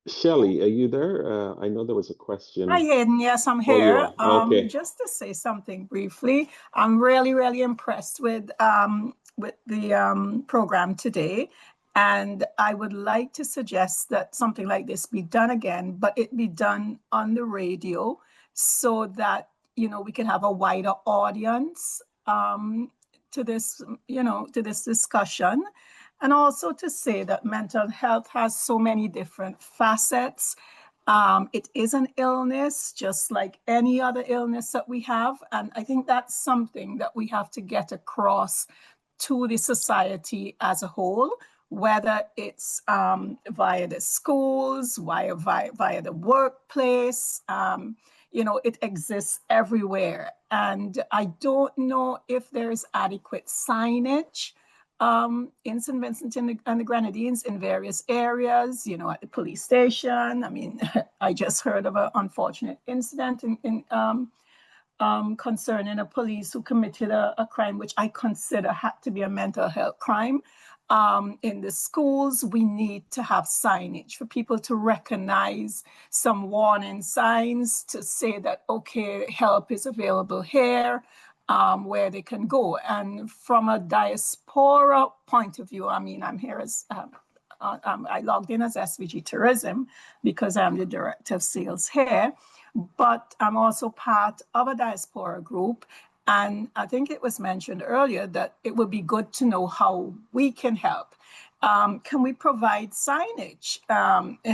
Shelley, are you there? I know there was a question. Hi, Hayden. Yes, I'm Oh, here. you are. Okay. Just to say something briefly, I'm really, really impressed with the program today. And I would like to suggest that something like this be done again, but it be done on the radio so that, we can have a wider audience to this, to this discussion. And also to say that mental health has so many different facets. It is an illness, just like any other illness that we have. And I think that's something that we have to get across to the society as a whole, whether it's via the schools, via the workplace. You know, it exists everywhere. And I don't know if there's adequate signage in St. Vincent and the Grenadines in various areas, you know, at the police station. I mean, I just heard of an unfortunate incident concerning a police who committed a crime which I consider had to be a mental health crime. In the schools, we need to have signage for people to recognize some warning signs to say that, okay, help is available here, where they can go. And from a diaspora point of view, I mean, I'm here as, I logged in as SVG Tourism because I'm the Director of Sales here, but I'm also part of a diaspora group. And I think it was mentioned earlier that it would be good to know how we can help. Can we provide signage?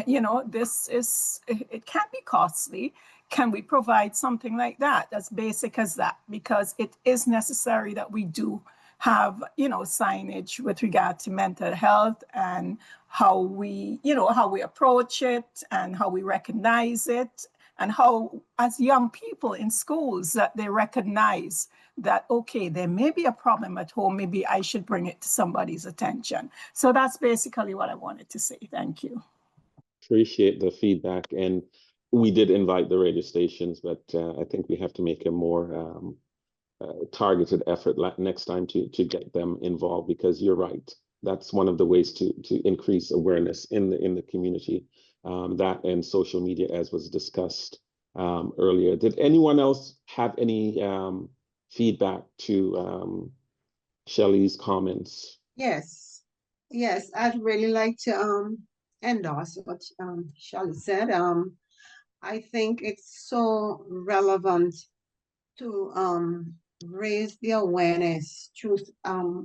You know, it can be costly. Can we provide something like that, as basic as that? Because it is necessary that we do have, you know, signage with regard to mental health and how we, you know, how we approach it and how we recognize it. And how, as young people in schools, that they recognize that, okay, there may be a problem at home, maybe I should bring it to somebody's attention. So that's basically what I wanted to say. Thank you. Appreciate the feedback. And we did invite the radio stations, but I think we have to make a more targeted effort next time to get them involved, because you're right. That's one of the ways to increase awareness in the community. That and social media, as was discussed earlier. Did anyone else have any feedback to Shelley's comments? Yes, I'd really like to endorse what Shelley said. I think it's so relevant to raise the awareness through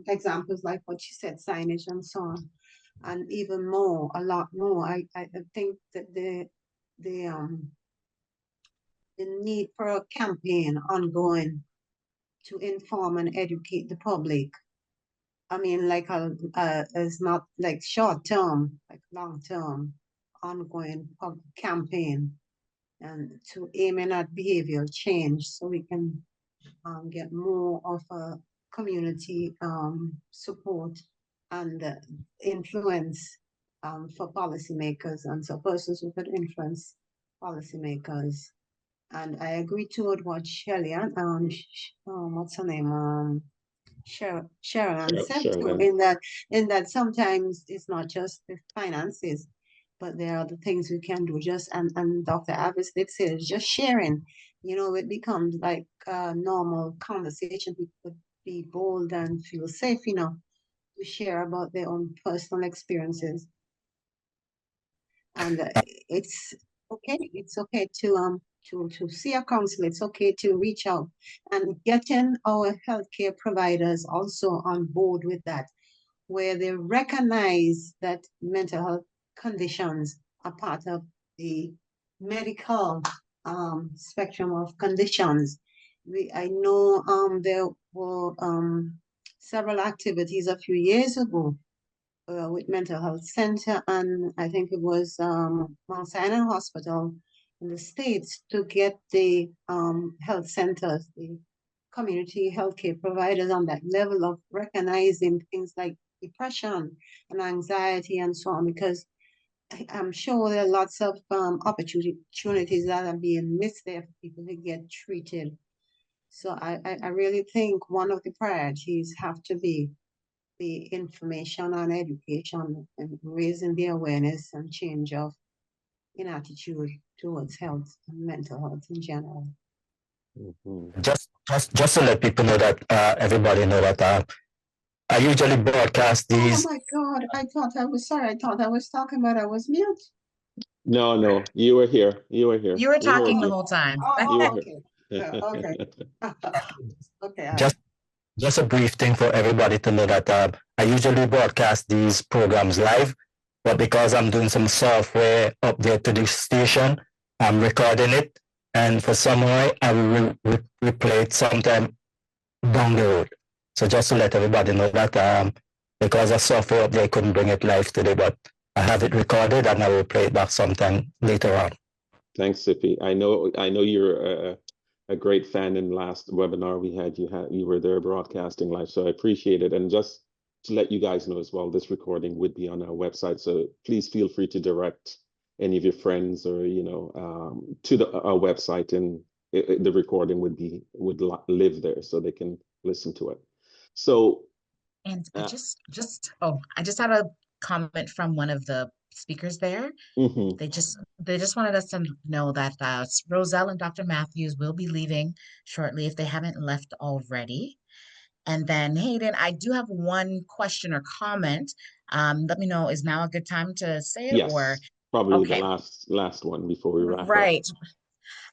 examples like what she said, signage and so on. And even more, a lot more. I think that the need for a campaign ongoing to inform and educate the public. I mean, like it's not like short term, like long term, ongoing campaign, and to aiming at behavioral change, so we can get more of a community support and influence for policymakers, and so persons who could influence policymakers. And I agree to what Shelley what's her name, Sharon said too, in that sometimes it's not just the finances, but there are the things we can do. Just and Dr. Abbas did say it's just sharing. You know, it becomes like a normal conversation. People could be bold and feel safe enough to share about their own personal experiences. And it's okay. It's okay to see a counselor. It's okay to reach out, and getting our healthcare providers also on board with that, where they recognize that mental health conditions are part of the medical spectrum of conditions. I know there were several activities a few years ago with Mental Health Center, and I think it was Mount Sinai Hospital in the States, to get the health centers, the community healthcare providers on that level of recognizing things like depression and anxiety and so on, because I'm sure there are lots of opportunities that are being missed there for people to get treated. So I really think one of the priorities have to be the information and education and raising the awareness and change of in attitude towards health and mental health in general. Mm-hmm. Just to let people know that everybody know that I usually broadcast these. Oh my God! I thought I was talking, but I was mute. No, you were here. You were here. You were talking the whole time. Okay. Okay. Okay. Just a brief thing for everybody to know that I usually broadcast these programs live but because I'm doing some software update to the station, I'm recording it, and for some way, I will replay it sometime down the road. So just to let everybody know that because of software update, I couldn't bring it live today, but I have it recorded and I will play it back sometime later on. Thanks, Sippy. I know you're a great fan. In the last webinar we had, you were there broadcasting live, so I appreciate it. And just to let you guys know as well, this recording would be on our website, so please feel free to direct any of your friends or to our website, and the recording would live there, so they can listen to it. So, and I just had a comment from one of the speakers there. Mm-hmm. They just wanted us to know that Roselle and Dr. Matthews will be leaving shortly if they haven't left already. And then Hayden, I do have one question or comment. Let me know, is now a good time to say it? Yes, or probably okay. the last one before we wrap up. Right.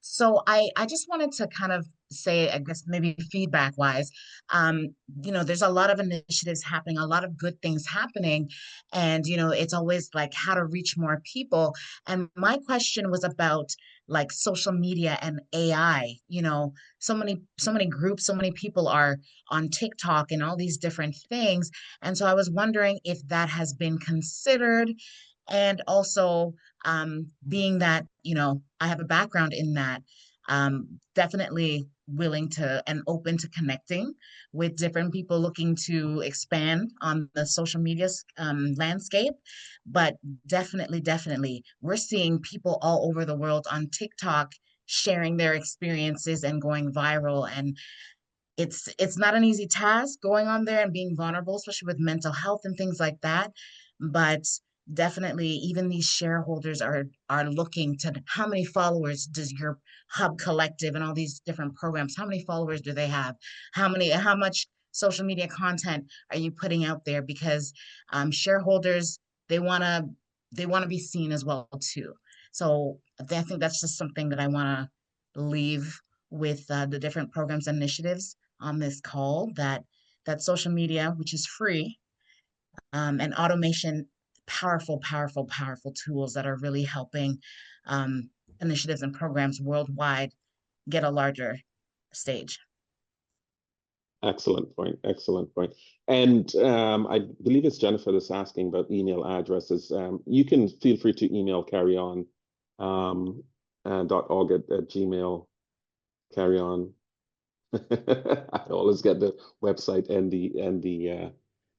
So I just wanted to kind of say, I guess maybe feedback wise, there's a lot of initiatives happening, a lot of good things happening. And, it's always like how to reach more people. And my question was about like social media and AI. So many groups, so many people are on TikTok and all these different things. And so I was wondering if that has been considered. And also, being that, I have a background in that, definitely willing to and open to connecting with different people looking to expand on the social media landscape. But definitely, we're seeing people all over the world on TikTok sharing their experiences and going viral. And it's not an easy task going on there and being vulnerable, especially with mental health and things like that. But definitely, even these shareholders are looking to how many followers does your hub collective and all these different programs, how many followers do they have? How much social media content are you putting out there? Because shareholders, they want to be seen as well too. So I think that's just something that I want to leave with the different programs and initiatives on this call, that social media, which is free, and automation, powerful tools that are really helping initiatives and programs worldwide get a larger stage. Excellent point. And I believe it's Jennifer that's asking about email addresses. You can feel free to email CARI-ON .org at Gmail. CARI-ON. I always get the website and the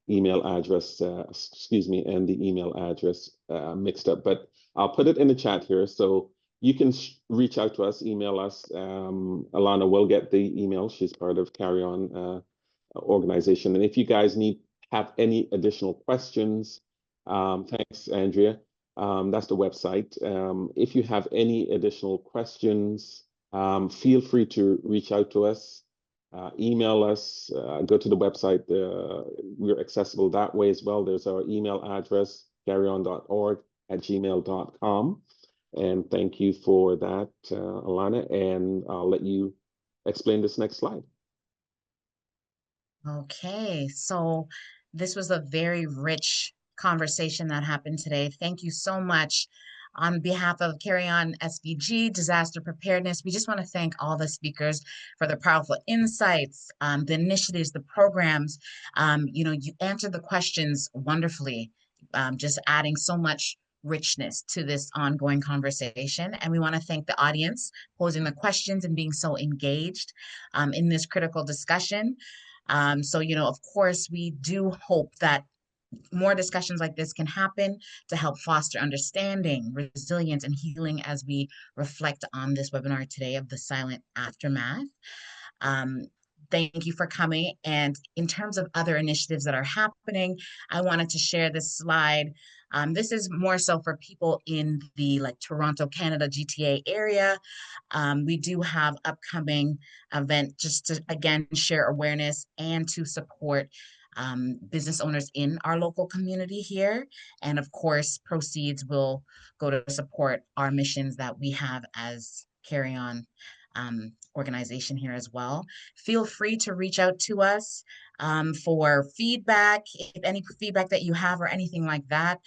email address, and the email address mixed up. But I'll put it in the chat here, so you can reach out to us, email us. Alana will get the email. She's part of CARI-ON organization. And if you guys have any additional questions, thanks, Andrea. That's the website. If you have any additional questions, feel free to reach out to us, email us, go to the website. We're accessible that way as well. There's our email address, carion.org at gmail.com. And thank you for that, Alana. And I'll let you explain this next slide. Okay, so this was a very rich conversation that happened today. Thank you so much. On behalf of CARI-ON SVG, Disaster Preparedness, we just want to thank all the speakers for their powerful insights, the initiatives, the programs. You answered the questions wonderfully, just adding so much richness to this ongoing conversation. And we want to thank the audience posing the questions and being so engaged in this critical discussion. So, of course, we do hope that more discussions like this can happen to help foster understanding, resilience, and healing as we reflect on this webinar today of the silent aftermath. Thank you for coming. And in terms of other initiatives that are happening, I wanted to share this slide. This is more so for people in the Toronto, Canada, GTA area. We do have upcoming event just to, again, share awareness and to support business owners in our local community here. And of course, proceeds will go to support our missions that we have as CARI-ON organization here as well. Feel free to reach out to us for feedback, if any feedback that you have or anything like that.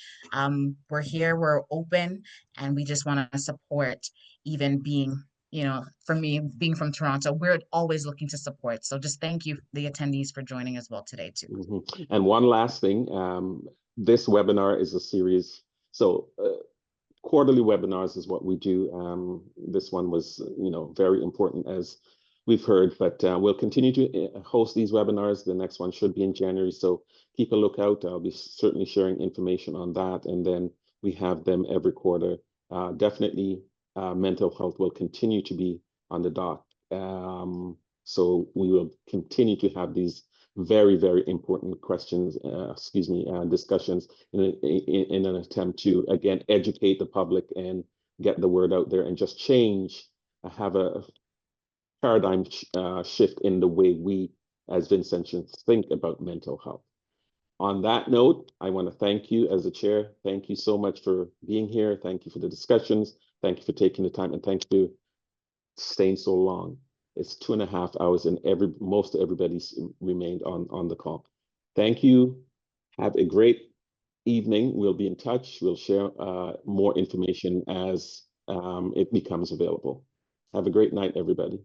We're here, we're open, and we just want to support, even being, you know, for me, being from Toronto, we're always looking to support. So just thank you, the attendees, for joining as well today too. Mm-hmm. And one last thing, this webinar is a series. So quarterly webinars is what we do. This one was, you know, very important, as we've heard, but we'll continue to host these webinars. The next one should be in January, so keep a lookout. I'll be certainly sharing information on that, and then we have them every quarter. Definitely, mental health will continue to be on the dock. So we will continue to have these very, very important questions, discussions in an attempt to, again, educate the public and get the word out there and just have a paradigm shift in the way we, as Vincentians, think about mental health. On that note, I want to thank you as the chair. Thank you so much for being here. Thank you for the discussions. Thank you for taking the time, and thank you for staying so long. It's 2.5 hours, and most everybody's remained on the call. Thank you. Have a great evening. We'll be in touch. We'll share more information as it becomes available. Have a great night, everybody.